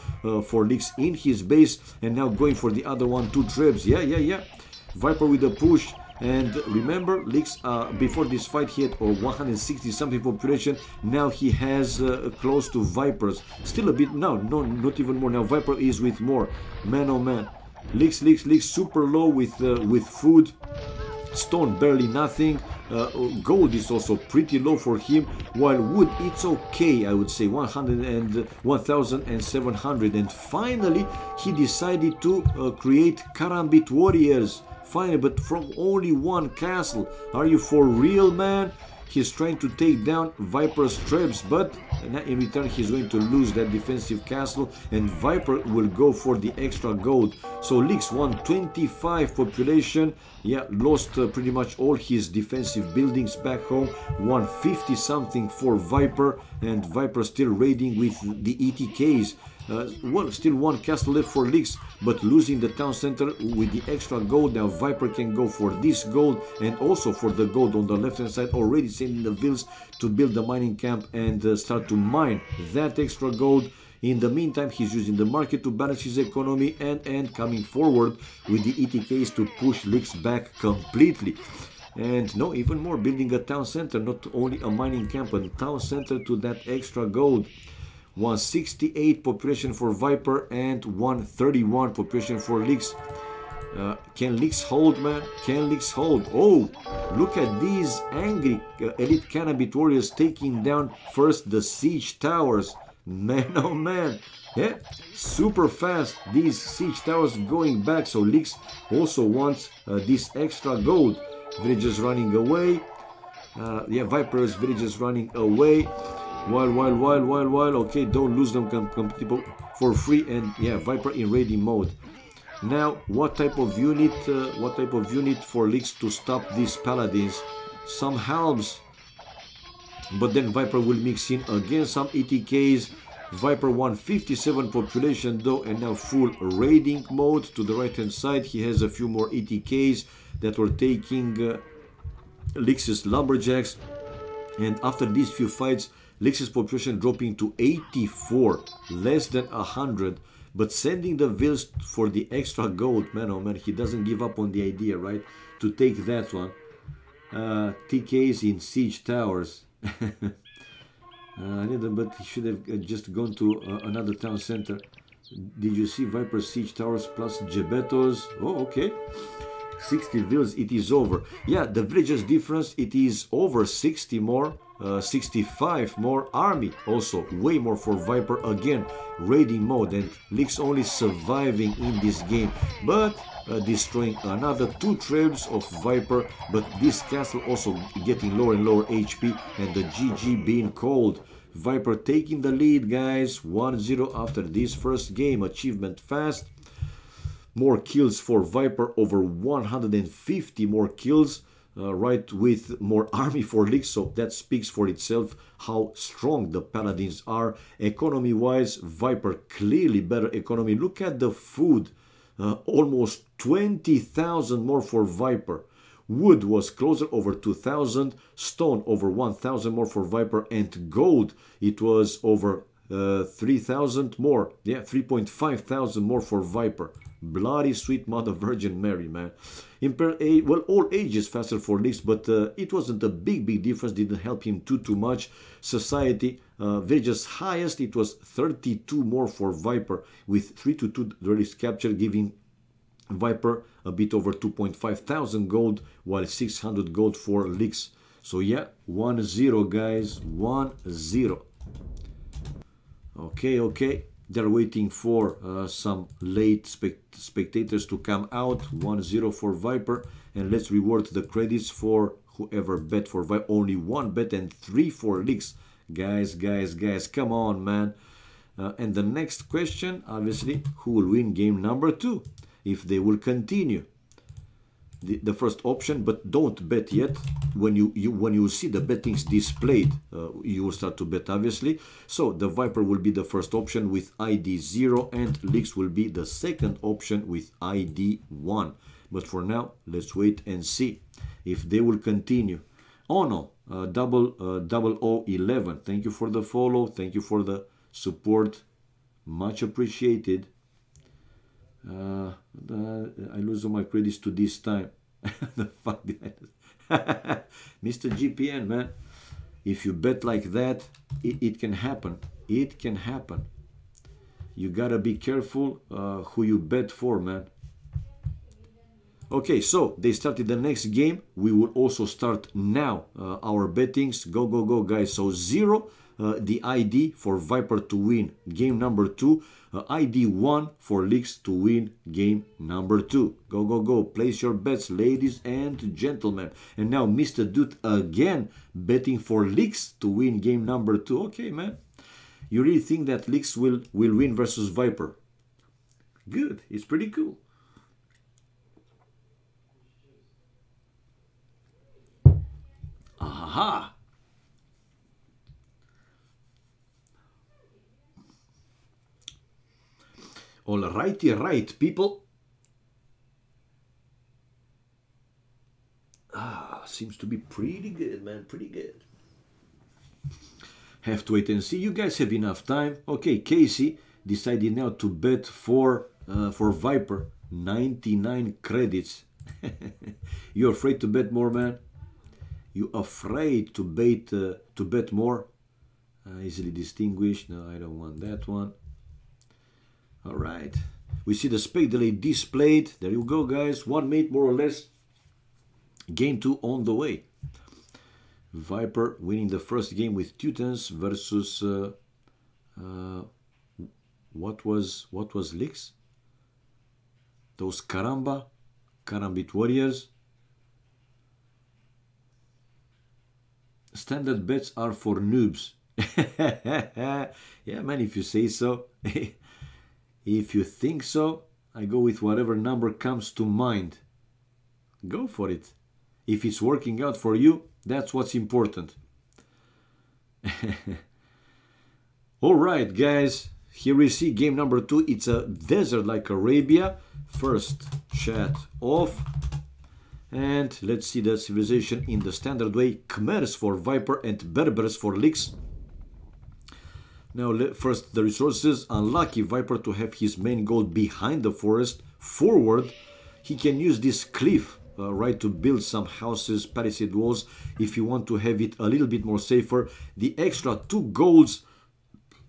for Lix in his base, and now going for the other one, 2 trebs. Yeah, Viper with a push. And remember, Lix before this fight he had 160 something population. Now he has close to Vipers, still a bit, no, not even more. Now Viper is with more. Man, oh man, Lix super low with food. Stone barely nothing. Gold is also pretty low for him, while wood, it's okay, I would say 1,700. And finally he decided to create Karambit warriors. Finally, but from only one castle. Are you for real, man? He's trying to take down Viper's trebs, but in return he's going to lose that defensive castle, and Viper will go for the extra gold. So Lix 125 population, yeah, lost pretty much all his defensive buildings back home. 150 something for Viper, and Viper still raiding with the ETKs. Well, still one castle left for Lix, but losing the town center with the extra gold. Now Viper can go for this gold, and also for the gold on the left hand side, already sending the vills to build the mining camp and start to mine that extra gold. In the meantime, he's using the market to balance his economy and coming forward with the ETKs to push Lix back completely. And no, even more, building a town center, not only a mining camp, a town center to that extra gold. 168 population for Viper and 131 population for Lix. Can Lix hold, man? Can Lix hold? Oh, look at these angry elite Karambit warriors taking down first the siege towers. Man, oh man. Yeah, super fast. These siege towers going back. So Lix also wants this extra gold. Villagers running away. Yeah, Viper's villagers running away. While, okay, don't lose them completely for free. And yeah, Viper in raiding mode. Now, what type of unit for Lix to stop these paladins? Some helms, but then Viper will mix in again some ETKs. Viper 157 population though, and now full raiding mode. To the right hand side, he has a few more ETKs that were taking Lix's lumberjacks. And after these few fights, Lix's population dropping to 84, less than 100, but sending the vills for the extra gold. Man, oh man, he doesn't give up on the idea, right? To take that one. TKs in siege towers. But he should have just gone to another town center. Did you see Viper Siege Towers plus Gebetos? Oh, okay. 60 vills, it is over. Yeah, the villages difference, it is over 60 more, 65 more army. Also, way more for Viper. Again, raiding mode, and Leaks only surviving in this game. But destroying another 2 tribes of Viper. But this castle also getting lower and lower HP, and the GG being called. Viper taking the lead, guys. 1-0 after this first game. Achievement fast. More kills for Viper, over 150 more kills, right, with more army for Leaks. So that speaks for itself how strong the Paladins are. Economy-wise, Viper clearly better economy. Look at the food. Almost 20,000 more for Viper. Wood was closer, over 2,000. Stone over 1,000 more for Viper. And gold, it was over 3,000 more. Yeah, 3,500 more for Viper. Bloody sweet Mother Virgin Mary, man. Imperial age, well, all ages faster for Leaks, but it wasn't a big difference. Didn't help him too much. Society, villages highest, it was 32 more for Viper, with 3-2 relics capture, giving Viper a bit over 2,500 gold, while 600 gold for Leaks. So yeah, 1-0, guys, 1-0. Okay. They're waiting for some late spectators to come out. 1-0 for Viper. And let's reward the credits for whoever bet for Viper. Only 1 bet and 3 for Leaks. Guys, come on, man. And the next question, obviously, who will win game number 2? If they will continue. The first option, but don't bet yet. When you see the bettings displayed, you will start to bet, obviously. So the Viper will be the first option with ID 0, and Leaks will be the second option with ID 1. But for now, let's wait and see if they will continue. Oh no, double O11. Thank you for the follow. Thank you for the support. Much appreciated. I lose all my credits to this time. The fuck did I Mr. GPN, man. If you bet like that, it can happen. It can happen. You gotta be careful who you bet for, man. Okay, so they started the next game. We will also start now our bettings. Go, guys. So 0, the ID for Viper to win game number 2. ID 1 for Leaks to win game number 2. Go. Place your bets, ladies and gentlemen. And now Mr. Dude again betting for Leaks to win game number 2. Okay, man. You really think that Leaks will win versus Viper? Good. It's pretty cool. Aha! Alrighty, right, people. Seems to be pretty good, man. Pretty good. Have to wait and see. You guys have enough time. Okay, Casey decided now to bet for Viper. 99 credits. You afraid to bet more, man? You afraid to bet more? Easily distinguished. No, I don't want that one. All right. We see the spec delay displayed. There you go, guys. 1 minute more or less. Game 2 on the way. Viper winning the first game with Teutons versus what was Leaks? Those Karambit warriors. Standard bets are for noobs. Yeah, man, if you say so. If you think so, I go with whatever number comes to mind. Go for it. If it's working out for you, that's what's important. All right, guys. Here we see game number 2. It's a desert like Arabia. First chat off. And let's see the civilization in the standard way. Khmers for Viper and Berbers for Leaks. Now, first the resources. Unlucky Viper to have his main goal behind the forest. Forward, he can use this cliff, right, to build some houses, palisade walls, if you want to have it a little bit more safer. The extra 2 golds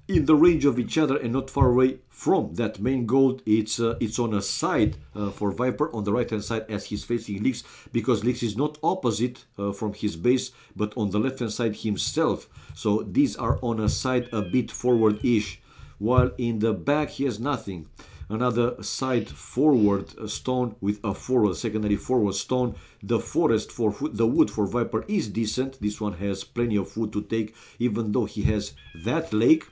in the range of each other and not far away from that main gold. It's on a side for Viper on the right hand side as he's facing Lix, because Lix is not opposite from his base but on the left hand side himself. So these are on a side a bit forward-ish, while in the back he has nothing. Another side forward stone with a forward, secondary forward stone. The forest for the wood for Viper is decent. This one has plenty of wood to take, even though he has that lake.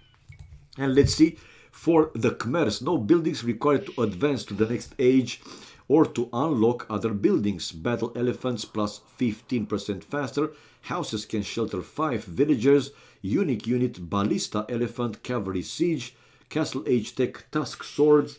And let's see, for the Khmers, no buildings required to advance to the next age or to unlock other buildings. Battle elephants plus 15% faster. Houses can shelter 5 villagers. Unique unit, ballista elephant, cavalry siege. Castle Age Tech Tusk Swords,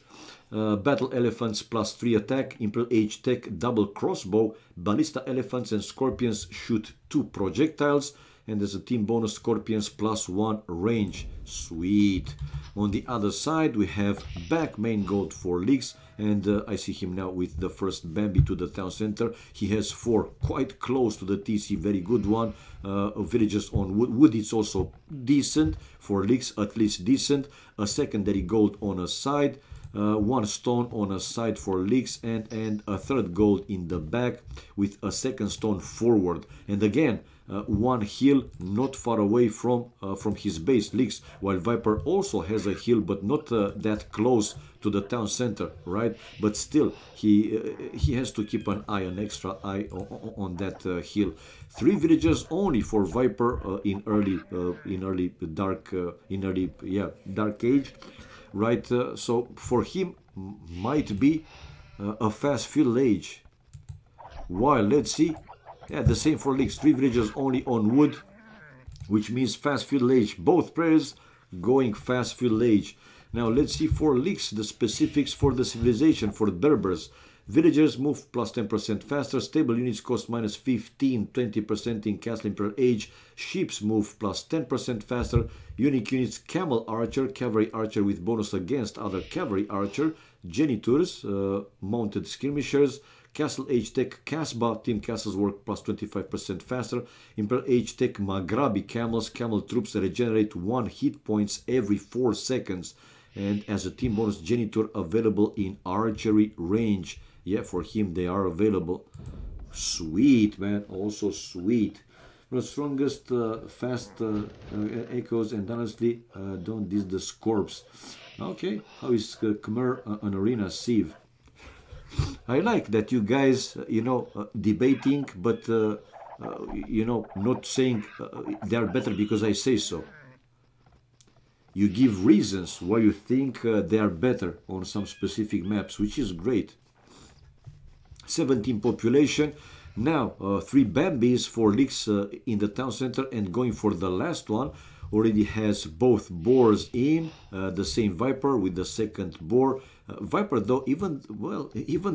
Battle Elephants plus 3 attack, Imperial Age Tech Double Crossbow, Ballista Elephants and Scorpions shoot 2 projectiles, and there's a team bonus Scorpions plus 1 range. Sweet. On the other side we have back main gold for Lix, and I see him now with the first Bambi to the town center. He has 4 quite close to the TC, very good one. Villages on wood. Wood is also decent for Lix, at least decent. A secondary gold on a side, 1 stone on a side for Lix, and a third gold in the back with a second stone forward. And again, 1 hill not far away from his base, Lix, while Viper also has a hill but not that close to the town center, right? But still he has to keep an extra eye on that hill. 3 villagers only for Viper in early dark age, right? So for him might be a fast fill age. While let's see, yeah, the same for Lix, 3 villagers only on wood, which means fast fill age. Both players going fast fill age. Now let's see for Lix the specifics for the civilization for Berbers. Villagers move plus 10% faster. Stable units cost minus 15, 20% in Castle Imperial Age. Ships move plus 10% faster. Unique units, Camel Archer, Cavalry Archer with bonus against other Cavalry Archer. Genitors, Mounted Skirmishers. Castle Age Tech Casbah, Team Castles work plus 25% faster. Imperial Age Tech Maghrabi Camels, Camel Troops regenerate 1 hit points every 4 seconds. And as a team bonus, Genitor available in archery range. Yeah, for him they are available. Sweet, man, also sweet. The strongest fast echoes, and honestly don't diss the Scorps. Okay, how is Khmer an arena sieve? I like that you guys, debating, but, not saying they are better because I say so. You give reasons why you think they are better on some specific maps, which is great. 17 population. Now, 3 Bambis for Lix in the town center, and going for the last one. Already has both boars in, the same Viper with the second boar. Viper, though, even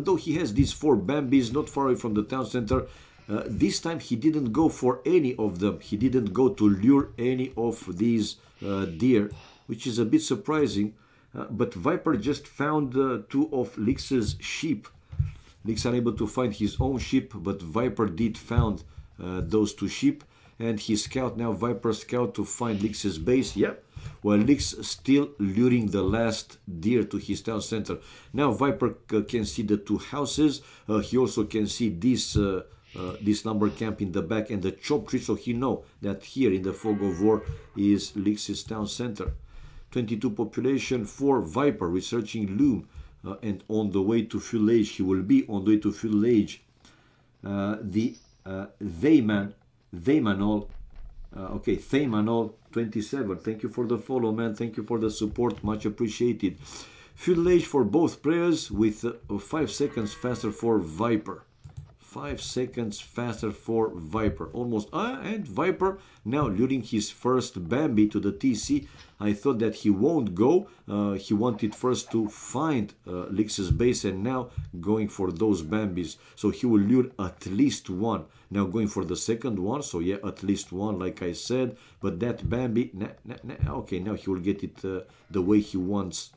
though he has these 4 Bambis not far away from the town center, this time he didn't go for any of them. He didn't go to lure any of these deer, which is a bit surprising. But Viper just found 2 of Lix's sheep. Lix unable to find his own sheep, but Viper did found those 2 sheep. And he scout now, Viper scout to find Lix's base. Yep. While Lix still luring the last deer to his town center. Now Viper can see the 2 houses. He also can see this lumber camp in the back and the chop tree. So he know that here in the fog of war is Lix's town center. 22 population for Viper researching loom. And on the way to full age, he will be on the way to full age. Thaymanol, okay, Thaymanol 27. Thank you for the follow, man. Thank you for the support, much appreciated. Fuel age for both players with 5 seconds faster for Viper. 5 seconds faster for Viper. Almost. And Viper now luring his first Bambi to the TC. I thought that he won't go. He wanted first to find Lix's base, and now going for those Bambis. So he will lure at least 1. Now going for the second one. So yeah, at least 1, like I said. But that Bambi, okay, now he will get it the way he wants.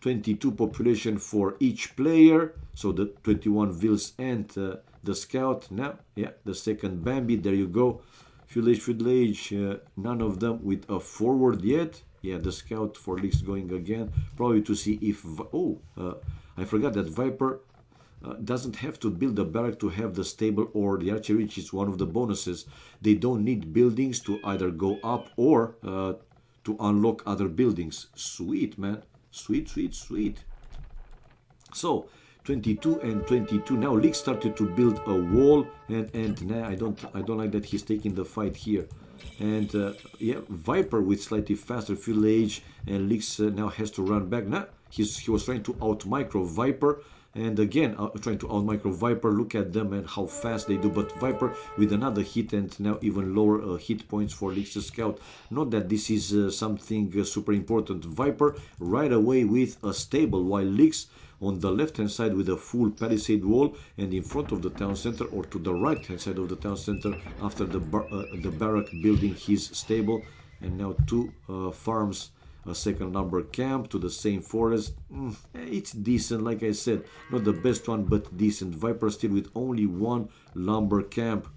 22 population for each player. So the 21 Vils and the scout. Now, yeah, the second Bambi. There you go. Fuel age, none of them with a forward yet. Yeah, the scout for Leaks going again, probably to see if... I forgot that Viper doesn't have to build a barrack to have the stable or the archery, which is one of the bonuses. They don't need buildings to either go up or to unlock other buildings. Sweet, man. Sweet, sweet, sweet. So, 22 and 22. Now Leaks started to build a wall, and nah, I don't like that he's taking the fight here. And yeah, Viper with slightly faster fuel age, and Leaks now has to run back. Nah, he was trying to out micro Viper, and again trying to out micro Viper. Look at them and how fast they do. But Viper with another hit, and now even lower hit points for Leaks' scout. Not that this is something super important. Viper right away with a stable, while Leaks on the left hand side with a full palisade wall, and in front of the town center, or to the right hand side of the town center, after the barrack building his stable. And now two farms, a second lumber camp to the same forest. It's decent, like I said, not the best one, but decent. Viper still with only one lumber camp,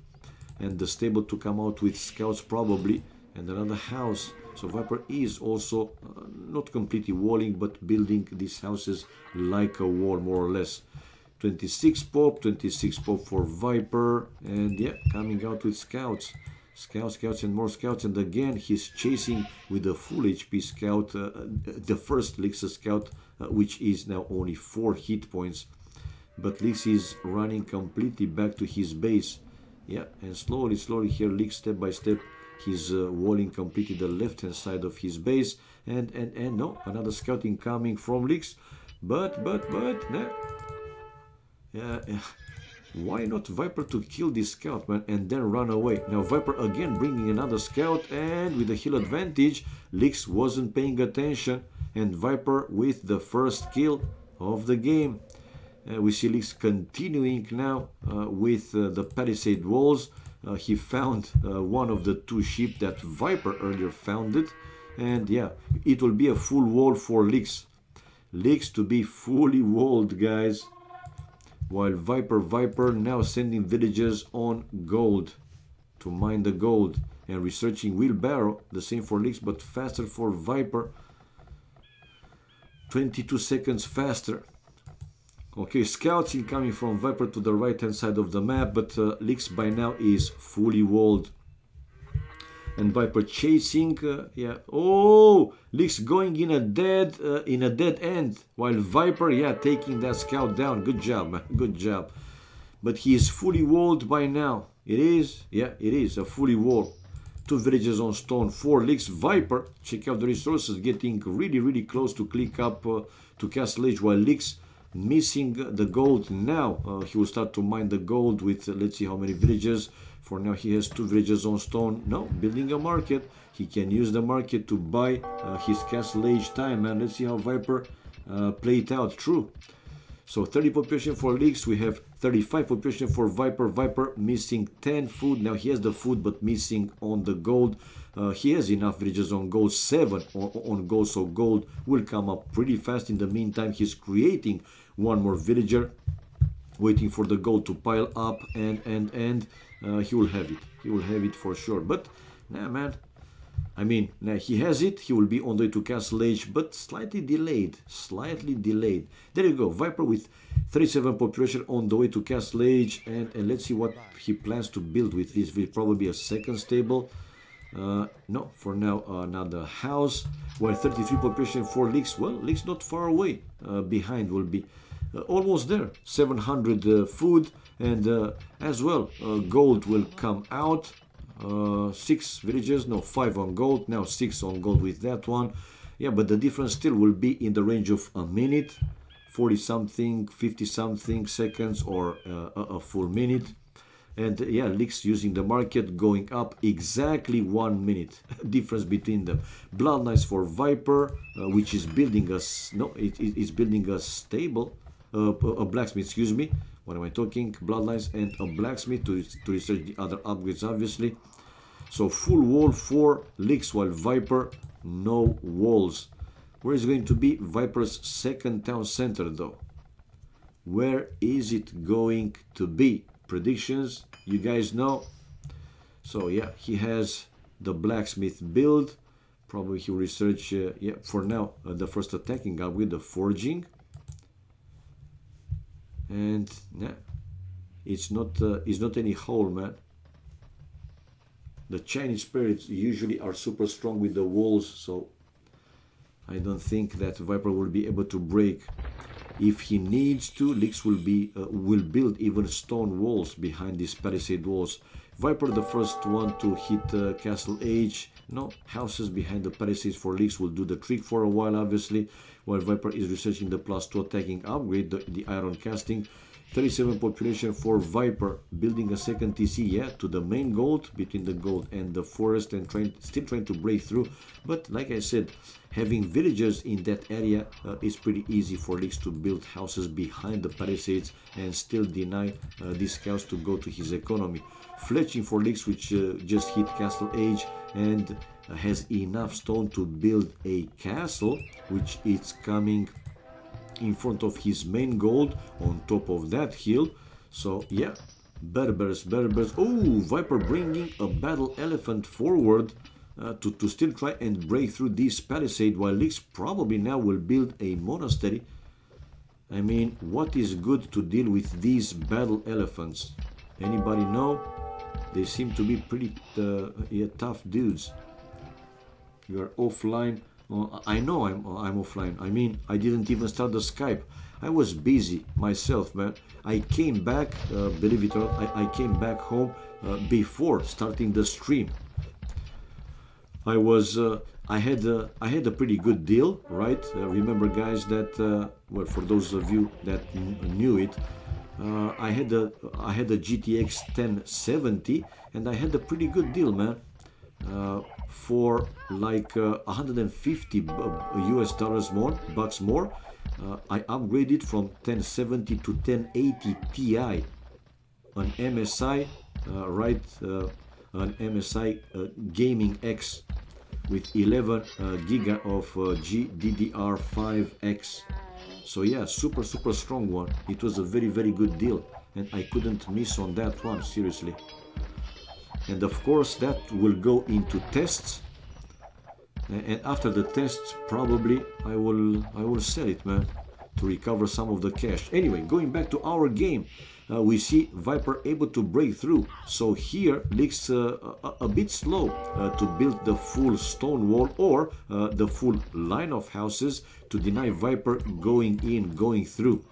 and the stable to come out with scouts probably, and another house. So Viper is also not completely walling, but building these houses like a wall, more or less. 26 pop for Viper, and yeah, coming out with scouts. Scouts and more scouts, and again he's chasing with a full HP scout, the first Leaks scout, which is now only 4 hit points. But Leaks is running completely back to his base. Yeah, and slowly here Leaks step by step, he's walling completely the left hand side of his base, and no, another scouting coming from Leaks, but nah. Yeah, why not Viper to kill this scout, man, and then run away? Now Viper again bringing another scout, and with the hill advantage, Leaks wasn't paying attention, and Viper with the first kill of the game. We see Leaks continuing now with the palisade walls. He found one of the 2 sheep that Viper earlier founded, and yeah, it will be a full wall for Leaks. Leaks to be fully walled, guys. While Viper now sending villagers on gold to mine the gold and researching wheelbarrow. The same for Leaks, but faster for Viper. 22 seconds faster. Okay, scouts incoming from Viper to the right hand side of the map, but Leaks by now is fully walled. And Viper chasing, yeah. Oh, Leaks going in a dead end, while Viper, yeah, taking that scout down. Good job, man. Good job. But he is fully walled by now. It is, yeah, it is a fully walled. 2 villages on stone, 4 Leaks. Viper, check out the resources, getting really close to click up to Castle Age, while Leaks missing the gold. Now he will start to mine the gold with let's see how many villages. For now he has 2 villages on stone. No, building a market. He can use the market to buy his Castle Age time, and let's see how Viper play it out. True. So 30 population for Leaks. We have 35 population for Viper. Viper missing 10 food. Now he has the food, but missing on the gold. He has enough villages on gold, 7 on gold, so gold will come up pretty fast. In the meantime, he's creating one more villager, waiting for the gold to pile up, and he will have it. He will have it for sure. But nah, man, I mean, nah, he has it. He will be on the way to Castle Age, but slightly delayed. There you go, Viper with 37 population on the way to Castle Age, and let's see what he plans to build with this. Will probably be a second stable. No, for now another house. While 33 population for Leaks. Well, Leaks not far away. Behind will be almost there. 700 food, and as well gold will come out. 6 villages, no, 5 on gold. Now 6 on gold with that one. Yeah, but the difference still will be in the range of a minute, 40 something, 50 something seconds, or a full minute. And yeah, Leaks using the market, going up exactly 1 minute difference between them. Blood Knights for Viper, which is building us, no, it is building a stable, a blacksmith, excuse me. What am I talking? Bloodlines and a blacksmith to research the other upgrades, obviously. So full wall for Leaks, while Viper no walls. Where is going to be Viper's second town center though? Where is it going to be? Predictions, you guys know. So yeah, he has the blacksmith build, Probably he'll research, yeah, for now, the first attacking upgrade, the forging. And yeah, it's not any hole, man. The Chinese spirits usually are super strong with the walls, so I don't think that Viper will be able to break. If he needs to, Lix will build even stone walls behind these palisade walls. Viper, the first one to hit Castle Age. No, houses behind the palisades for Lix will do the trick for a while, obviously. While Viper is researching the +2 attacking upgrade, the iron casting. 37 population for Viper, building a second TC, yeah, to the main gold, between the gold and the forest, and still trying to break through. But like I said, having villagers in that area is pretty easy for Lix to build houses behind the palisades and still deny these cows to go to his economy. Fletching for Lix, which just hit Castle Age and has enough stone to build a castle, which is coming in front of his main gold on top of that hill. So yeah, Berbers. Oh, Viper bringing a battle elephant forward to still try and break through this palisade, while Lix probably now will build a monastery. I mean, what is good to deal with these battle elephants? Anybody know? They seem to be pretty yeah, tough dudes. You are offline. I know I'm offline. I mean, I didn't even start the Skype. I was busy myself, man. I came back, believe it or not, I came back home before starting the stream. I had a pretty good deal, right? Remember, guys, that well, for those of you that knew it, I had a GTX 1070, and I had a pretty good deal, man. For like 150 US dollars more, bucks more. I upgraded from 1070 to 1080 Ti, an MSI, right? An MSI Gaming X with 11 giga of GDDR5X. So yeah, super strong one. It was a very good deal, and I couldn't miss on that one, seriously. And of course that will go into tests, and after the tests probably I will sell it, man, to recover some of the cash. Anyway, going back to our game, we see Viper able to break through. So here Lix a bit slow to build the full stone wall or the full line of houses to deny Viper going through.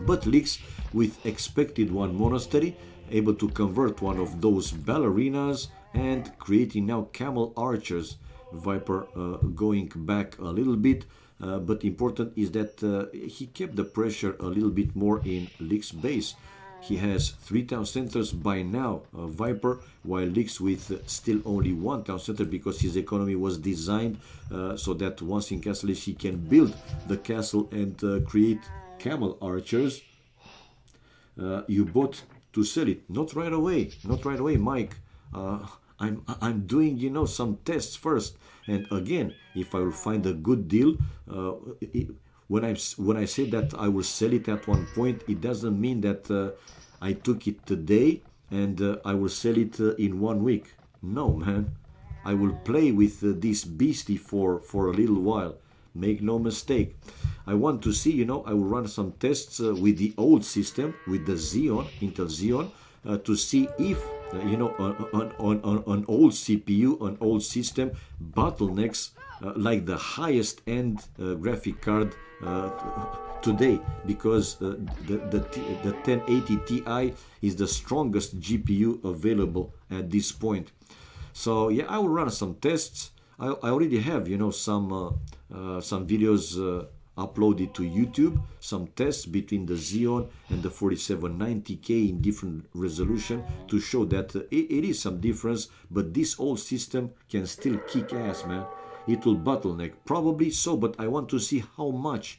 But Lix, with expected one monastery, able to convert one of those ballerinas and creating now camel archers. Viper going back a little bit, but important is that he kept the pressure a little bit more in Lix base. He has 3 town centers by now, Viper, while Lix with still only 1 town center, because his economy was designed so that once in Castle he can build the castle and create camel archers. You bought to sell it. Not right away, Mike. I'm doing, you know, some tests first, and again, if I will find a good deal, when I say that I will sell it at one point, it doesn't mean that I took it today and I will sell it in 1 week. No, man, I will play with this beastie for a little while. Make no mistake. I want to see, you know, I will run some tests with the old system, with the Xeon, Intel Xeon, to see if, you know, on old CPU, on old system, bottlenecks like the highest end graphic card today, because the 1080 Ti is the strongest GPU available at this point. So yeah, I will run some tests. I already have, you know, some videos uploaded to YouTube, some tests between the Xeon and the 4790K in different resolution to show that it is some difference, but this old system can still kick ass, man. It will bottleneck, probably so, but I want to see how much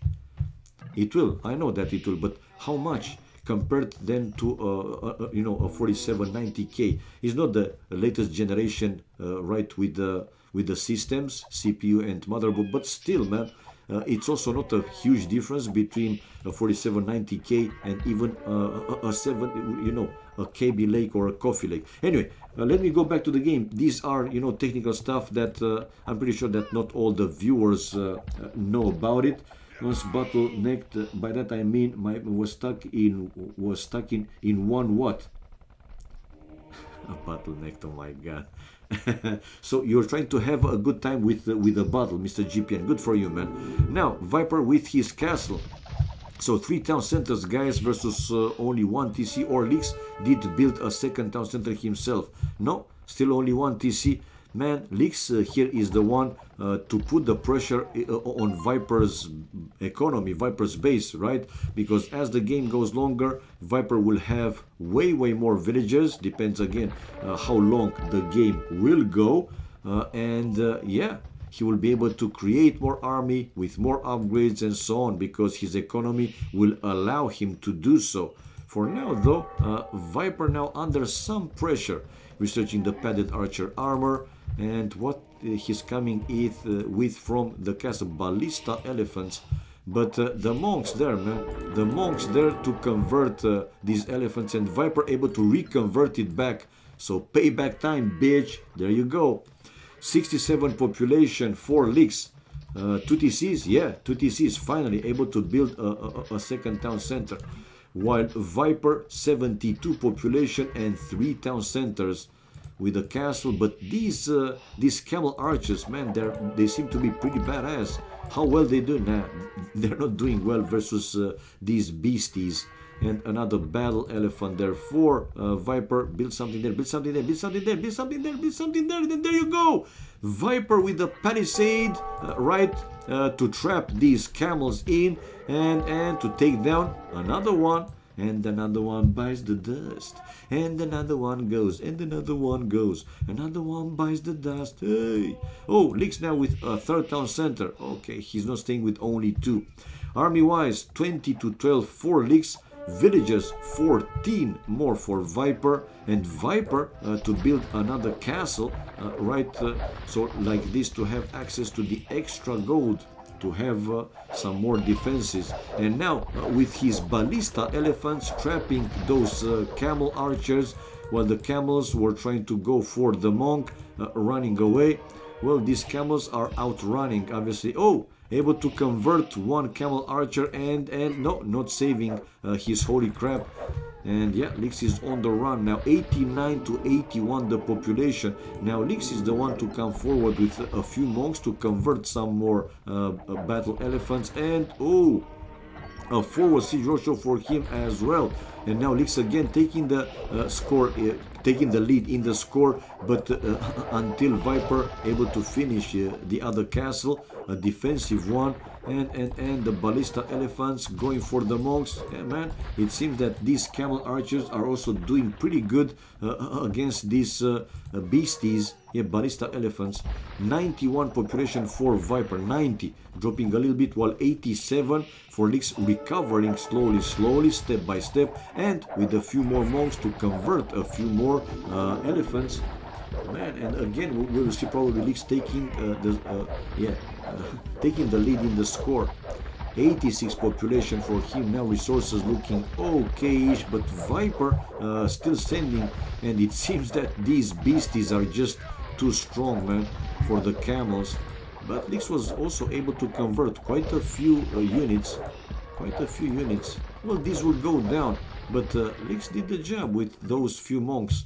it will. I know that it will, but how much compared then to you know, a 4790K. It's not the latest generation, right, with the systems, CPU and motherboard, but still, man, it's also not a huge difference between a 4790K and even a 7, you know, a KB Lake or a Coffee Lake. Anyway, let me go back to the game. These are, you know, technical stuff that I'm pretty sure that not all the viewers know about it. Once bottlenecked, by that I mean was stuck in one what? A bottlenecked, oh my god. So you're trying to have a good time with a bottle, Mr. GPN. Good for you, man. Now Viper with his castle. So 3 town centers, guys, versus only 1 TC. Or Leaks did build a second town center himself. No, still only 1 TC. Man, Leaks here is the one to put the pressure on Viper's economy, Viper's base, right? Because as the game goes longer, Viper will have way more villages. Depends again how long the game will go. Yeah, he will be able to create more army with more upgrades and so on, because his economy will allow him to do so. For now, though, Viper now under some pressure, researching the padded archer armor. And what he's coming with from the castle, ballista elephants. But the monks there, man, the monks there to convert these elephants, and Viper able to reconvert it back. So payback time, bitch. There you go. 67 population, 4 leaks. 2 TCs, yeah, 2 TCs finally able to build a second town center. While Viper 72 population and 3 town centers with a castle. But these camel archers, man, they seem to be pretty badass. How well they do? Nah, they're not doing well versus these beasties. And another battle elephant there for Viper. Build something there, build something there, build something there, build something there, build something there. Then there you go. Viper with the palisade, right, to trap these camels in and to take down another one. And another one bites the dust. And another one goes. And another one goes. Another one bites the dust. Hey. Oh, Leaks now with a 3rd town center. Okay, he's not staying with only 2. Army-wise, 20 to 12 for Leaks. Villages, 14 more for Viper. And Viper to build another castle. Right, so like this, to have access to the extra gold, to have some more defenses. And now with his ballista elephants trapping those camel archers, while the camels were trying to go for the monk, running away. Well, these camels are outrunning, obviously. Oh, able to convert one camel archer, and no, not saving his holy crap. And yeah, Leaks is on the run now. 89 to 81 the population. Now Leaks is the one to come forward with a few monks to convert some more battle elephants. And oh, a forward siege ratio for him as well. And now Leaks again taking the score, taking the lead in the score. But until Viper able to finish the other castle, a defensive one. And the ballista elephants going for the monks. Yeah, man, it seems that these camel archers are also doing pretty good against these beasties. Yeah, ballista elephants. 91 population for Viper, 90, dropping a little bit, while 87 for Leaks, recovering slowly, step by step, and with a few more monks to convert a few more elephants. Man, and again we will see probably Leaks taking taking the lead in the score. 86 population for him now, resources looking okay-ish, but Viper still sending, and it seems that these beasties are just too strong, man, for the camels. But Leaks was also able to convert quite a few units. Well, these will go down, but Leaks did the job with those few monks.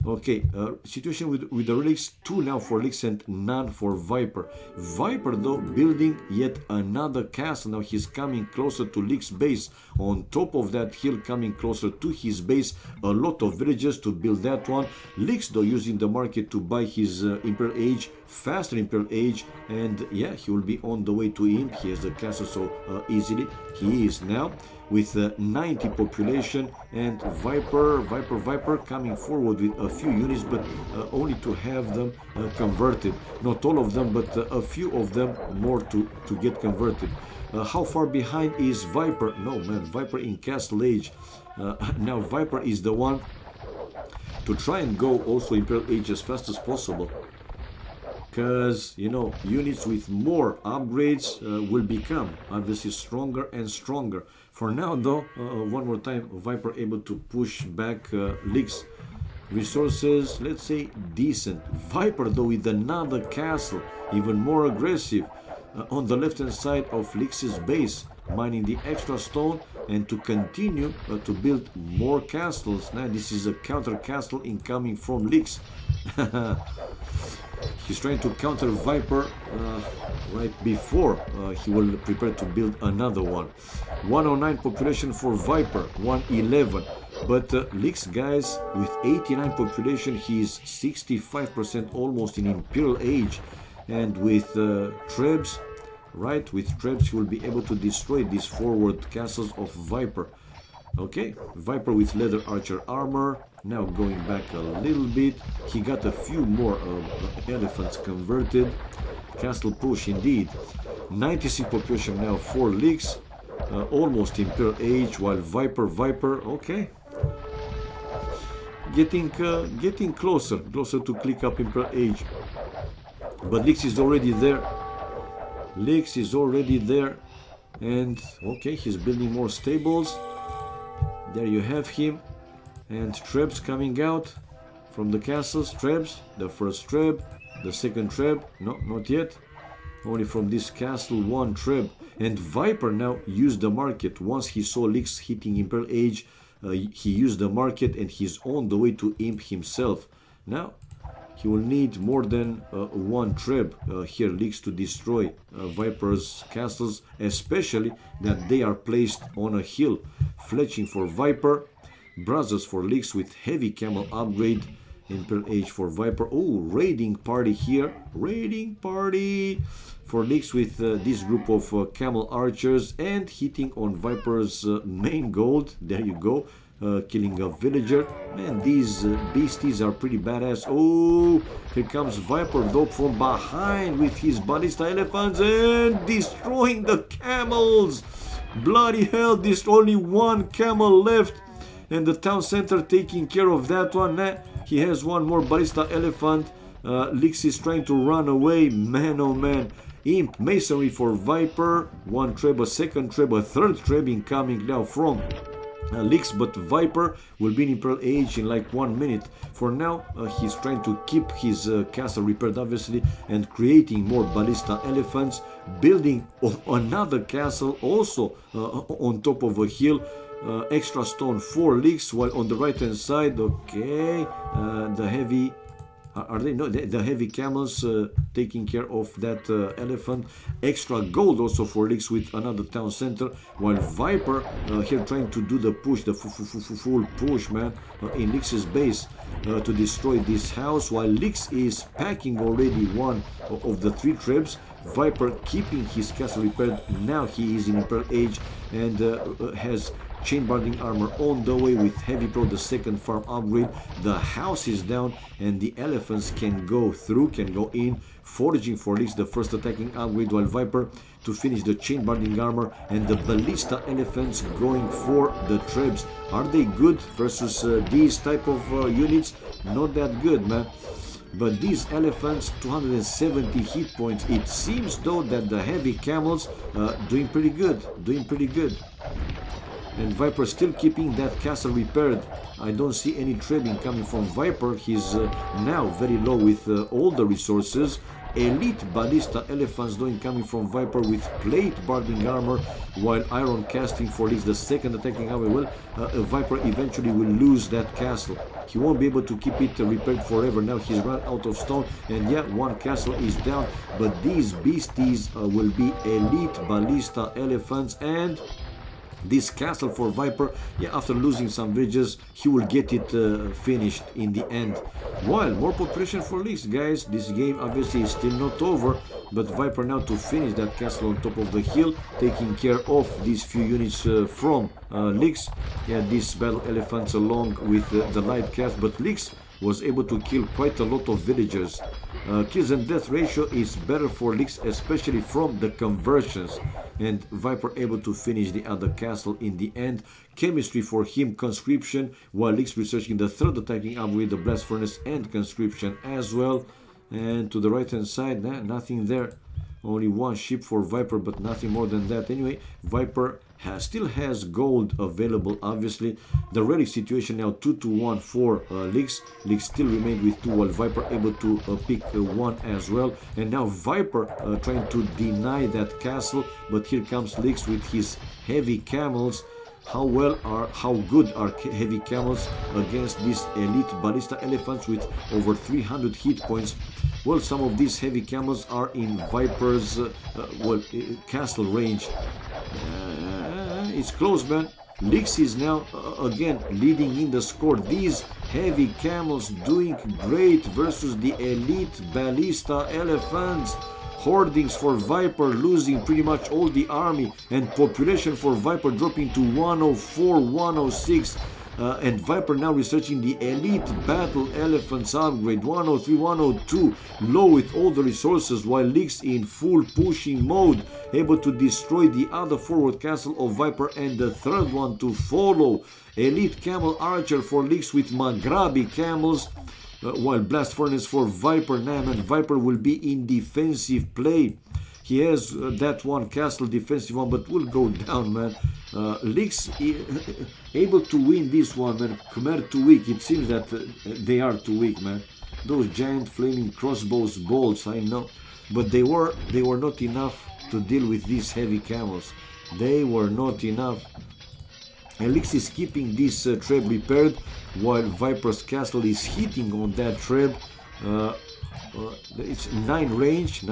Okay, situation with the relics, 2 now for Leaks and none for Viper. Viper though building yet another castle. Now he's coming closer to Leaks' base. On top of that hill, coming closer to his base, a lot of villages to build that one. Leaks though using the market to buy his Imperial Age, faster Imperial Age, and yeah, he will be on the way to Imp. He has the castle so easily. He is now with 90 population, and Viper coming forward with a few units, but only to have them converted. Not all of them, but a few of them more to get converted. How far behind is Viper? No, man, Viper in Castle Age. Now Viper is the one to try and go also Imperial Age as fast as possible. because, you know, units with more upgrades will become obviously stronger and stronger. For now, though, one more time, Viper able to push back Leaks resources, let's say decent. Viper, though, with another castle, even more aggressive, on the left hand side of Leaks' base, mining the extra stone and to continue to build more castles. Now this is a counter castle incoming from Leaks. He's trying to counter Viper right before he will prepare to build another one. 109 population for Viper, 111. But Leaks, guys, with 89 population, he is 65% almost in Imperial Age. And with Trebs, right, with Trebs, he will be able to destroy these forward castles of Viper. Okay, Viper with leather archer armor. Now going back a little bit, he got a few more elephants converted. Castle push indeed. 96 population now for Leaks, almost Imperial Age, while Viper, okay, getting closer to click up Imperial Age. But Leaks is already there. Leaks is already there, and okay, he's building more stables. There you have him. And Trebs coming out from the castles. Trebs, the first Treb, the second Treb, no, not yet. Only from this castle, one Treb. And Viper now used the market. Once he saw Leaks hitting Imperial Age, he used the market and he's on the way to imp himself. Now, he will need more than one Treb here, Leaks, to destroy Viper's castles, especially that they are placed on a hill. Fletching for Viper. Brothers for Leaks with heavy camel upgrade. Imperial Age for Viper. Oh, raiding party here. Raiding party for Leaks with this group of camel archers and hitting on Viper's main gold. There you go. Killing a villager. Man, these beasties are pretty badass. Oh, here comes Viper though from behind with his ballista elephants and destroying the camels. Bloody hell, there's only one camel left. And the town center taking care of that one. Nah, he has one more ballista elephant. Leaks is trying to run away. Man, oh man. Imp masonry for Viper. One Treb, a second Treb, a third Treb incoming now from Leaks. But Viper will be in Imperial Age in like 1 minute. For now, he's trying to keep his castle repaired, obviously, and creating more ballista elephants. Building another castle also on top of a hill. Extra stone for Leaks, while on the right hand side, okay, the heavy are they no the heavy camels taking care of that elephant. Extra gold also for Leaks with another town center, while Viper here trying to do the push, the full push, man, in Leaks' base to destroy this house, while Leaks is packing already one of the 3 Trebs. Viper keeping his castle repaired. Now he is in Imperial Age and has chain barding armor on the way with heavy pro, the second farm upgrade. The house is down and the elephants can go through, can go in. Foraging for Leaks, the first attacking upgrade, while Viper to finish the chain barding armor and the ballista elephants going for the Trebs. Are they good versus these type of units? Not that good, man. But these elephants, 270 hit points. It seems though that the heavy camels doing pretty good, And Viper still keeping that castle repaired. I don't see any trading coming from Viper. He's now very low with all the resources. Elite ballista elephants doing coming from Viper with plate barding armor, while iron casting for Leaks, the second attacking armor. Well, Viper eventually will lose that castle. He won't be able to keep it repaired forever. Now he's run out of stone, and yeah, one castle is down. But these beasties will be elite ballista elephants, and this castle for Viper, yeah, after losing some villages, he will get it finished in the end. While more population for Leaks, guys. This game obviously is still not over, but Viper now to finish that castle on top of the hill, taking care of these few units from Leaks. Yeah, these battle elephants along with the light cast, but Leaks was able to kill quite a lot of villagers. Kills and death ratio is better for Leaks, especially from the conversions, and Viper able to finish the other castle in the end. Chemistry for him, conscription, while Leaks researching the third attacking upgrade, the blast furnace and conscription as well. And to the right hand side, nothing there. Only one ship for Viper, but nothing more than that. Anyway, Viper still has gold available, obviously. The relic situation now 2-1 for Lix. Lix still remained with 2, while Viper able to pick 1 as well. And now Viper trying to deny that castle, but here comes Lix with his heavy camels. How good are heavy camels against these elite ballista elephants with over 300 hit points? Well, some of these heavy camels are in Viper's castle range. It's close, man. Lix is now again leading in the score. These heavy camels doing great versus the elite ballista elephants. Hoardings for Viper losing pretty much all the army, and population for Viper dropping to 104, 106. And Viper now researching the elite battle elephants upgrade 103, 102, low with all the resources, while Lix in full pushing mode, able to destroy the other forward castle of Viper and the third one to follow. Elite camel archer for Lix with Maghrabi camels, while blast furnace for Viper. Now, man, Viper will be in defensive play. He has that one castle defensive one, but will go down, man. Lix able to win this one, man. Khmer too weak. It seems that they are too weak, man. Those giant flaming crossbows bolts, I know, but they were not enough to deal with these heavy camels. They were not enough. And Lix is keeping this trap repaired, while Viper's castle is hitting on that trap. It's 9 range.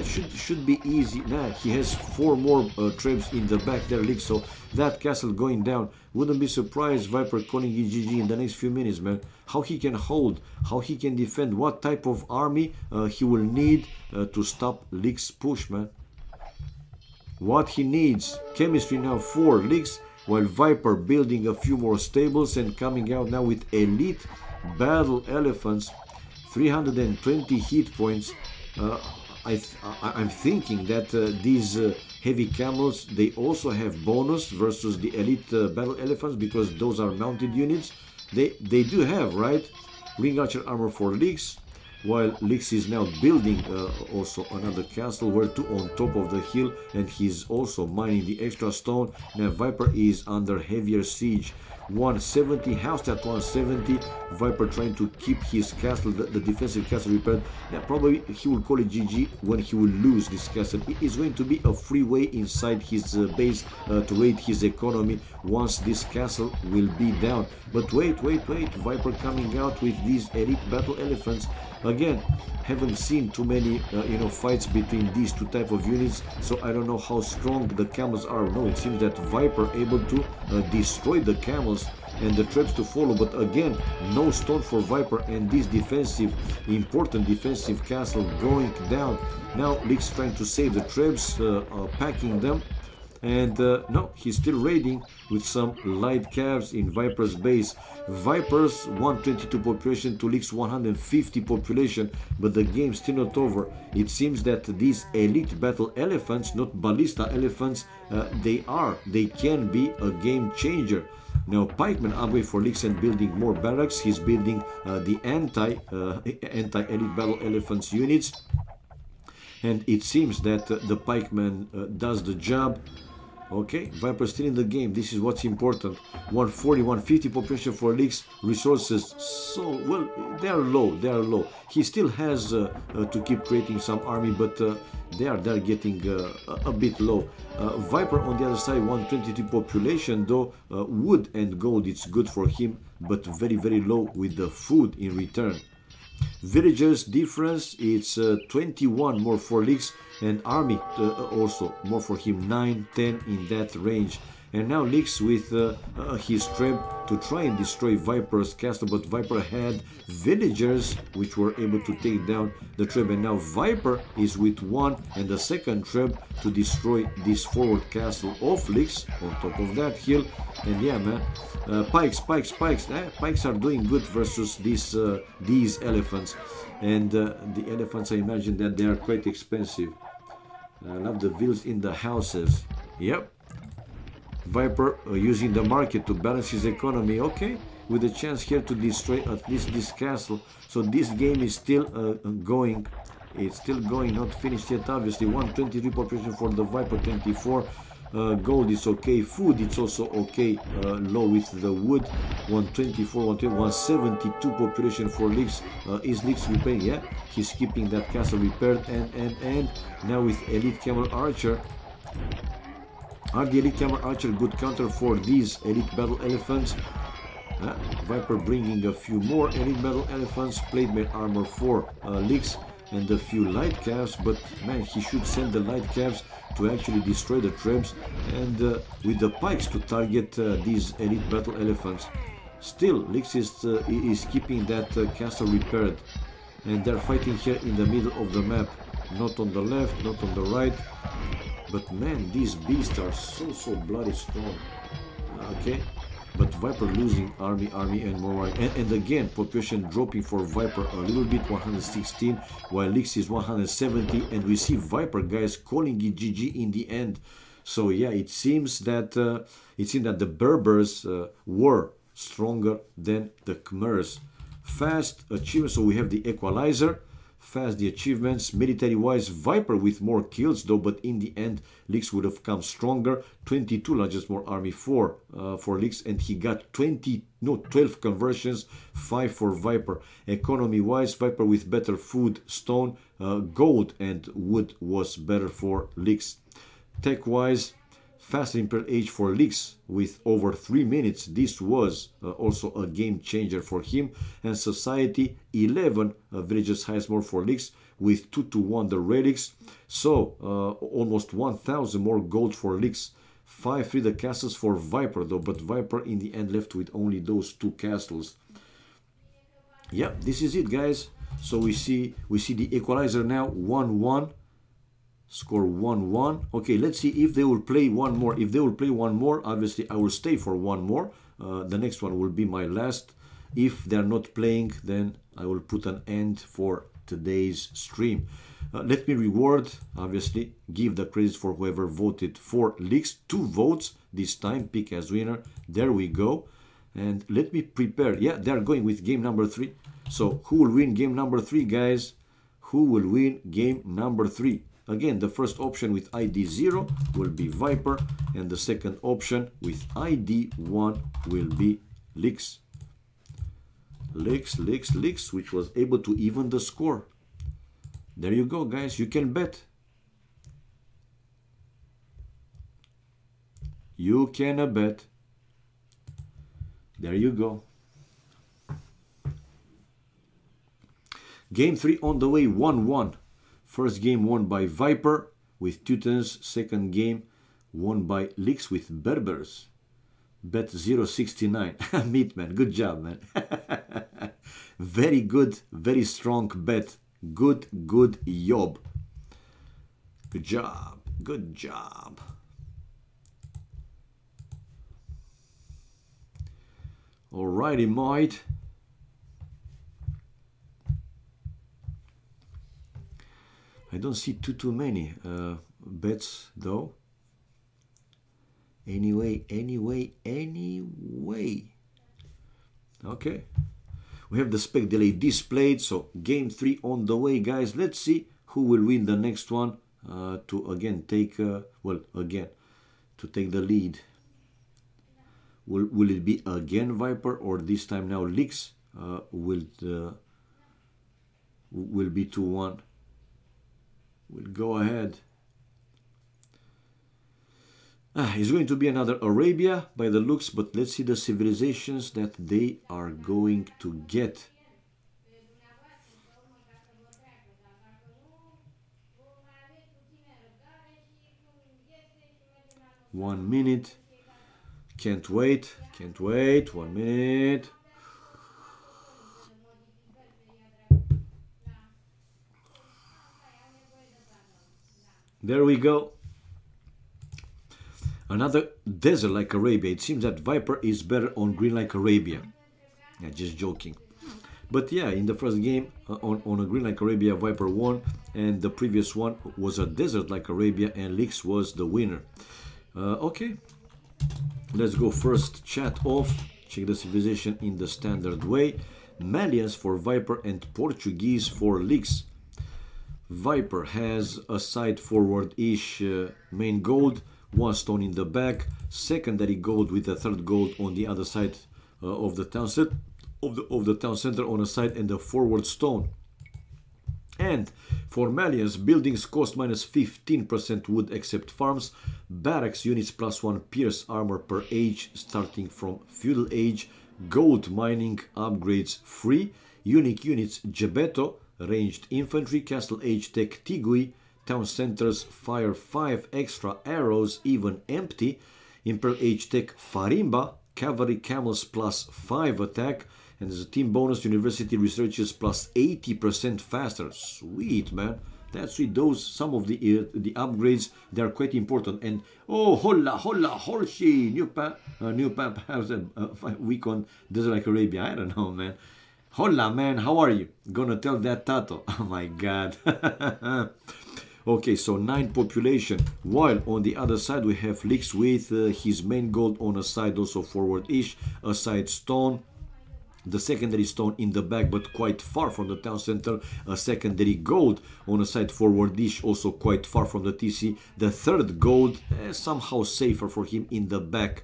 Should be easy. Nah, he has 4 more traps in the back there, Lix, so that castle going down. Wouldn't be surprised Viper calling it GG in the next few minutes, man. How he can hold, how he can defend, what type of army he will need to stop Lix's push, man. What he needs, chemistry now for Lix, while Viper building a few more stables and coming out now with elite battle elephants. 320 hit points. I'm thinking that these heavy camels, they also have bonus versus the elite battle elephants, because those are mounted units. They do have, right? Ring archer armor for Lix, while Lix is now building also another castle where to on top of the hill, and he's also mining the extra stone. Now Viper is under heavier siege. 170, house at 170. Viper trying to keep his castle, the defensive castle repaired. Yeah, probably he will call it GG when he will lose this castle. It is going to be a freeway inside his base to raid his economy once this castle will be down. But wait, Viper coming out with these elite battle elephants. Again, haven't seen too many fights between these two type of units, so I don't know how strong the camels are. No, it seems that Viper able to destroy the camels and the traps to follow, but again, no stone for Viper, and this important defensive castle going down. Now Lix trying to save the traps, packing them. And no, he's still raiding with some light calves in Viper's base. Viper's 122 population to Lix 150 population, but the game's still not over. It seems that these elite battle elephants, not ballista elephants, they can be a game changer. Now Pikeman upgrade for Lix and building more barracks. He's building the anti-elite battle elephants units. And it seems that the Pikeman does the job. Okay, Viper still in the game. This is what's important. 140, 150 population for Lix. Resources, so, well, they are low. He still has to keep creating some army, but they're getting a bit low. Viper on the other side, 122 population, though wood and gold, it's good for him, but very, very low with the food in return. Villagers difference, it's 21 more for Lix, and army also more for him, 9, 10 in that range. And now Lix with his trap to try and destroy Viper's castle, but Viper had villagers which were able to take down the trap, and now Viper is with 1 and the second trap to destroy this forward castle of Lix on top of that hill. And yeah, man, pikes. Pikes are doing good versus these elephants, and the elephants, I imagine that they are quite expensive. I love the villas in the houses. Yep. Viper using the market to balance his economy. Okay, with a chance here to destroy at least this castle. So this game is still going. It's still going, not finished yet, obviously. 123 population for the Viper, 24. Gold is okay. Food, it's also okay. Low with the wood. 124, 172 population for Lix. Is Lix repairing? Yeah, he's keeping that castle repaired. And now with Elite Camel Archer. Are the Elite Camel Archer good counter for these Elite Battle Elephants? Viper bringing a few more Elite Battle Elephants. Plate Mail Armor for Lix. And a few light calves, but man, he should send the light calves to actually destroy the trebs and with the pikes to target these elite battle elephants. Still, Lix is keeping that castle repaired, and they're fighting here in the middle of the map, not on the left, not on the right. But man, these beasts are so bloody strong. Okay. But Viper losing army and more. And again, population dropping for Viper a little bit, 116, while Lix is 170. And we see Viper, guys, calling it GG in the end. So yeah, it seems that the Berbers were stronger than the Khmers. Fast achievement, so we have the Equalizer. Fast the achievements, military-wise, Viper with more kills though, but in the end, Lix would have come stronger. 22 largest more army for Lix, and he got 12 conversions, 5 for Viper. Economy-wise, Viper with better food, stone, gold, and wood was better for Lix. Tech-wise, faster Imperial Age for Lix with over 3 minutes. This was also a game changer for him. And Society, 11 villages highest more for Lix with 2-to-1 the relics. So almost 1,000 more gold for Lix. 5 free the castles for Viper though, but Viper in the end left with only those 2 castles. Yeah, this is it, guys. So we see the Equalizer now 1-1. Score 1-1. Okay, let's see if they will play one more. If they will play one more, obviously I will stay for one more. The next one will be my last. If they're not playing, then I will put an end for today's stream. Let me reward, obviously, give the credits for whoever voted for Lix. 2 votes this time, pick as winner. There we go. And let me prepare. Yeah, they're going with game number 3. So who will win game number 3, guys? Who will win game number 3? Again, the first option with ID 0 will be Viper, and the second option with ID 1 will be Lix. Lix, which was able to even the score. There you go, guys. You can bet. You can bet. There you go. Game 3 on the way, 1-1. First game won by Viper with Teutons. Second game won by Lix with Berbers. Bet 069. Meatman, good job, man. Very good, very strong bet. Good job. Good job. Good job. Alrighty, mate. I don't see too many bets though. Anyway. Okay. We have the spec delay displayed, so game 3 on the way, guys. Let's see who will win the next one to again take to take the lead. Will it be again Viper, or this time now Lix will be 2-1? We'll go ahead. It's going to be another Arabia by the looks, but let's see the civilizations that they are going to get. One minute. Can't wait. 1 minute. There we go. Another desert like Arabia. It seems that Viper is better on green like Arabia. Yeah, just joking. But yeah, in the first game on a green like Arabia, Viper won, and the previous one was a desert like Arabia, and Lix was the winner. Okay, Let's go first chat off. Check the civilization in the standard way. Malians for Viper and Portuguese for Lix. Viper has a side forward-ish main gold, one stone in the back, secondary gold with a third gold on the other side of the town set, of the town center on a side, and a forward stone. And for Malians, buildings cost minus 15% wood except farms, barracks units plus 1 pierce armor per age starting from feudal age, gold mining upgrades free, unique units Gebeto, ranged infantry, castle age tech Tigui, town centers fire 5 extra arrows even empty, imperial age tech Farimba, cavalry camels plus 5 attack, and as a team bonus, university researchers plus 80% faster. Sweet, man. That's sweet. Those, some of the upgrades, they are quite important. And oh, hola, Horshi, new pap has a week on Desert like Arabia. I don't know, man. Hola, man, how are you? Gonna tell that Tato. Oh my god. Okay, so 9 population. While on the other side we have Lix with his main gold on a side, also forward-ish, a side stone. The secondary stone in the back, but quite far from the town center. A secondary gold on a side forward-ish, also quite far from the TC. The third gold, somehow safer for him in the back.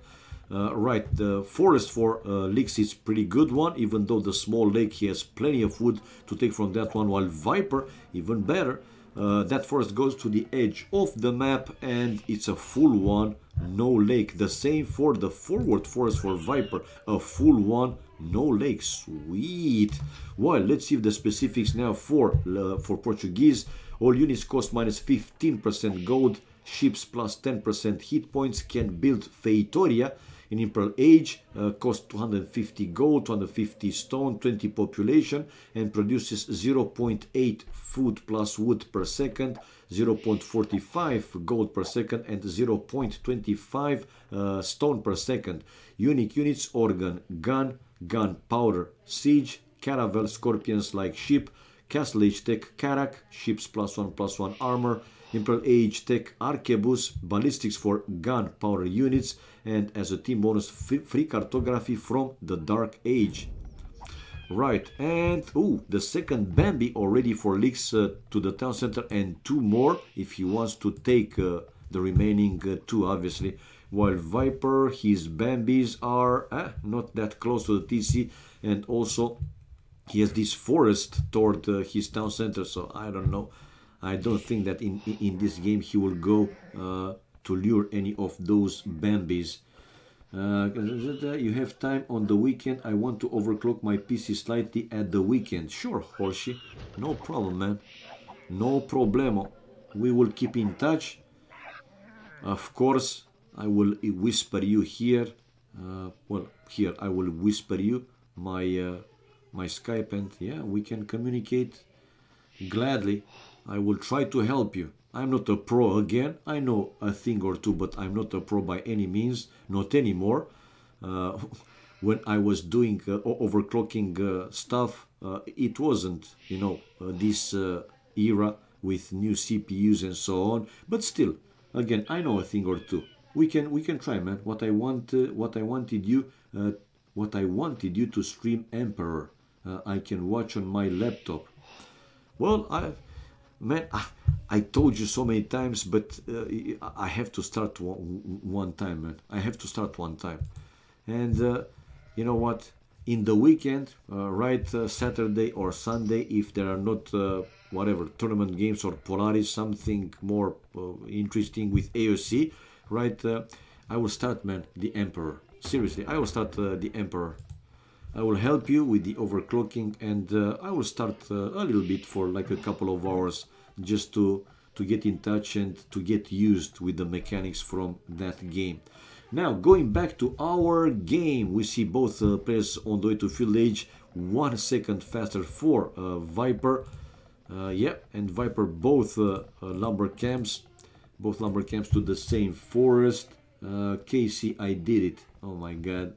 Right, the forest for Lix is pretty good one, even though the small lake, he has plenty of wood to take from that one, while Viper, even better. That forest goes to the edge of the map and it's a full one, no lake. The same for the forward forest for Viper, a full one, no lake. Sweet. Well, let's see the specifics now for Portuguese. All units cost minus 15% gold, ships plus 10% hit points, can build Feitoria. In Imperial Age, costs 250 gold, 250 stone, 20 population, and produces 0.8 food plus wood per second, 0.45 gold per second, and 0.25 stone per second. Unique units: organ, gun, gunpowder, siege, caravel, scorpions like ship, castle age tech, Karak, ships plus 1 armor, Imperial Age tech Arquebus, ballistics for gunpowder units, and as a team bonus, free cartography from the Dark Age. Right, and the second Bambi already for Lix to the town center, and 2 more if he wants to take the remaining 2, obviously. While Viper, his Bambis are not that close to the TC, and also he has this forest toward his town center, so I don't know. I don't think that in this game he will go to lure any of those Bambis. You have time on the weekend. I want to overclock my PC slightly at the weekend. Sure, Hoshi. No problem, man. No problemo. We will keep in touch. Of course, I will whisper you here. Well, here I will whisper you my my Skype, and yeah, we can communicate gladly. I will try to help you. I'm not a pro again. I know a thing or two, but I'm not a pro by any means. Not anymore. When I was doing overclocking stuff, it wasn't, you know, this era with new CPUs and so on. But still, again, I know a thing or two. We can try, man. What I wanted you to stream Emperor. I can watch on my laptop. Well, I told you so many times, but I have to start one time, man. I have to start one time. And you know what? In the weekend, Saturday or Sunday, if there are not whatever tournament games or Polaris, something more interesting with AoC, right? I will start, man, the Emperor. Seriously, I will start the Emperor. I will help you with the overclocking, and I will start a little bit for like a couple of hours just to get in touch and to get used with the mechanics from that game. Now, going back to our game, we see both players on the way to field age, 1 second faster for Viper. Yeah, and Viper both lumber camps to the same forest. Casey, I did it. Oh my god.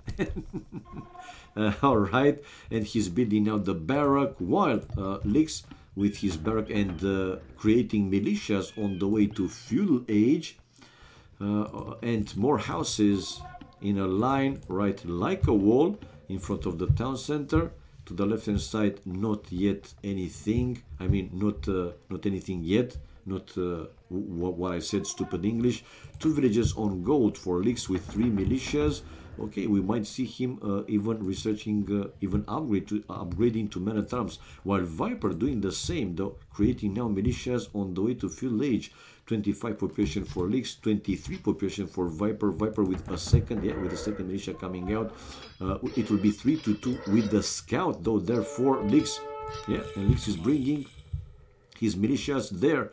Alright, and he's building out the barrack, while Lix with his barrack and creating militias on the way to feudal age, and more houses in a line, right, like a wall in front of the town center. To the left hand side, not yet anything. I mean, not anything yet. Not what I said, stupid English. 2 villages on gold for Lix with 3 militias. Okay, we might see him even researching, even upgrading to men at arms, while Viper doing the same, though, creating now militias on the way to fuel age. 25 population for Lix, 23 population for Viper. Viper with a second, yeah, with a second militia coming out. It will be 3-2 with the scout, though. Therefore, Lix, yeah, and Lix is bringing his militias there.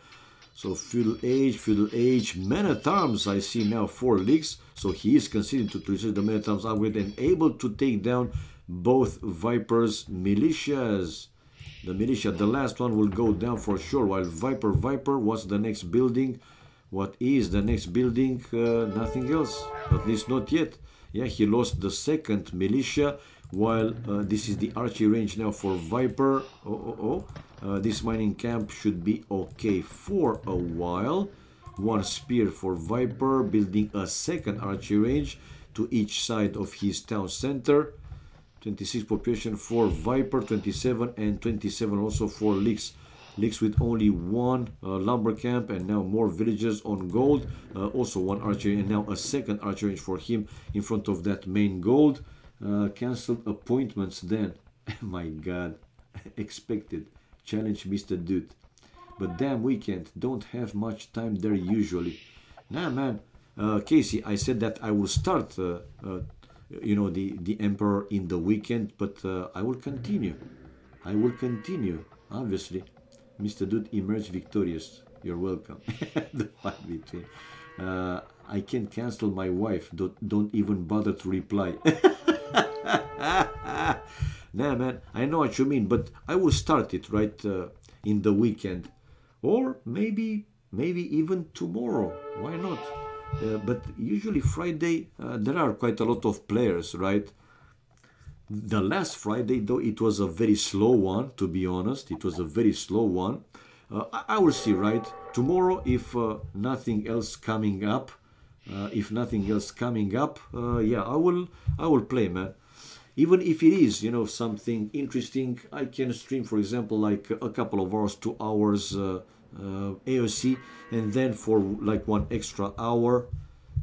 So feudal age, men at arms. I see now for Lix. So he is considered to research the men at arms upgrade and able to take down both Viper's militias. The militia, the last one, will go down for sure. While Viper, what's the next building? What is the next building? Nothing else. At least not yet. Yeah, he lost the second militia. While this is the archery range now for Viper. This mining camp should be okay for a while. 1 spear for Viper, building a second archery range to each side of his town center. 26 population for Viper, 27 and 27 also for Lix. Lix with only 1 lumber camp and now more villages on gold. Also 1 archery and now a second archery range for him in front of that main gold. Cancelled appointments then. My god. Expected. Challenge Mr. Dude. But damn weekend. Don't have much time there usually. Nah, man. Casey, I said that I will start you know, the Emperor in the weekend, but I will continue. I will continue, obviously. Mr. Dude emerged victorious. You're welcome. The fight between. I can cancel my wife. Don't even bother to reply. Nah, man, I know what you mean, but I will start it right in the weekend. Or maybe even tomorrow. Why not? But usually Friday, there are quite a lot of players, right? The last Friday, though, it was a very slow one, to be honest. It was a very slow one. I will see, right? Tomorrow, if nothing else coming up, yeah, I will play, man. Even if it is, you know, something interesting, I can stream, for example, like a couple of hours, 2 hours AoC, and then for like 1 extra hour,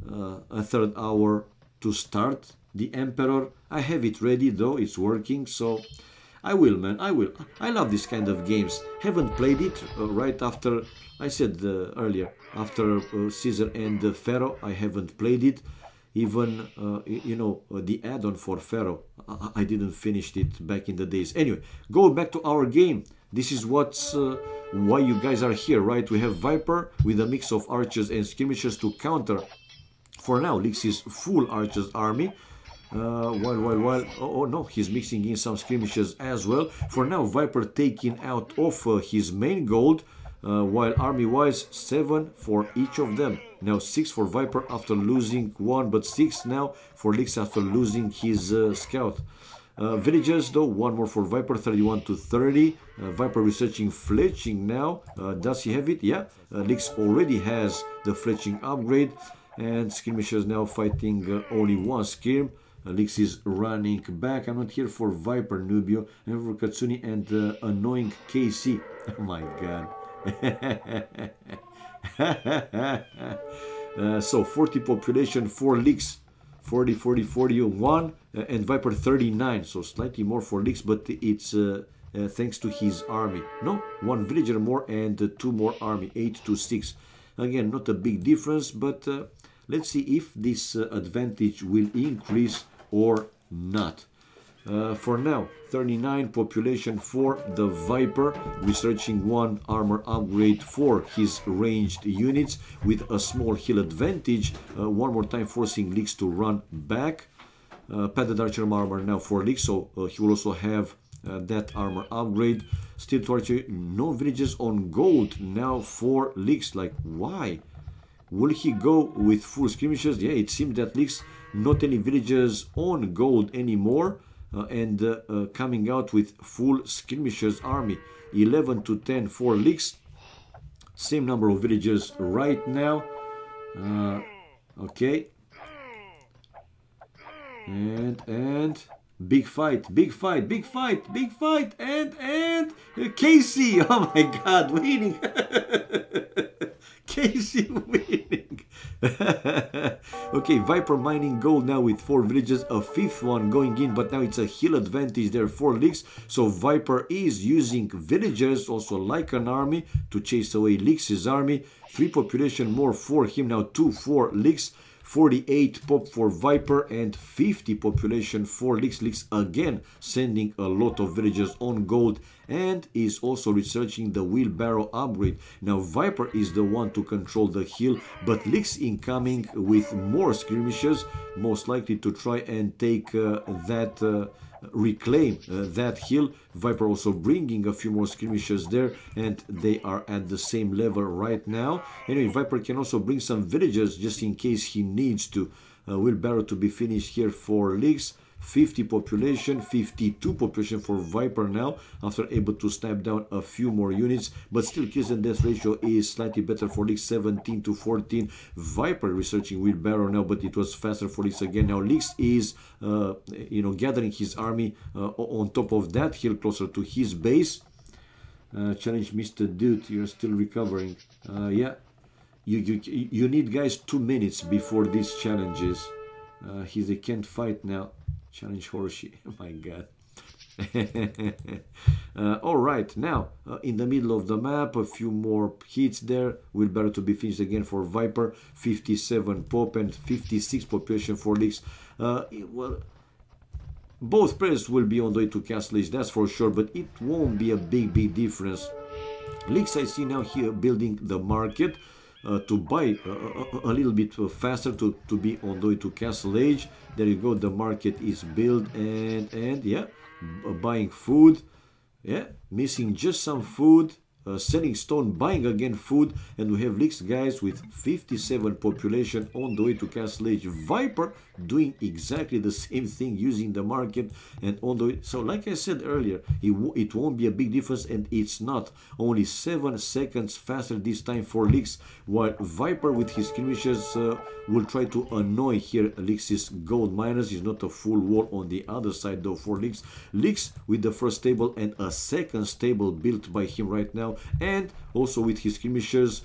a 3rd hour to start the Emperor. I have it ready, though, it's working, so I will, man, I will. I love this kind of games. Haven't played it right after, I said earlier, after Caesar and Pharaoh, I haven't played it. Even, you know, the add-on for Pharaoh, I didn't finish it back in the days. Anyway, go back to our game. This is what's why you guys are here, right? We have Viper with a mix of archers and skirmishers to counter. For now, Lix's full archers army. While oh no, he's mixing in some skirmishers as well. For now, Viper taking out of his main gold. While army-wise, 7 for each of them. Now 6 for Viper after losing 1, but 6 now for Lix after losing his scout. Villages, though, 1 more for Viper, 31 to 30. Viper researching fletching now. Does he have it? Yeah. Lix already has the fletching upgrade. And skirmishers now fighting only 1 skirm. Lix is running back. I'm not here for Viper, Nubio. I'm for Katsuni and annoying KC. Oh my god. So 40 population for Lix, 41, and Viper 39, so slightly more for Lix, but it's thanks to his army. No, 1 villager more and 2 more army, 8 to 6. Again, not a big difference, but let's see if this advantage will increase or not. For now, 39 population for the Viper, researching 1 armor upgrade for his ranged units with a small heal advantage. 1 more time forcing Lix to run back. Padded archer armor now for Lix, so he will also have that armor upgrade. Steel to archer, no villages on gold now for Lix. Like, why? Will he go with full skirmishes? Yeah, it seems that Lix not any villages on gold anymore. And coming out with full skirmishers army, 11 to 10 for Lix. Same number of villagers right now. Okay. And big fight, big fight, big fight, big fight, and Casey, oh my god, winning. Casey winning. Okay, Viper mining gold now with 4 villages, a 5th one going in, but now it's a hill advantage. There are 4 leaks, so Viper is using villagers also like an army to chase away Lix's army. 3 population more for him now, 4 leaks. 48 pop for Viper and 50 population for Lix. Lix again sending a lot of villagers on gold and is also researching the wheelbarrow upgrade. Now Viper is the one to control the hill, but Lix incoming with more skirmishes, most likely to try and take reclaim that hill. Viper also bringing a few more skirmishes there, and they are at the same level right now. Anyway, Viper can also bring some villagers just in case he needs to. Wheelbarrow to be finished here for Lix. 50 population, 52 population for Viper now, after able to snap down a few more units, but still kills and death ratio is slightly better for Lix, 17 to 14. Viper researching Wheelbarrow now, but it was faster for Lix again. Now Lix is gathering his army on top of that hill closer to his base. Challenge Mr. Dude, you're still recovering. Yeah, you need, guys, 2 minutes before these challenges. They can't fight now. Challenge Horsey. Oh my god. All right, now in the middle of the map, a few more hits there. Wheelbarrow to be finished again for Viper. 57 pop and 56 population for Lix. Well, both players will be on the way to Castle Age, that's for sure, but it won't be a big difference. Lix, I see now here building the market. To buy a little bit faster to be on the way to Castle Age. There you go, the market is built, and yeah, buying food, yeah, missing just some food, selling stone, buying again food, and we have Lix, guys, with 57 population on the way to Castle Age. Viper doing exactly the same thing, using the market and on the way. So like I said earlier, it won't be a big difference, and it's not. Only 7 seconds faster this time for Lix, while Viper with his skirmishes will try to annoy here Lix's gold miners. Is not a full wall on the other side though for Lix. Lix with the first stable and a second stable built by him right now, and also with his skirmishers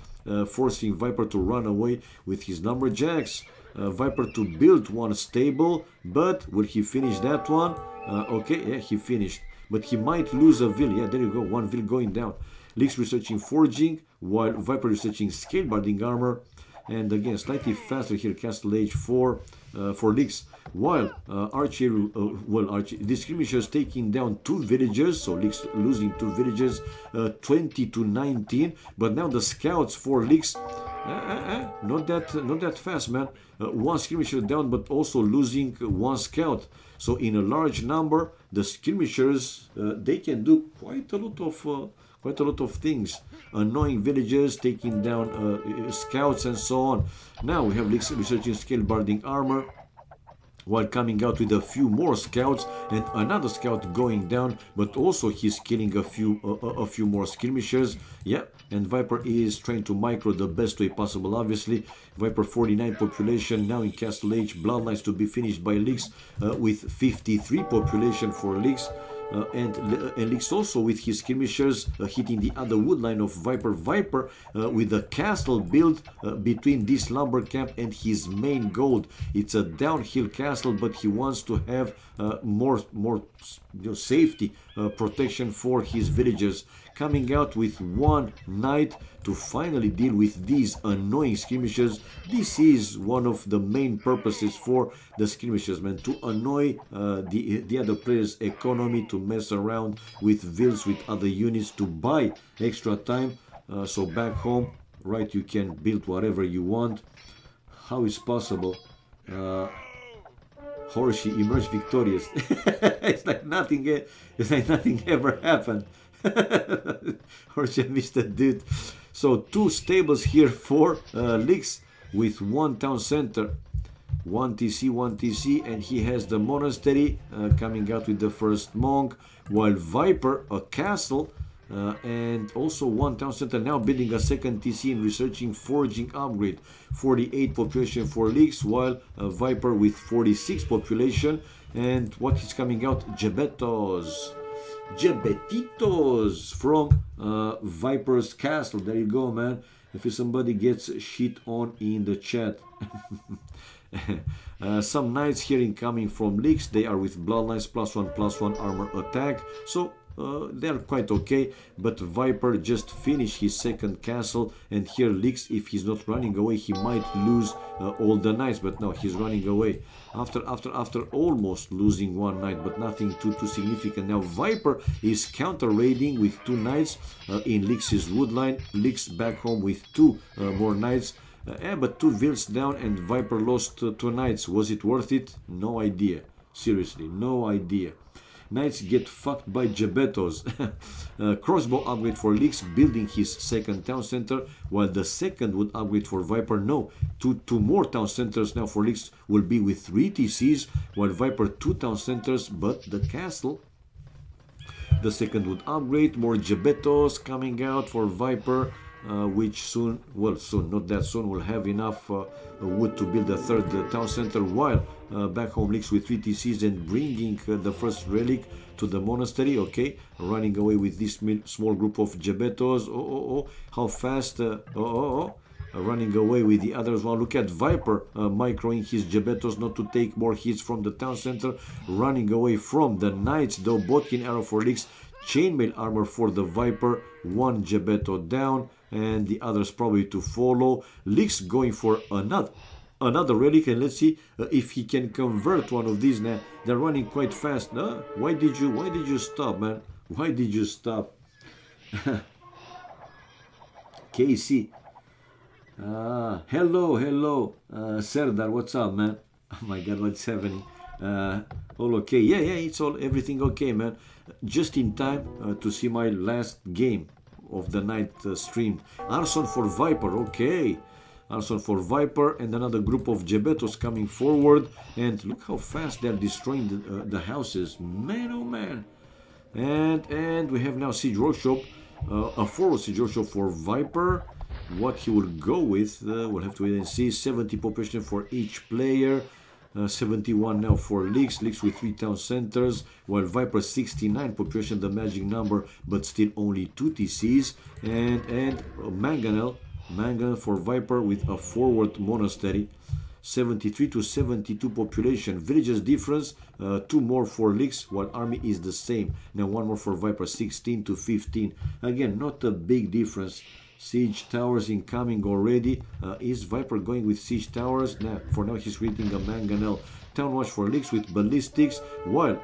forcing Viper to run away with his lumberjacks. Viper to build 1 stable, but will he finish that one? Okay, yeah, he finished, but he might lose a vill. Yeah, there you go, 1 vill going down. Lix researching forging, while Viper researching scalebarding armor, and again slightly faster here Castle Age for Lix, while the skirmishers taking down 2 villagers, so Lix losing 2 villagers, 20 to 19. But now the scouts for Lix, not that fast, man. 1 skirmisher down, but also losing 1 scout. So in a large number, the skirmishers they can do quite a lot of things, annoying villagers, taking down scouts and so on. Now we have Lix researching scalebarding armor, while coming out with a few more scouts and another scout going down, but also he's killing a few more skirmishers. Yeah, and Viper is trying to micro the best way possible, obviously. Viper 49 population now in Castle Age. Bloodlines to be finished by Lix with 53 population for Lix. And Lix also with his skirmishers hitting the other wood line of Viper. Viper with a castle built between this lumber camp and his main gold. It's a downhill castle, but he wants to have more safety protection for his villagers. Coming out with 1 knight to finally deal with these annoying skirmishers. This is one of the main purposes for the skirmishers, man, to annoy the other players' economy, to mess around with vills, with other units, to buy extra time. So back home, right, you can build whatever you want. How is possible? Horsey emerged victorious. It's like nothing ever happened. Horsey missed a dude. So 2 stables here for Lix with 1 town center, 1 TC, and he has the monastery coming out with the first monk, while Viper a castle And also one town center now building a second TC and researching forging upgrade. 48 population for Leaks, while Viper with 46 population. And what is coming out? Jebetos. Jebetitos from Viper's castle. There you go, man. If somebody gets shit on in the chat. Some knights here incoming from Leaks. They are with bloodlines +1/+1 armor attack. So they are quite okay, but Viper just finished his second castle, and here Leaks, if he's not running away, he might lose all the knights, but no, he's running away after almost losing one knight, but nothing too significant. Now Viper is counter raiding with 2 knights in Leaks' woodline. Leaks back home with 2 more knights. But 2 vills down and Viper lost 2 knights. Was it worth it? No idea. Seriously, no idea. Knights get fucked by Jebetos. Crossbow upgrade for Leaks, building his second town center, while the second would upgrade for Viper. No, two more town centers now for Leaks will be with 3 TCs, while Viper 2 town centers, but the castle. The second would upgrade, more Jebetos coming out for Viper. Which soon, well, soon, not that soon, will have enough wood to build a third town center, while back home Leaks with 3 TCs and bringing the first relic to the monastery. Okay, running away with this small group of Jebetos. How fast, running away with the others. Well, look at Viper microing his Jebetos not to take more hits from the town center, running away from the knights, though. Botkin arrow for Leaks, chainmail armor for the Viper, 1 Jebeto down, and the others probably to follow. Leaks going for another relic, and let's see if he can convert one of these. Now they're running quite fast. Why did you stop, man? Why did you stop? KC. Hello, Serdar, what's up, man? Oh my god, what's happening? All okay? Yeah, it's everything okay, man. Just in time to see my last game of the night streamed. Arson for Viper, okay. Arson for Viper, and another group of Jebetos coming forward. And look how fast they're destroying the houses. Man, oh man. And we have now Siege Workshop. A forward Siege Workshop for Viper. What he will go with, we'll have to wait and see. 70 population for each player. 71 now for Leaks with 3 town centers, while Viper 69 population, the magic number, but still only 2 TCs. And Mangonel for Viper with a forward monastery, 73 to 72 population. Villages difference, 2 more for Leaks, while army is the same. Now 1 more for Viper, 16 to 15. Again, not a big difference. Siege towers incoming already. Is Viper going with siege towers? Nah, for now he's creating a Mangonel. Town watch for Leaks with ballistics, while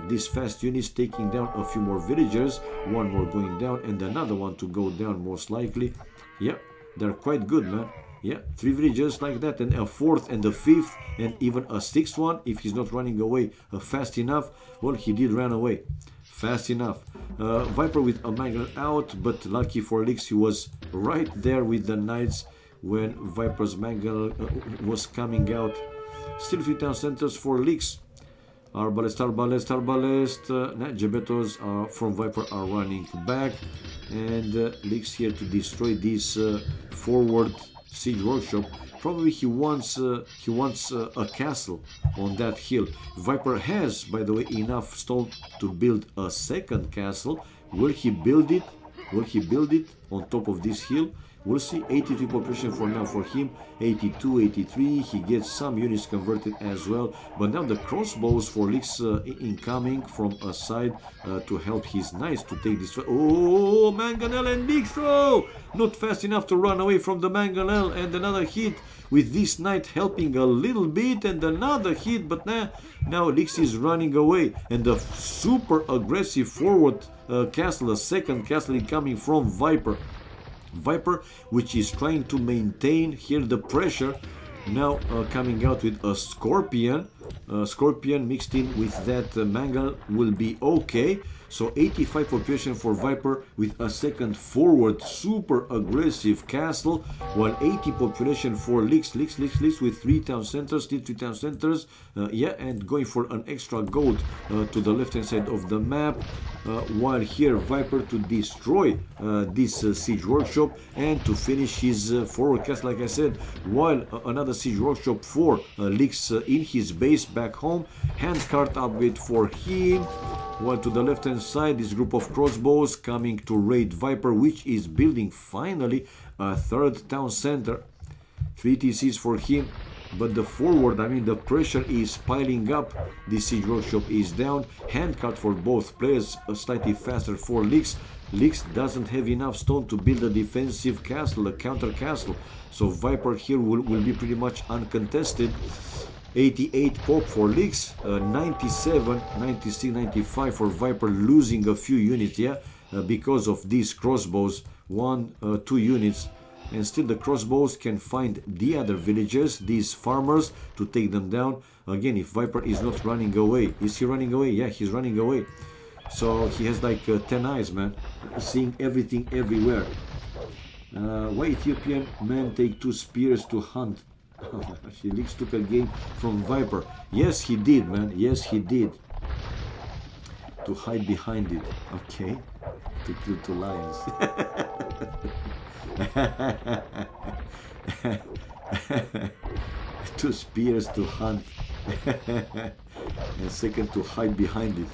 these fast units taking down a few more villagers. 1 more going down and another one to go down most likely. Yeah, they're quite good, man. Yeah, 3 villagers like that, and a 4th and a 5th and even a 6th one if he's not running away fast enough. Well, he did run away fast enough. Viper with a Mangonel out, but lucky for Leaks, he was right there with the knights when Viper's Mangonel was coming out. Still 3 town centers for Leaks. Arbalest. Jebetos from Viper are running back, and Leaks here to destroy this forward siege workshop. Probably he wants a castle on that hill. Viper has, by the way, enough stone to build a second castle. Will he build it? Will he build it on top of this hill? We'll see. 83 population for now for him. 82, 83. He gets some units converted as well. But now the crossbows for Leaks incoming from a side to help his knights to take this. Oh, Mangonel and Leaks! Oh, not fast enough to run away from the Mangonel. And another hit with this knight helping a little bit. And another hit. But now Leaks is running away. And the super aggressive forward castle, a second castle incoming from Viper, which is trying to maintain here the pressure. Now coming out with a Scorpion, Scorpion mixed in with that Mangle will be okay. So 85 population for Viper with a second forward, super aggressive castle, while 80 population for Lix with 3 town centers, still 3 town centers, yeah, and going for an extra gold to the left hand side of the map, while here Viper to destroy this siege workshop and to finish his forward castle, like I said, while another siege workshop for Lix in his base back home, handcart upgrade for him. While to the left hand side, this group of crossbows coming to raid Viper, which is building finally a third town center. 3 TCs for him, but the forward, I mean the pressure is piling up. This siege workshop is down. Handcart for both players, slightly faster for Lix. Lix doesn't have enough stone to build a defensive castle, a counter castle. So Viper here will be pretty much uncontested. 88 pop for Lix, 97, 96, 95 for Viper, losing a few units, yeah, because of these crossbows, 2 units, and still the crossbows can find the other villagers, these farmers, to take them down. Again, if Viper is not running away, is he running away? Yeah, he's running away. So he has like 10 eyes, man, seeing everything everywhere. Why Ethiopian man take 2 spears to hunt? She Lix took a game from Viper. Yes, he did, man. Yes, he did. To hide behind it. Okay. To kill 2 lions. 2 spears to hunt. And second to hide behind it.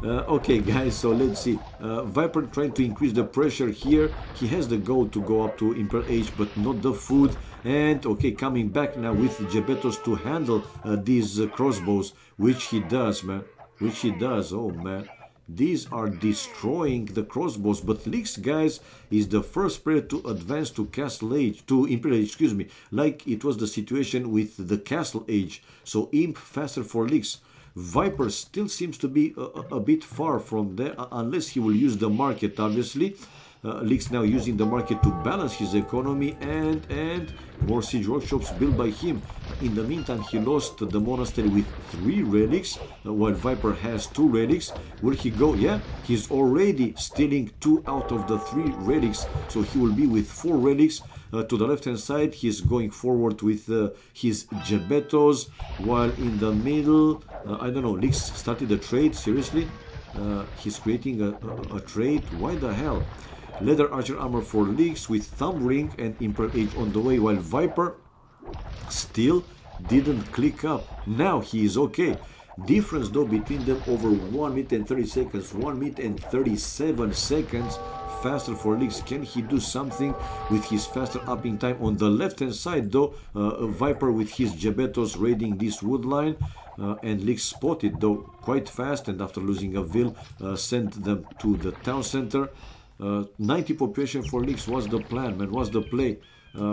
Okay, guys, so let's see. Viper trying to increase the pressure here. He has the goal to go up to Imperial Age, but not the food. And okay, coming back now with Gebetos to handle these crossbows, which he does, man. Which he does. Oh, man. These are destroying the crossbows. But Lix, guys, is the first player to advance to Castle Age, to Imperial Age, excuse me. Like it was the situation with the Castle Age. So Imp faster for Lix. Viper still seems to be a bit far from there, unless he will use the market, obviously. Lix now using the market to balance his economy, and more siege workshops built by him. In the meantime, he lost the monastery with 3 relics, while Viper has 2 relics. Will he go? Yeah, he's already stealing 2 out of the 3 relics, so he will be with 4 relics. To the left hand side, he's going forward with his Gebetos, while in the middle, I don't know, Lix started a trade, seriously? He's creating a trade, why the hell? Leather archer armor for Lix with thumb ring and Imperial Age on the way, while Viper still didn't click up. Now he is okay. Difference though between them over 1 minute and 30 seconds, 1 minute and 37 seconds faster for Lix. Can he do something with his faster upping time? On the left hand side though, Viper with his Gebetos raiding this wood line, and Lix spotted though quite fast, and after losing a vill, sent them to the town center. 90 population for Lix was the plan, man, was the play.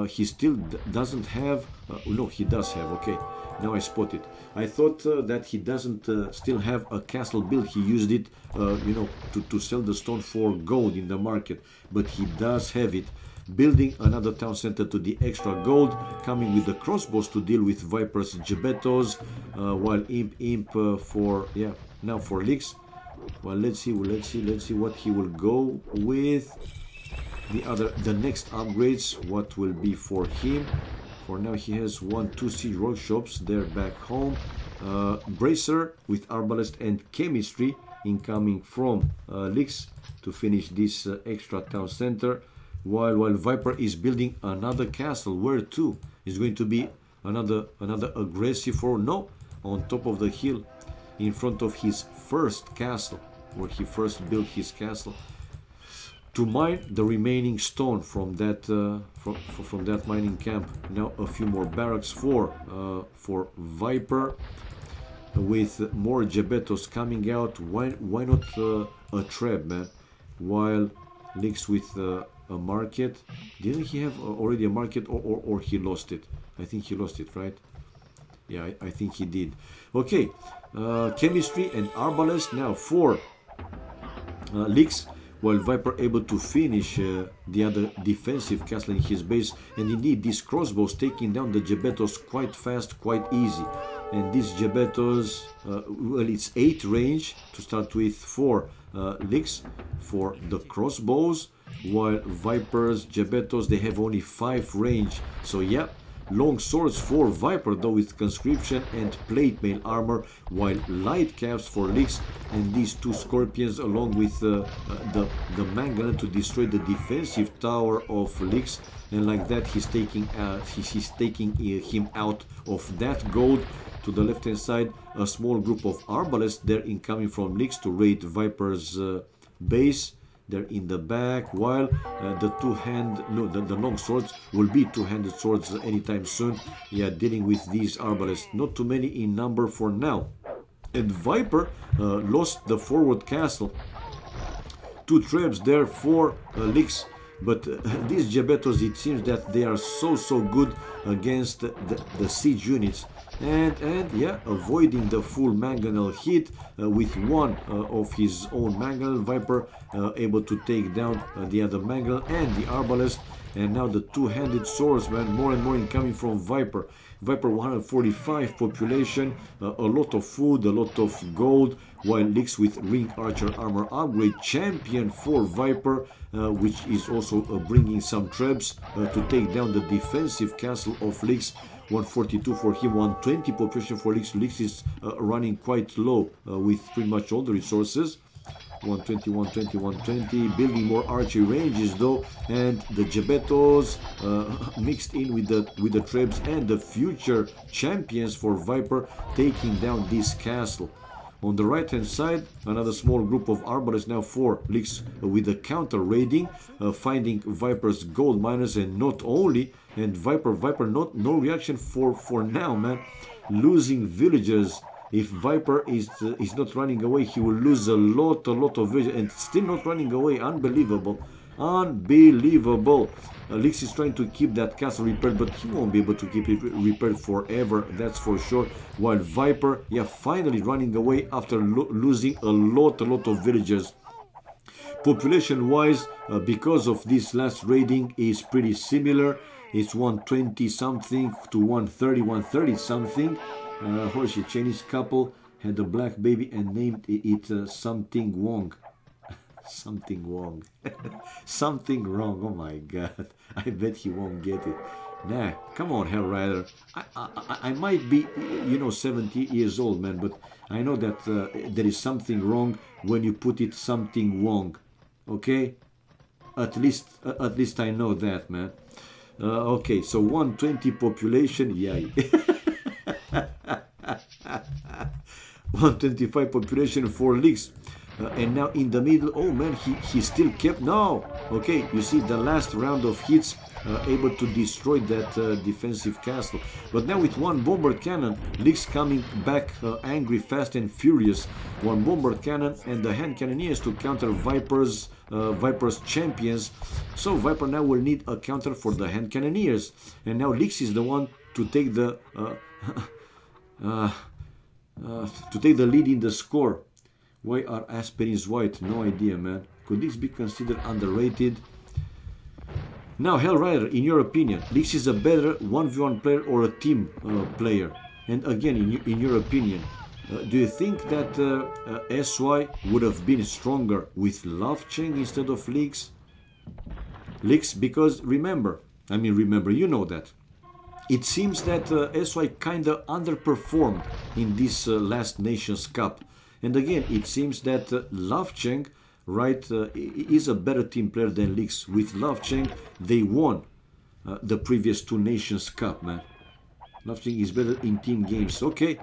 He still doesn't have, no, he does have, okay, now I spot it. I thought that he doesn't still have a castle built. He used it, you know, to sell the stone for gold in the market, but he does have it. Building another town center to the extra gold, coming with the crossbows to deal with Viper's Gebetos, while Imp for, yeah, now for Lix. Well, let's see what he will go with. The next upgrades, what will be for him. For now, he has 2 siege workshops there back home. Bracer with arbalest and chemistry incoming from Lix to finish this extra town center. While Viper is building another castle. Where to? Is going to be another aggressive, or no, on top of the hill, in front of his first castle, where he first built his castle, to mine the remaining stone from that from that mining camp. Now a few more barracks for Viper, with more Gebetos coming out. Why not a trap, man? While Lix with a market. Didn't he have already a market, or he lost it? I think he lost it, right? Yeah, I think he did. Okay, chemistry and arbalest now for Lix, while Viper able to finish the other defensive castle in his base. And indeed, these crossbows taking down the Gebetos quite fast, quite easy. And these Gebetos, well, it's 8 range to start with for Licks for the crossbows, while Vipers, Gebetos, they have only 5 range. So yeah, long swords for Viper though with conscription and plate mail armor, while light caps for Licks, and these 2 Scorpions along with the Mangala to destroy the defensive tower of Licks. And like that he's taking him out of that gold. To the left hand side, a small group of Arbalists, they're incoming from Licks to raid Viper's base. They're in the back, while the long swords will be 2-handed swords anytime soon. Yeah, dealing with these Arbalists, not too many in number for now. And Viper lost the forward castle. 2 traps there for Licks. But these Gebetos, it seems that they are so good against the siege units. And yeah, avoiding the full mangonel hit with one of his own mangonel. Viper able to take down the other mangonel and the arbalest. And now the 2-handed swordsman, more and more incoming from Viper. Viper 145 population, a lot of food, a lot of gold, while Licks with ring archer armor upgrade, champion for Viper, which is also bringing some traps to take down the defensive castle of Licks. 142 for him, 120 population for Licks. Licks is running quite low with pretty much all the resources. 120, 120, 120, building more archery ranges though, and the Gebetos mixed in with the traps and the future champions for Viper taking down this castle. On the right hand side, another small group of Arbalists now for Licks with the counter raiding, finding Viper's gold miners, and not only, and Viper no reaction for now, man, losing villagers. If Viper is not running away, he will lose a lot of vision, and still not running away. Unbelievable. Unbelievable. Licks is trying to keep that castle repaired, but he won't be able to keep it repaired forever, that's for sure. While Viper, yeah, finally running away after losing a lot of villagers. Population wise, because of this last raiding, is pretty similar. It's 120 something to 130 something. Horsey Chinese couple had a black baby and named it something Wong. Something Wong. Something wrong. Oh my god. I bet he won't get it. Nah, come on, Hell Rider. I might be, 70 years old, man, but I know that there is something wrong when you put it something Wong. Okay? At least I know that, man. Okay, so 120 population, yay. 125 population for Licks. And now in the middle, oh man, he still kept, no. Okay, you see the last round of hits able to destroy that defensive castle. But now with 1 bomber cannon, Licks coming back angry, fast and furious. 1 bomber cannon and the hand cannoneers to counter Viper's champions. So Viper now will need a counter for the hand cannoneers. And now Licks is the one to take the lead in the score. Why are aspirins white? No idea, man. Could this be considered underrated? Now, Hell Rider, in your opinion, Licks is a better 1v1 player or a team player? And again, in your opinion, do you think that SY would have been stronger with Love Cheng instead of Licks? Because remember, you know that. It seems that SY kinda underperformed in this last Nations Cup. And again, it seems that Love Cheng, right, is a better team player than Licks. With Love Cheng, they won the previous 2 Nations Cup, man. Love Cheng is better in team games. Okay,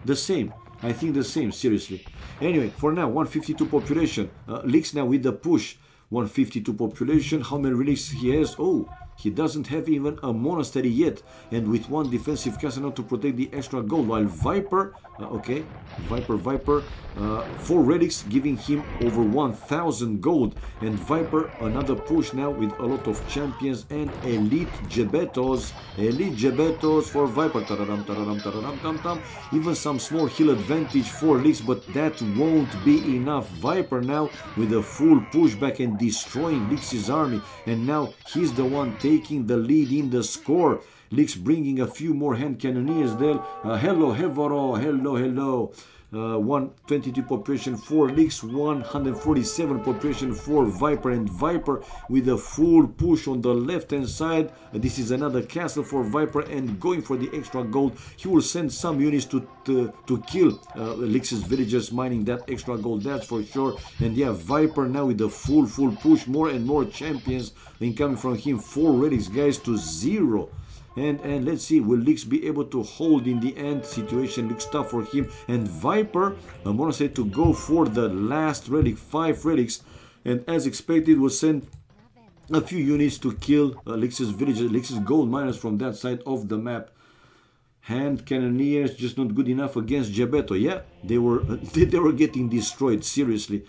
the same. I think the same, seriously. Anyway, for now, 152 population. Licks now with the push. 152 population. How many relics he has? Oh, he doesn't have even a monastery yet. And with 1 defensive castle now to protect the extra gold. While Viper, okay, Viper, 4 relics giving him over 1,000 gold. And Viper, another push now with a lot of champions and elite Gebetos. Elite Gebetos for Viper. Tararam, tararam, tararam, tam, tam. Even some small heal advantage for Licks, but that won't be enough. Viper now with a full pushback and destroying Licks' army. And now he's the one taking the lead in the score. Lix bringing a few more hand cannoneers there. Hello, Hevoro. Hello. 122 population for Lix, 147 population for Viper, and Viper with a full push on the left hand side. This is another castle for Viper, and going for the extra gold. He will send some units to kill Lix's villagers, mining that extra gold, that's for sure. And yeah, Viper now with the full push, more and more champions incoming from him. 4 relics, guys, to 0. And let's see, will Lix be able to hold in the end? Situation looks tough for him. And Viper, I'm gonna say, to go for the last relic, 5 relics, and as expected will send a few units to kill Lix's villagers, Lix's gold miners from that side of the map. Hand cannoneers just not good enough against Geppetto. Yeah, they were getting destroyed, seriously.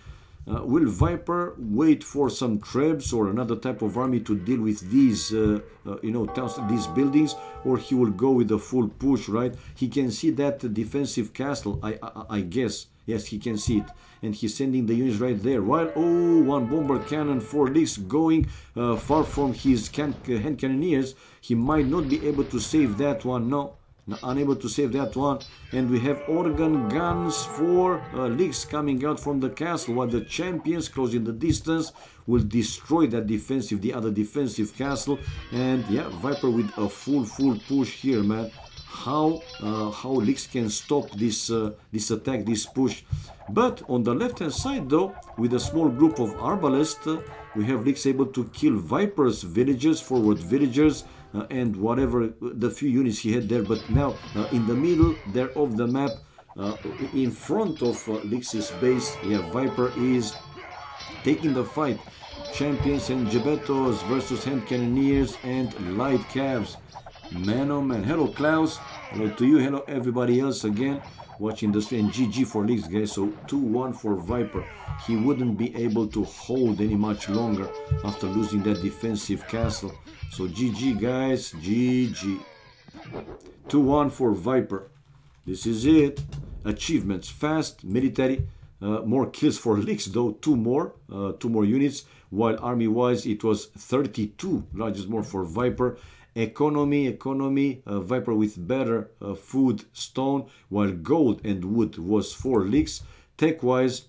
Will Viper wait for some trebs or another type of army to deal with these, towns, these buildings, or he will go with the full push, right? He can see that defensive castle, I guess. Yes, he can see it. And he's sending the units right there. While, oh, 1 bomber cannon for Lix going far from his hand cannoneers. He might not be able to save that one, no. Unable to save that one. And we have organ guns for Lix coming out from the castle, while the champions closing the distance will destroy that defensive, the other defensive castle. And yeah, Viper with a full push here, man. How Lix can stop this attack, this push. But on the left hand side though, with a small group of Arbalest, we have Lix able to kill Viper's villagers, forward villagers, and whatever the few units he had there. But now in the middle there of the map, in front of Lix's base, yeah, Viper is taking the fight. Champions and Geppettos versus hand cannoneers and light calves. Man oh man. Hello Klaus, hello to you, hello everybody else again watching the stream. GG for Lix, guys. So 2-1 for Viper. He wouldn't be able to hold any much longer after losing that defensive castle. So GG, guys, GG. 2-1 for Viper. This is it. Achievements: fast, military, more kills for Lix though, 2 more units, while army wise it was 32, largest more for Viper. Economy, Viper with better food, stone, while gold and wood was for Lix. Tech wise,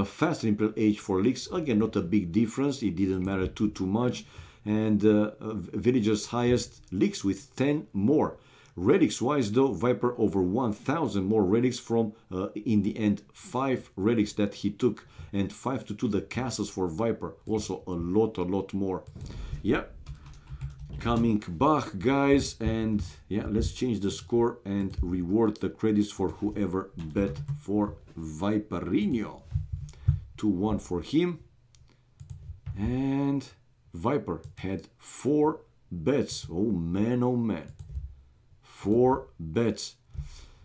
faster Imperial Age for Lix, again not a big difference, it didn't matter too much. And villagers highest, Lix with 10 more. Relics wise though, Viper over 1000 more relics from in the end 5 relics that he took, and 5 to 2 the castles for Viper, also a lot more. Yeah, coming back, guys, and yeah, let's change the score and reward the credits for whoever bet for Viperino. 2-1 for him. And Viper had 4 bets. Oh man, 4 bets.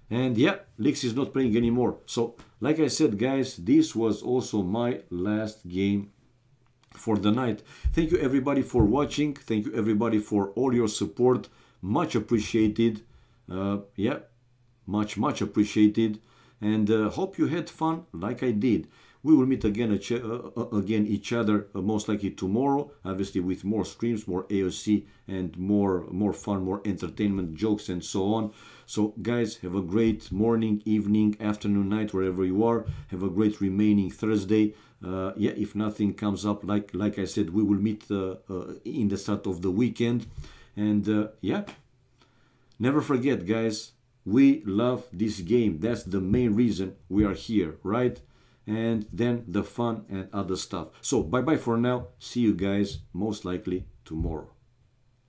And yeah, Lix is not playing anymore. So like I said, guys, this was also my last game for the night. Thank you everybody for watching. Thank you everybody for all your support. Much appreciated. Yeah, much appreciated. And hope you had fun like I did. We will meet again each other most likely tomorrow, obviously with more streams, more AoC, and more fun, more entertainment, jokes, and so on. So guys, have a great morning, evening, afternoon, night, wherever you are. Have a great remaining Thursday. Yeah, if nothing comes up, like I said, we will meet in the start of the weekend. And yeah, never forget, guys, we love this game. That's the main reason we are here, right? And then the fun and other stuff. So bye bye for now. See you guys most likely tomorrow.